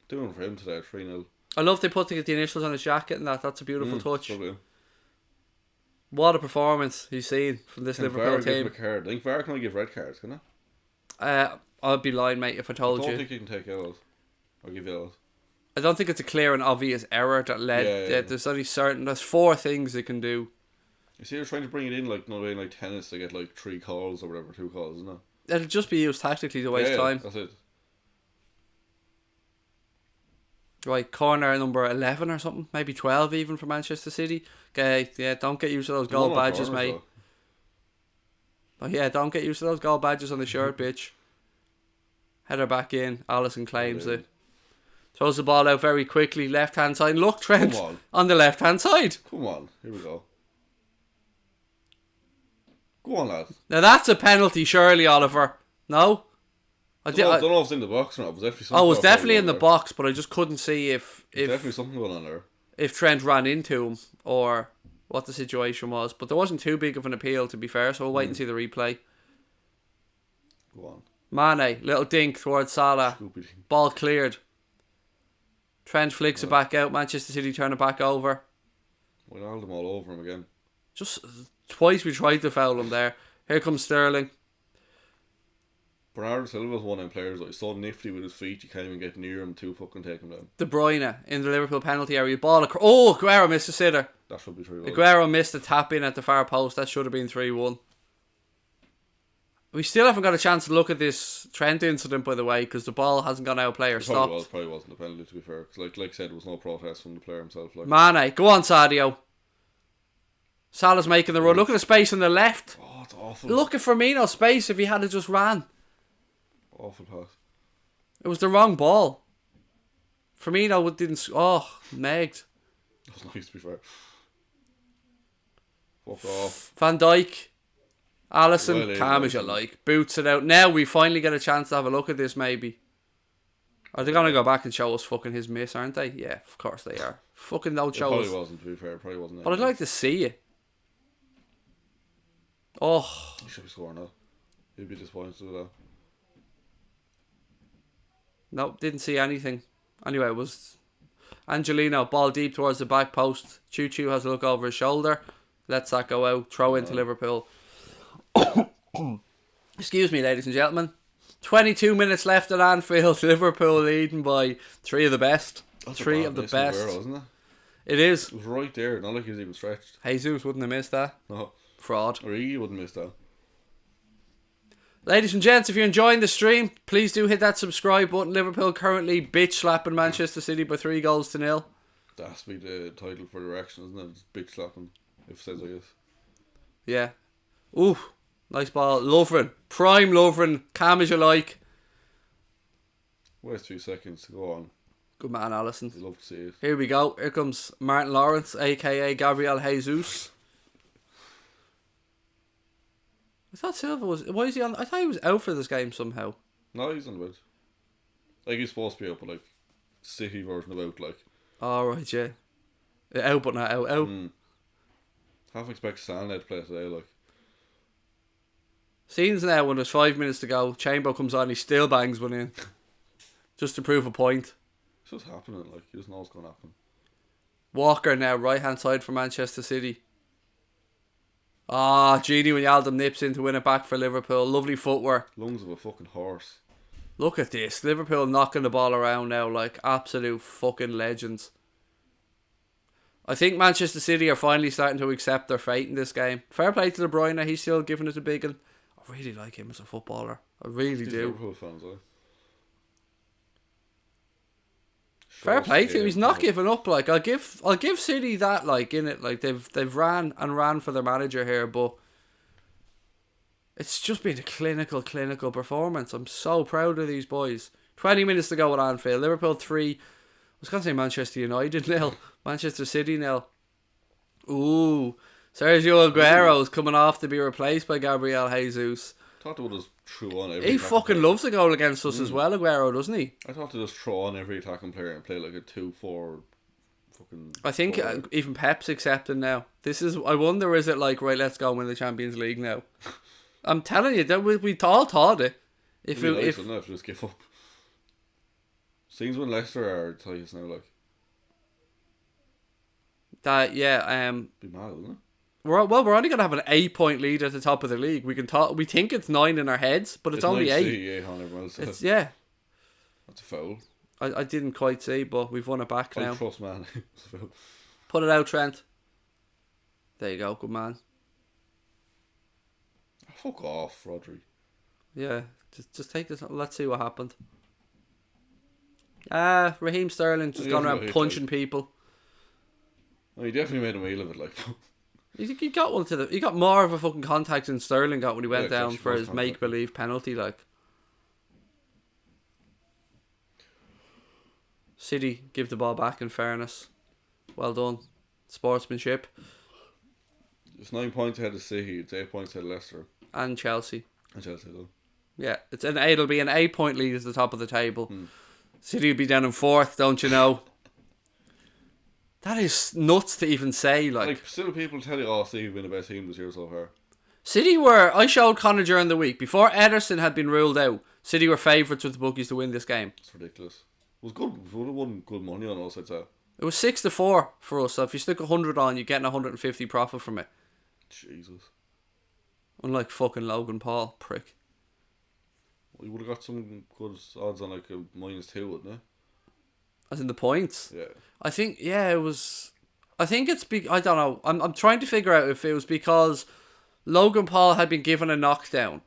Doing for him today, 3-0. I love they put the initials on his jacket and that. That's a beautiful touch. Lovely. What a performance he's seen from this Can Liverpool VAR give him team. a card? I think VAR can only give red cards, can it? I'd be lying, mate, if I I told don't you. think you can take yellows. Or give yellows. I don't think it's a clear and obvious error that led. Yeah. There's only there's 4 things they can do. You see, they're trying to bring it in like like tennis to get like 3 calls or whatever, 2 calls, isn't it? It'll just be used tactically to waste time. That's it. Right, corner number 11 or something, maybe 12 even for Manchester City. Okay, yeah, don't get used to those gold badges, mate. Oh yeah, don't get used to those gold badges on the shirt, bitch. Header back in, Alisson claims it. Throws the ball out very quickly, left hand side. Look, Trent on the left hand side. Come on, here we go. Go on, lad. Now that's a penalty, surely, Oliver. No? I don't know if it's in the box or not. It was definitely something. Oh, it was definitely in the box, but I just couldn't see if definitely something going on there. If Trent ran into him or what the situation was. But there wasn't too big of an appeal, to be fair, so we'll wait and see the replay. Go on. Mane, little dink towards Salah. Ball cleared. Trent flicks it back out. Manchester City turn it back over. We nailed them all over him again. Just twice we tried to foul him there. Here comes Sterling. Bernardo Silva was one of them players that he's so nifty with his feet, you can't even get near him to fucking take him down. De Bruyne in the Liverpool penalty area. Ball across. Oh, Aguero missed a sitter. That should be 3-1. Aguero missed a tap in at the far post. That should have been 3-1. We still haven't got a chance to look at this Trent incident, by the way, because the ball hasn't gone out of play or stopped. Probably wasn't a penalty, to be fair. Because like I said, there was no protest from the player himself. Mane, go on, Sadio. Salah's making the run. Look at the space on the left. Oh, it's awful. Look at Firmino's space if he had just ran. Awful pass. It was the wrong ball. Firmino didn't... Oh, megged. That was nice, to be fair. Fuck off. Van Dijk. Alisson, calm as you like. Boots it out. Now we finally get a chance to have a look at this, maybe. Are they going to go back and show us fucking his miss, aren't they? Yeah, of course they are. Fucking don't show us. It probably wasn't, to be fair. It probably wasn't. But I'd like to see it. Oh. He should be scoring that. He'd be disappointed with that. No, didn't see anything. Anyway, it was Angelino, ball deep towards the back post. Choo has a look over his shoulder. Lets that go out. Throw into Liverpool. Excuse me, ladies and gentlemen. 22 minutes left at Anfield. Liverpool leading by 3 of the best. That's 3 of the best. Aguero, isn't it? It is. It was right there. Not like he was even stretched. Jesus wouldn't have missed that. No. Fraud. Or he wouldn't miss that. Ladies and gents, if you're enjoying the stream, please do hit that subscribe button. Liverpool currently bitch slapping Manchester City by 3-0. That has to be the title for the reaction, isn't it? It's bitch slapping, if it says like this. Yeah. Ooh, nice ball. Lovren. Prime Lovren. Calm as you like. Where's 2 seconds to go on? Good man, Alisson. I'd love to see it. Here we go. Here comes Martin Lawrence, a.k.a. Gabriel Jesus. I thought Silva was... Why is he on... I thought he was out for this game somehow. No, he's on the bench. Like, he's supposed to be out, but like, City version of out, like. Oh, right, yeah. Out, but not out. Half expect Stanley to play today, like. Scenes now when there's 5 minutes to go. Chamber comes on, he still bangs one in. Just to prove a point. It's just happening, like, you just know what's going to happen. Walker now, right hand side for Manchester City. Gini Wijnaldum nips in to win it back for Liverpool. Lovely footwork. Lungs of a fucking horse. Look at this. Liverpool knocking the ball around now like absolute fucking legends. I think Manchester City are finally starting to accept their fate in this game. Fair play to De Bruyne. He's still giving it a big one. I really like him as a footballer. I really do. Liverpool fans, eh? Fair play to him. He's not giving up. Like I'll give City that. Like in it, like they've ran for their manager here, but it's just been a clinical performance. I'm so proud of these boys. 20 minutes to go at Anfield. Liverpool 3. I was gonna say Manchester United 0. Manchester City 0. Ooh, Sergio Aguero's coming off to be replaced by Gabriel Jesus. Thought there was threw on every He attacking fucking player. loves a goal against us as well, Aguero, doesn't he? I thought to just throw on every attacking player and play like a 2-4 fucking. I think even Pep's accepting now. I wonder, is it like, right, let's go win the Champions League now? I'm telling you, that we all thought it. If just give up. Seems when Leicester are tight now, like. That, yeah, Be mad, wouldn't it? we're only gonna have an 8-point lead at the top of the league. We think it's 9 in our heads, but it's only 8. Yeah, on everyone else. It's That's a foul. I didn't quite see, but we've won it back now. I trust man. It's a foul. Put it out, Trent. There you go, good man. Fuck off, Rodri. Yeah, just take this. Let's see what happened. Raheem Sterling just gone around punching people. Oh, he definitely made a meal of it, like. He got one to he got more of a fucking contact than Sterling got when he went down for his contact. make believe penalty, like. City give the ball back in fairness. Well done. Sportsmanship. It's 9 points ahead of City, it's 8 points ahead of Leicester. And Chelsea. And Chelsea though. Yeah, it'll be an 8-point lead at the top of the table. City will be down in 4th, don't you know? That is nuts to even say, like still people tell you, oh, City have been the best team this year so far. City were, I showed Connor during the week, before Ederson had been ruled out, City were favourites with the bookies to win this game. It's ridiculous. It was good. We would have won good money on us, I'd say. It was 6-4 for us, so if you stick 100 on, you're getting 150 profit from it. Jesus. Unlike fucking Logan Paul, prick. Well, you would have got some good odds on like a -2, wouldn't it? As in the points? Yeah. I think, it was... I think it's... I don't know. I'm trying to figure out if it was because Logan Paul had been given a knockdown.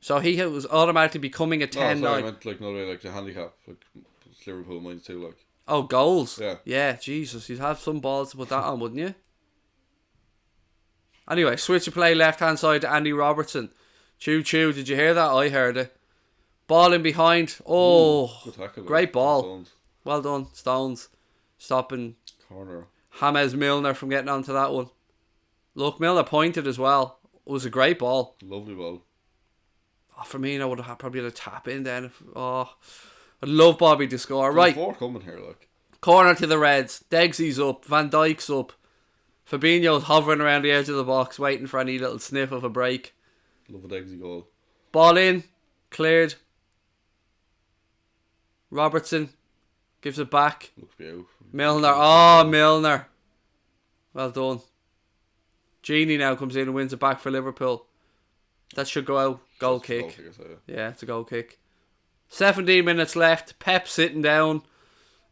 So he was automatically becoming a 10. No, sorry, I meant like no way, like the handicap, like it's Liverpool -2, like. Oh, goals. Yeah. Yeah, Jesus, you'd have some balls to put that on, wouldn't you? Anyway, switch of play left hand side to Andy Robertson. Choo choo. Did you hear that? I heard it. Ball in behind. Oh, good tackle, great ball. Stones. Well done, Stones. Stopping Corner. James Milner from getting onto that one. Look, Milner pointed as well. It was a great ball. Lovely ball. Oh, for me, I would have probably had a tap in then. I'd love Bobby to score. Right. 4 coming here, like. Corner to the Reds. Deggsy's up. Van Dijk's up. Fabinho's hovering around the edge of the box, waiting for any little sniff of a break. Love a Degsy goal. Ball in. Cleared. Robertson gives it back. Looks beautiful. Milner. Oh, Milner. Well done. Genie now comes in and wins it back for Liverpool. That should go out. Goal kick. Yeah, it's a goal kick. 17 minutes left. Pep sitting down,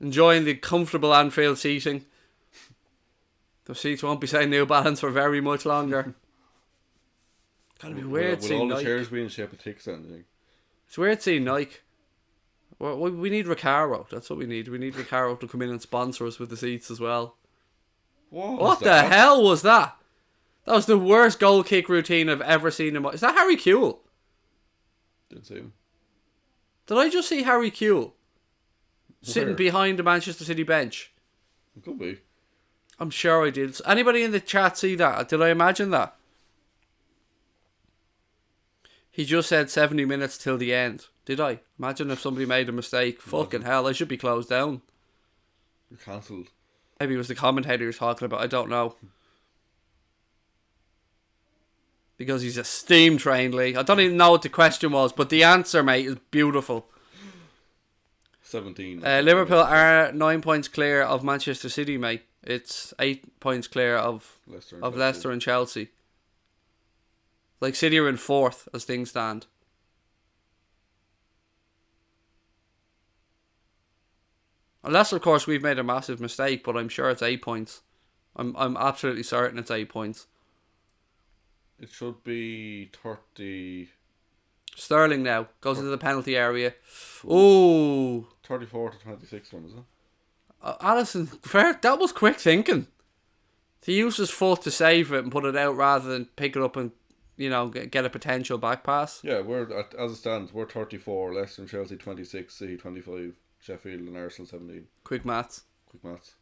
enjoying the comfortable Anfield seating. The seats won't be saying New Balance for very much longer. Gotta be weird seeing all the Nike. chairs being in shape of ticks then, I think. It's weird seeing Nike. We need Recaro. That's what we need. We need Recaro to come in and sponsor us with the seats as well. What the hell was that? That was the worst goal kick routine I've ever seen in my... Is that Harry Kewell? Didn't see him. Did I just see Harry Kewell sitting Where? behind the Manchester City bench? It could be. I'm sure I did. Anybody in the chat see that? Did I imagine that? He just said 70 minutes till the end. Did I? Imagine if somebody made a mistake. Fucking hell, I should be closed down. You're cancelled. Maybe it was the commentator he was talking about. I don't know. Because he's a steam train, Lee. I don't even know what the question was, but the answer, mate, is beautiful. 17. Liverpool are 9 points clear of Manchester City, mate. It's 8 points clear of Leicester and Chelsea. Like, City are in 4th as things stand. Unless, of course, we've made a massive mistake, but I'm sure it's 8 points. I'm absolutely certain it's 8 points. It should be 30... Sterling now goes into the penalty area. Ooh. 34 to 26 run, is it? Alisson, fair. That was quick thinking. To use his foot to save it and put it out rather than pick it up and, you know, get a potential back pass. Yeah, as it stands, we're 34, Leicester and Chelsea 26, City 25, Sheffield and Arsenal 17. Quick maths. Quick maths.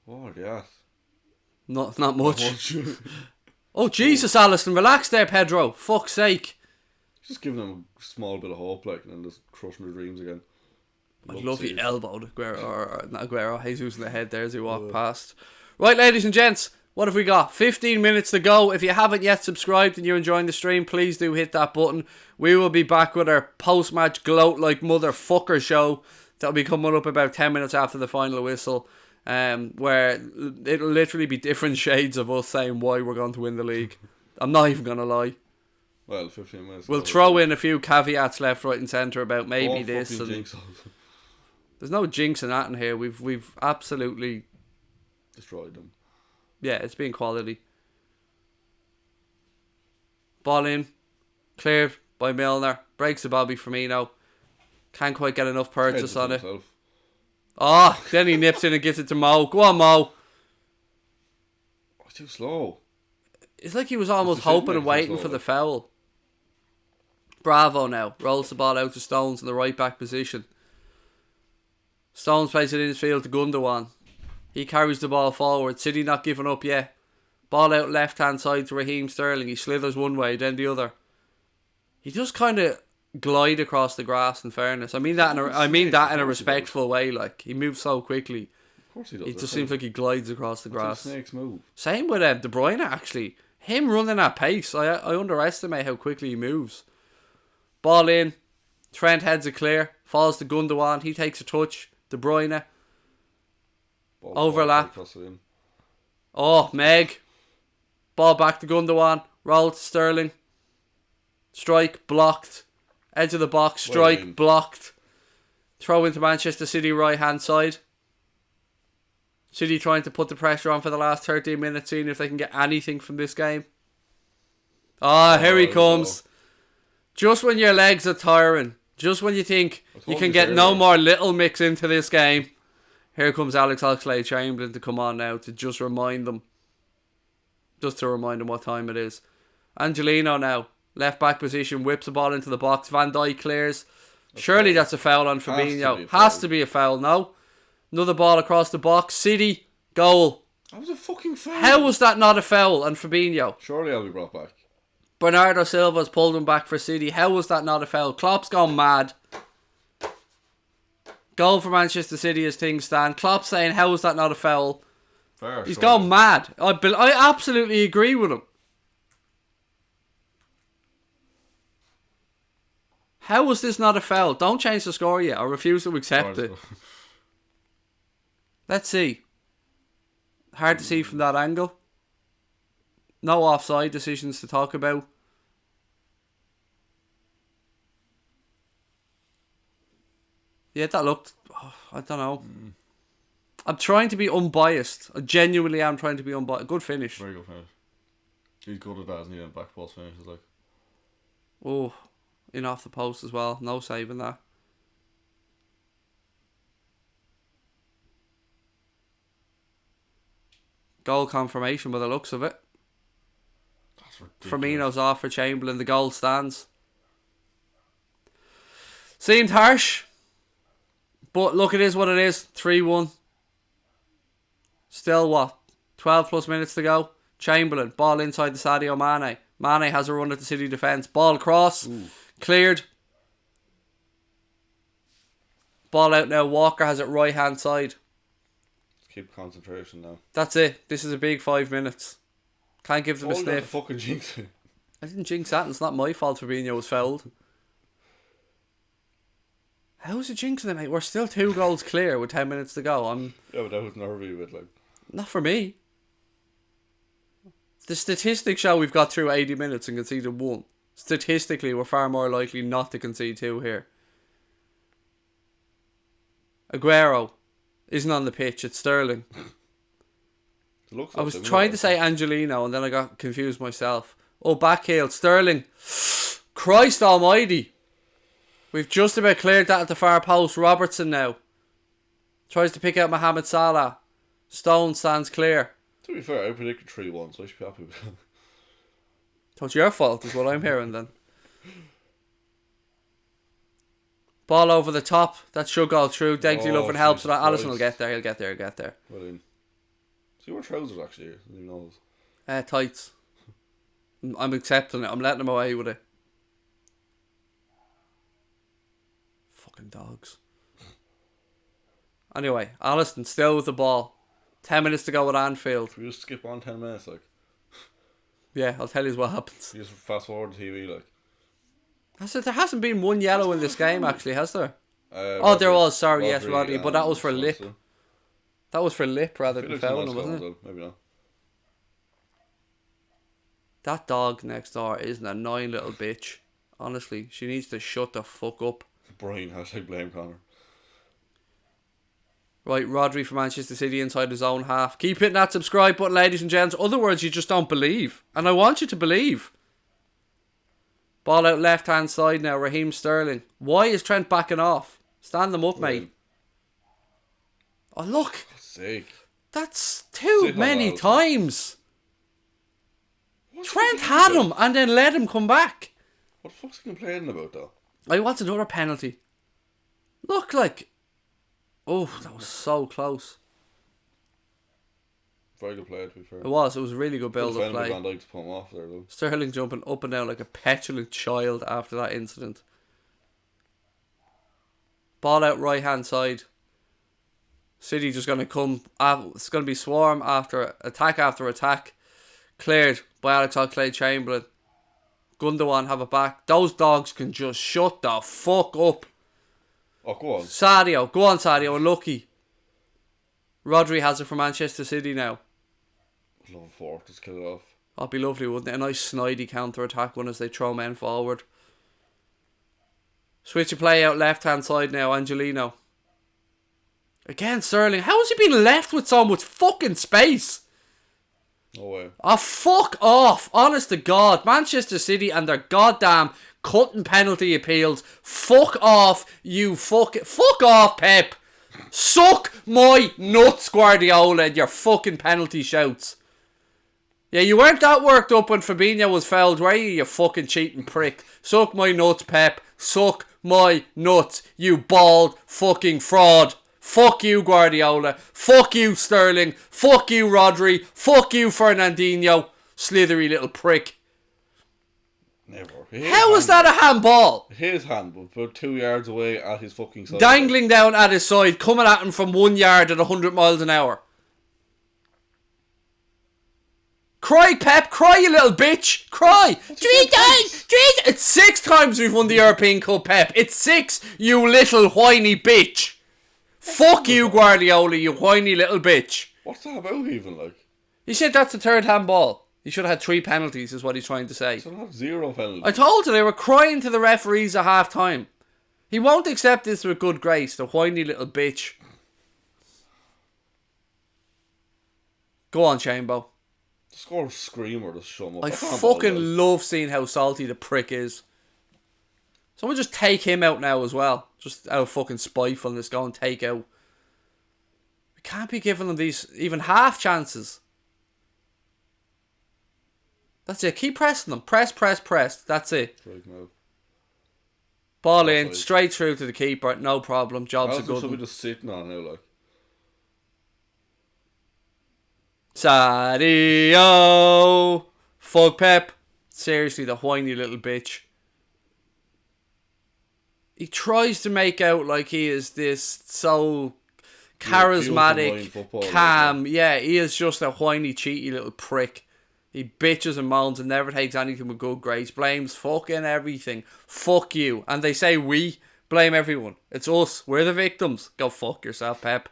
What are they at? Not much. Oh, Jesus, Alisson, relax there, Pedro. Fuck's sake. Just giving them a small bit of hope, like, and then just crushing their dreams again. I'd love he elbowed Aguero, or not Aguero, Jesus in the head there as he walked past. Right, ladies and gents, what have we got? 15 minutes to go. If you haven't yet subscribed and you're enjoying the stream, please do hit that button. We will be back with our post-match gloat like motherfucker show. That'll be coming up about 10 minutes after the final whistle, where it'll literally be different shades of us saying why we're going to win the league. I'm not even going to lie. Well, 15 minutes. We'll throw in a few caveats left, right and centre about maybe this. And there's no jinx in that in here. We've absolutely destroyed them. Yeah, it's been quality. Ball in. Cleared by Milner. Breaks the Bobby Firmino. Can't quite get enough purchase on it. Then he nips in and gives it to Mo. Go on, Mo. Oh, too slow. It's like he was almost hoping and waiting for the foul. Bravo now. Rolls the ball out to Stones in the right back position. Stones plays it in his field to Gundogan. He carries the ball forward. City not giving up yet. Ball out left hand side to Raheem Sterling. He slithers one way, then the other. He just kind of glide across the grass. In fairness, I mean that in a respectful way. Like, he moves so quickly. Of course he does. It just seems like he glides across the grass. Snakes move. Same with De Bruyne actually. Him running at pace. I underestimate how quickly he moves. Ball in. Trent heads it clear. Falls to Gundogan. He takes a touch. De Bruyne. Ball overlap. Oh, Meg. Ball back to Gundogan. Roll to Sterling. Strike. Blocked. Edge of the box. Strike. Blocked. Throw into Manchester City right hand side. City trying to put the pressure on for the last 13 minutes, seeing if they can get anything from this game. Here he comes. Just when your legs are tiring, just when you think you can get no more Little Mix into this game, here comes Alex Oxlade-Chamberlain to come on now to just remind them what time it is. Angelino now, left back position, whips the ball into the box. Van Dijk clears. Surely that's a foul on Fabinho. Has to be a foul, no? Another ball across the box. City, goal. That was a fucking foul. How was that not a foul on Fabinho? Surely I'll be brought back. Bernardo Silva's pulled him back for City. How was that not a foul? Klopp's gone mad. Goal for Manchester City as things stand. Klopp saying, how was that not a foul? Fair, He's gone mad. I absolutely agree with him. How was this not a foul? Don't change the score yet. I refuse to accept it. Let's see. Hard to see from that angle. No offside decisions to talk about. Yeah, that looked... I don't know. I'm trying to be unbiased. I genuinely am trying to be unbiased. Good finish. Very good finish. He's good at that, isn't he? Back post finishes, like. Oh, in off the post as well. No saving that. Goal confirmation by the looks of it. That's ridiculous. Firmino's off for Chamberlain. The goal stands. Seemed harsh. But look, it is what it is. 3-1. Still what? 12 plus minutes to go. Chamberlain. Ball inside the Sadio Mane. Mane has a run at the City defence. Ball cross. Ooh. Cleared. Ball out now. Walker has it right hand side. Keep concentration now. That's it. This is a big 5 minutes. Can't give them a sniff. Fucking jinx. I didn't jinx that. It's not my fault Fabinho was fouled. How's it jinxing them, mate? We're still 2 goals clear with 10 minutes to go. Yeah, but that was nervy a bit, like. Not for me. The statistics show we've got through 80 minutes and conceded 1. Statistically, we're far more likely not to concede 2 here. Aguero isn't on the pitch. It's Sterling. I was trying to say Angelino and then I got confused myself. Oh, backheel. Sterling. Christ almighty. We've just about cleared that at the far post. Robertson now. Tries to pick out Mohamed Salah. Stone stands clear. To be fair, I predicted 3-1, so I should be happy with that. So it's your fault is what I'm hearing then. Ball over the top. That should go through. Degsy Lovren helps. Alisson will get there. He'll get there. Well in. See what trousers actually are. Who knows? Tights. I'm accepting it. I'm letting him away with it. Fucking dogs. Anyway, Alisson still with the ball. 10 minutes to go at Anfield. We just skip on 10 minutes, like. Yeah, I'll tell you what happens. You just fast forward the TV, like. There hasn't been one yellow in this game, actually, has there? Rodri, there was. Sorry, yes, Rodri, Rodri. But that was for lip. Swanson. That was for lip rather I feel than like fouling, someone's wasn't it? gone, though. Maybe not. That dog next door isn't a annoying little bitch. Honestly, she needs to shut the fuck up. Brian, hashtag blame Connor. Right, Rodri for Manchester City inside his own half. Keep hitting that subscribe button, ladies and gents. Other words, you just don't believe. And I want you to believe. Ball out left hand side now, Raheem Sterling. Why is Trent backing off? Stand them up, mate. Oh, look. For God's sake. That's too Sit many on times. Trent had him and then let him come back. What the fuck's he complaining about, though? I want another penalty. Look, like... Oh, that was so close. Very good play, to be fair. It was a really good build-up play. Van Dijk to put him off there, though. Sterling jumping up and down like a petulant child after that incident. Ball out right hand side. City just going to come. It's going to be swarm after attack. Cleared by Alex Oxlade-Chamberlain. Gundogan have it back. Those dogs can just shut the fuck up. Oh, go on. Sadio. Go on, Sadio. Unlucky. Rodri has it for Manchester City now. Love a fork, just kill it off. That'd be lovely, wouldn't it? A nice snidey counter-attack one as they throw men forward. Switch of play out left-hand side now, Angelino. Again, Sterling. How has he been left with so much fucking space? No way. Oh, fuck off. Honest to God. Manchester City and their goddamn cutting penalty appeals. Fuck off, you fuck off, Pep. Suck my nuts, Guardiola, and your fucking penalty shouts. Yeah, you weren't that worked up when Fabinho was fouled, were you fucking cheating prick? Suck my nuts, Pep. Suck my nuts, you bald fucking fraud. Fuck you, Guardiola. Fuck you, Sterling. Fuck you, Rodri. Fuck you, Fernandinho. Slithery little prick. Never. How was that a handball? His hand was about 2 yards away at his fucking side. Dangling down at his side, coming at him from 1 yard at 100 miles an hour. Cry, Pep. Cry, you little bitch. Cry. 3 times. It's 6 times we've won the European Cup, Pep. It's 6, you little whiny bitch. Fuck you, Guardiola, you whiny little bitch. What's that about even, like? He said that's the third handball. He should have had 3 penalties, is what he's trying to say. So not 0 penalties. I told you they were crying to the referees at half time. He won't accept this with good grace, the whiny little bitch. Go on, Chambo. Score a screamer to shut him up. I fucking love seeing how salty the prick is. Someone just take him out now as well. Just out of fucking spitefulness, go and take out. We can't be giving them these even half chances. That's it. Keep pressing them. Press. That's it. Ball in, straight through to the keeper. No problem. Job's a good should one. be just sitting on now, like. Sadio. Fuck Pep. Seriously, the whiny little bitch. He tries to make out like he is this so charismatic, calm. Yeah, he is just a whiny, cheaty little prick. He bitches and moans and never takes anything with good grace. Blames fucking everything. Fuck you. And they say we blame everyone. It's us. We're the victims. Go fuck yourself, Pep.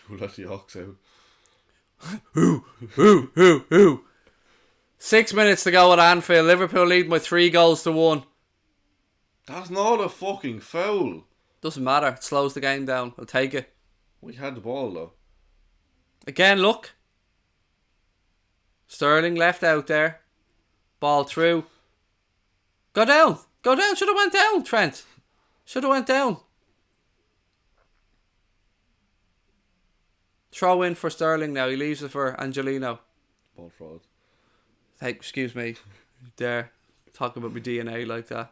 Who let the ox out? Who? 6 minutes to go at Anfield. Liverpool lead by 3-1. That's not a fucking foul. Doesn't matter. It slows the game down. I'll take it. We had the ball, though. Again, look. Sterling left out there. Ball through. Go down. Should have went down, Trent. Should have went down. Throw in for Sterling now. He leaves it for Angelino. Ball fraud. Hey, excuse me. There. Talking about my DNA like that.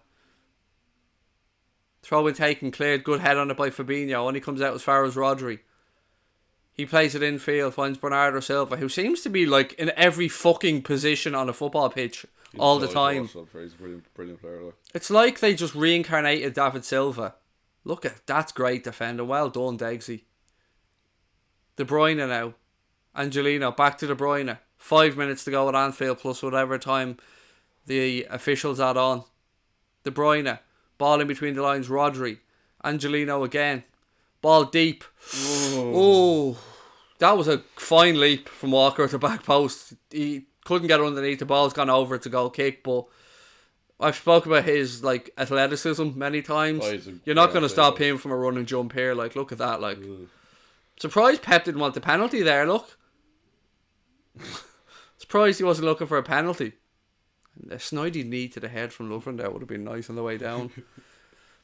Throw in taken, cleared. Good head on it by Fabinho. Only comes out as far as Rodri. He plays it infield. Finds Bernardo Silva, who seems to be like in every fucking position on a football pitch all the time. He's a brilliant player. Like. It's like they just reincarnated David Silva. Look at that's great defender. Well done, Degsy. De Bruyne now. Angelino back to De Bruyne. 5 minutes to go at Anfield plus whatever time the officials add on. De Bruyne. Ball in between the lines. Rodri. Angelino again. Ball deep. Oh, that was a fine leap from Walker at the back post. He couldn't get underneath. The ball's gone over. It's a goal kick, but I've spoken about his like athleticism many times. You're not going to stop him from a run and jump here. Like, look at that. Like, surprised Pep didn't want the penalty there. Look, surprised he wasn't looking for a penalty. A snidey knee to the head from Lovren there would have been nice on the way down.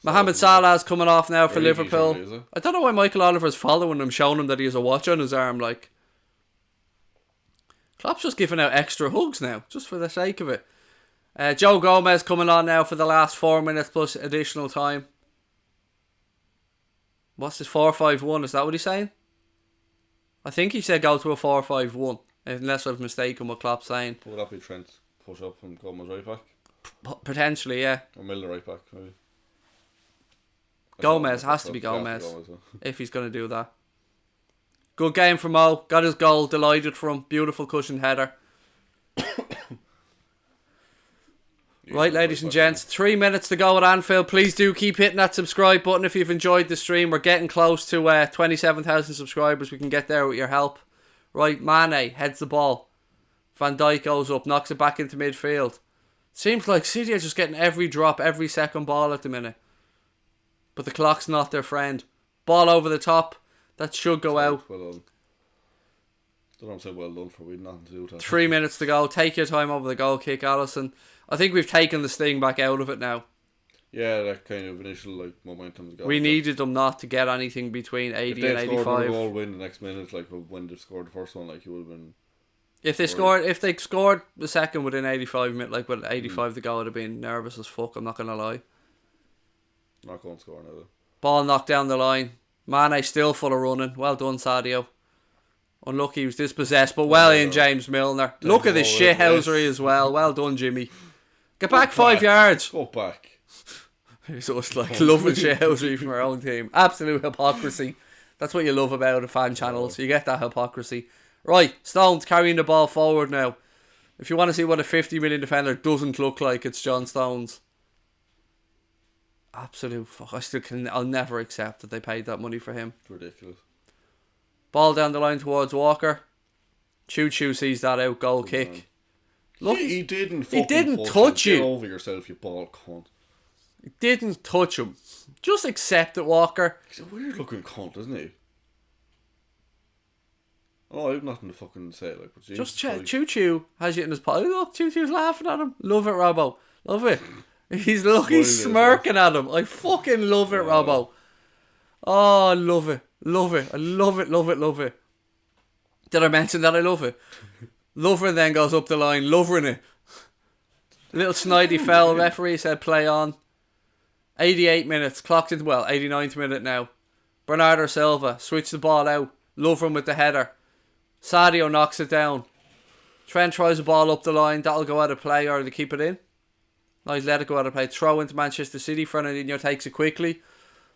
Mohamed Salah's coming off now for Liverpool. I don't know why Michael Oliver's following him, showing him that he has a watch on his arm. Like, Klopp's just giving out extra hugs now, just for the sake of it. Joe Gomez coming on now for the last 4 minutes plus additional time. What's this 4-5-1? Is that what he's saying? I think he said go to a 4-5-1, unless I've mistaken what Klopp's saying. Would that be Trent push up and Gomez right back? Potentially, yeah. Or Milner right back, maybe. Gomez has to be Gomez if he's going to do that. Good game for Mo. Got his goal. Delighted for him. Beautiful cushioned header. Right, ladies and gents, 3 minutes to go at Anfield. Please do keep hitting that subscribe button if you've enjoyed the stream. We're getting close to 27,000 subscribers. We can get there with your help. Right, Mane heads the ball. Van Dijk goes up, knocks it back into midfield. Seems like City are just getting every drop, every second ball at the minute. But the clock's not their friend. Ball over the top. That should go out. Well done. Don't know if I'm saying well done for we nothing to do with that. 3 minutes to go. Take your time over the goal kick, Alisson. I think we've taken the sting back out of it now. Yeah, that kind of initial like momentum. We needed them not to get anything between 80 and 85. If they scored a goal, win the next minute, like when they scored the first one, like you would have been. If they scored the second within 85 minutes, like with 85 to go, I'd have been nervous as fuck. I'm not gonna lie. Not going to score now. Ball knocked down the line. Mane still full of running. Well done, Sadio. Unlucky he was dispossessed, but well in James Milner. Look at the shithousery as well. Well done, Jimmy. Get back 5 yards. Go back. It's just like loving shithousery from our own team. Absolute hypocrisy. That's what you love about the fan channels. You get that hypocrisy. Right, Stones carrying the ball forward now. If you want to see what a 50 million defender doesn't look like, it's John Stones. Absolute fuck. I'll never accept that they paid that money for him. It's ridiculous. Ball down the line towards Walker. Choo sees that out. Goal kick. Look, he didn't touch you. Get over yourself, you ball cunt. He didn't touch him. Just accept it, Walker. He's a weird looking cunt, isn't he? Oh, I have nothing to fucking say. Like, but just Choo has you in his pocket. Look, Choo's laughing at him. Love it, Robbo. Love it. He's smirking at him. I fucking love it, Robbo. Oh, I love it. Love it. I love it, love it, love it. Did I mention that I love it? Lover then goes up the line, lovering it. Little snidey foul. Referee said play on. 88 minutes. Clocked into, 89th minute now. Bernardo Silva switched the ball out. Lovren with the header. Sadio knocks it down. Trent tries the ball up the line. That'll go out of play, or they keep it in. No, he's let it go out of play. Throw into Manchester City. Fernandinho takes it quickly.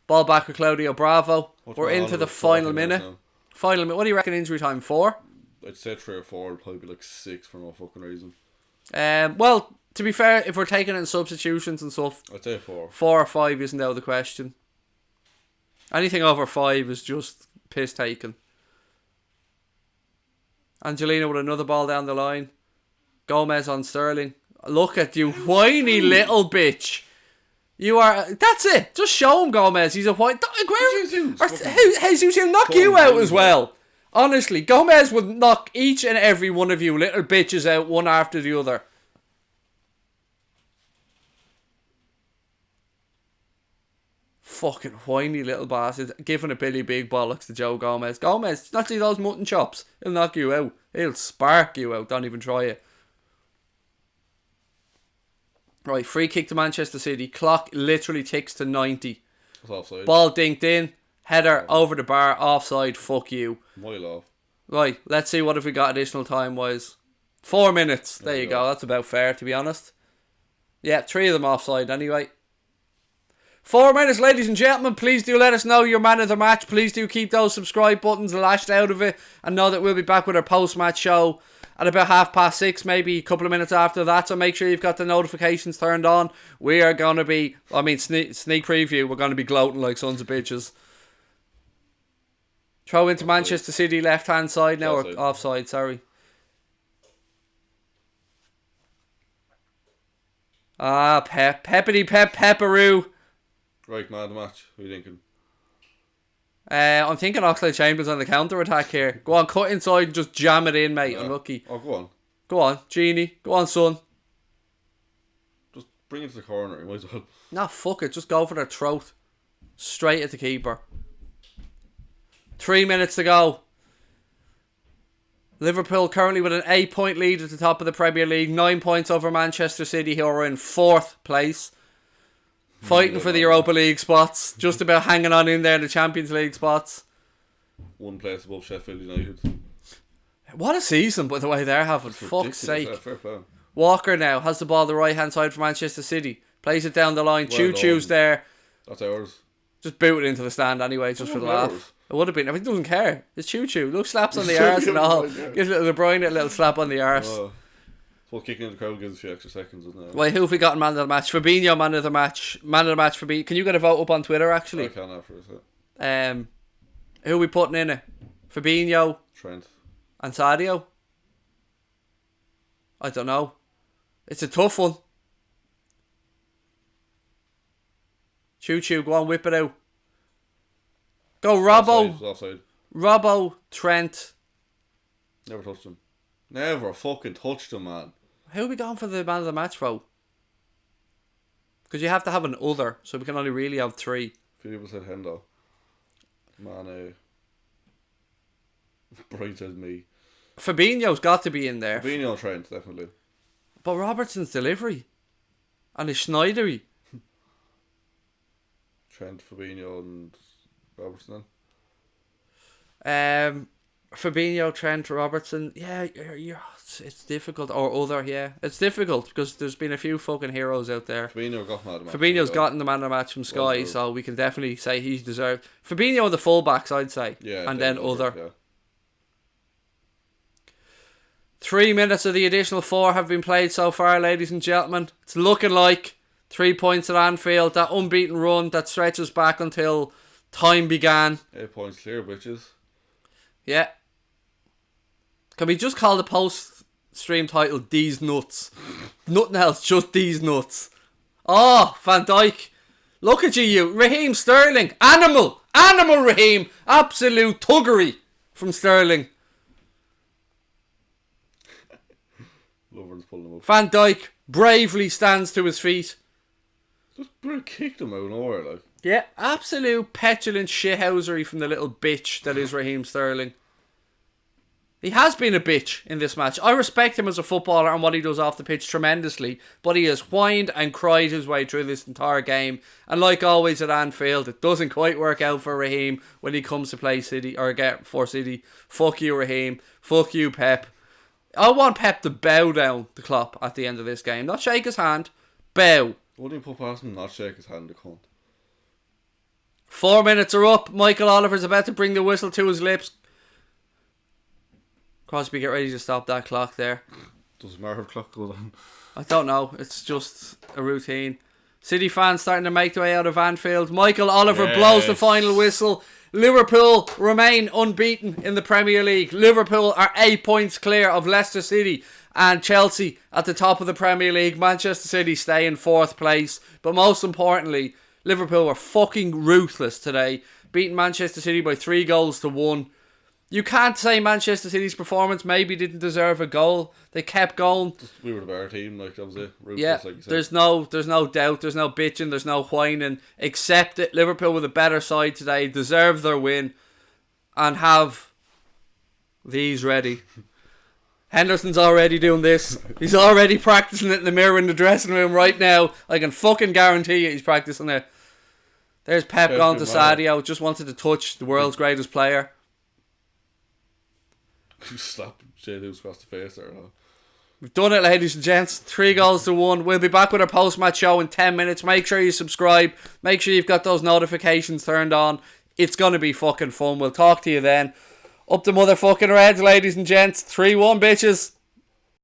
Ball back with Claudio Bravo. We're into the final minute. Final minute. What do you reckon injury time? 4? I'd say 3 or 4. It'd probably be like 6 for no fucking reason. Well, to be fair, if we're taking in substitutions and stuff, I'd say 4. 4 or 5 isn't out of the question. Anything over 5 is just piss taken. Angelino with another ball down the line. Gomez on Sterling. Look at you, whiny little bitch. You are. That's it. Just show him, Gomez. He's a white. Jesus will knock you out as well. Honestly, Gomez would knock each and every one of you little bitches out one after the other. Fucking whiny little bastard. Giving a Billy Big bollocks to Joe Gomez. Gomez, not see those mutton chops. He'll knock you out. He'll spark you out. Don't even try it. Right, free kick to Manchester City. Clock literally ticks to 90. It's offside. Ball dinked in. Header over the bar. Offside. Fuck you. Mile off. Right, let's see what if we got additional time wise. 4 minutes. There you go. That's about fair, to be honest. Yeah, 3 of them offside anyway. 4 minutes, ladies and gentlemen. Please do let us know your man of the match. Please do keep those subscribe buttons lashed out of it. And know that we'll be back with our post-match show at about 6:30, maybe a couple of minutes after that. So make sure you've got the notifications turned on. We are going to be, sneak preview, we're going to be gloating like sons of bitches. Throw into Manchester City left-hand side now, or offside, sorry. Pepperoo. Right, man, the match. What are you thinking? I'm thinking Oxlade-Chamberlain's on the counter-attack here. Go on, cut inside and just jam it in, mate. Yeah. Unlucky. Oh, go on. Go on, Genie. Go on, son. Just bring it to the corner. You might as well. Nah, fuck it. Just go for their throat. Straight at the keeper. 3 minutes to go. Liverpool currently with an 8-point lead at the top of the Premier League. 9 points over Manchester City, who are in 4th place. Fighting for the Europa League spots. Just about hanging on in there, the Champions League spots. 1 place above Sheffield United. What a season, by the way, they're having. Fuck's sake. Yeah, fair play. Walker now has the ball the right hand side for Manchester City. Plays it down the line. Well Choo-choo's there. That's ours. Just boot it into the stand anyway, just for the laugh. Ours. It would have been. I mean, he doesn't care. It's Choo-choo. Look, slaps on the arse and all. Gives little De Bruyne a little slap on the arse. Well, kicking in the crowd gives a few extra seconds, doesn't it? Wait, who have we got in man of the match? Fabinho, man of the match. Man of the match, Fabinho. Can you get a vote up on Twitter, actually? I can after this. Who are we putting in it? Fabinho Trent. and Sadio? I don't know. It's a tough one. Choo-choo, go on, whip it out. Go, Robbo. Offside. Robbo, Trent. Never touched him. Never fucking touched him, man. Who are we going for the man of the match vote? Because you have to have an other, so we can only really have 3. A few people said Hendo. Mane. Bright says me. Fabinho's got to be in there. Fabinho and Trent, definitely. But Robertson's delivery. And his Schneidery. Trent, Fabinho and Robertson. Fabinho, Trent, Robertson. Yeah, it's difficult. Or other, yeah. It's difficult because there's been a few fucking heroes out there. Fabinho got man of the match. Fabinho's gotten the man of the match from Sky, so we can definitely say he's deserved. Fabinho and the fullbacks, I'd say. Yeah. And then other. Yeah. 3 minutes of the additional 4 have been played so far, ladies and gentlemen. It's looking like 3 points at Anfield. That unbeaten run that stretches back until time began. 8 points clear, bitches. Yeah. Can we just call the post-stream title These Nuts? Nothing else, just These Nuts. Oh, Van Dijk. Look at you. Raheem Sterling. Animal. Animal Raheem. Absolute thuggery from Sterling. Lovren's pulling him up. Van Dijk bravely stands to his feet. Just kicked him out of nowhere, like. Yeah, absolute petulant shithousery from the little bitch that is Raheem Sterling. He has been a bitch in this match. I respect him as a footballer and what he does off the pitch tremendously, but he has whined and cried his way through this entire game. And like always at Anfield, it doesn't quite work out for Raheem when he comes to play City or get for City. Fuck you, Raheem. Fuck you, Pep. I want Pep to bow down to Klopp at the end of this game. Not shake his hand. Bow. Wouldn't he put past him not shake his hand, the cunt? 4 minutes are up. Michael Oliver's about to bring the whistle to his lips. Crosby, get ready to stop that clock there. Does Marv clock go on? I don't know. It's just a routine. City fans starting to make their way out of Anfield. Michael Oliver blows the final whistle. Liverpool remain unbeaten in the Premier League. Liverpool are 8 points clear of Leicester City and Chelsea at the top of the Premier League. Manchester City stay in 4th place. But most importantly, Liverpool were fucking ruthless today, beating Manchester City by 3-1. You can't say Manchester City's performance maybe didn't deserve a goal. They kept going. We were the better team, like that was it. Ruthless, yeah, like you said. there's no doubt, there's no bitching, there's no whining. Accept it. Liverpool with a better side today deserve their win and have these ready. Henderson's already doing this. He's already practicing it in the mirror in the dressing room right now. I can fucking guarantee you he's practicing it. There's Pep going to Sadio. Just wanted to touch the world's greatest player. You slapped Jesus across the face there, no? We've done it, ladies and gents. 3-1. We'll be back with our post-match show in 10 minutes. Make sure you subscribe. Make sure you've got those notifications turned on. It's going to be fucking fun. We'll talk to you then. Up the motherfucking Reds, ladies and gents. 3-1, bitches.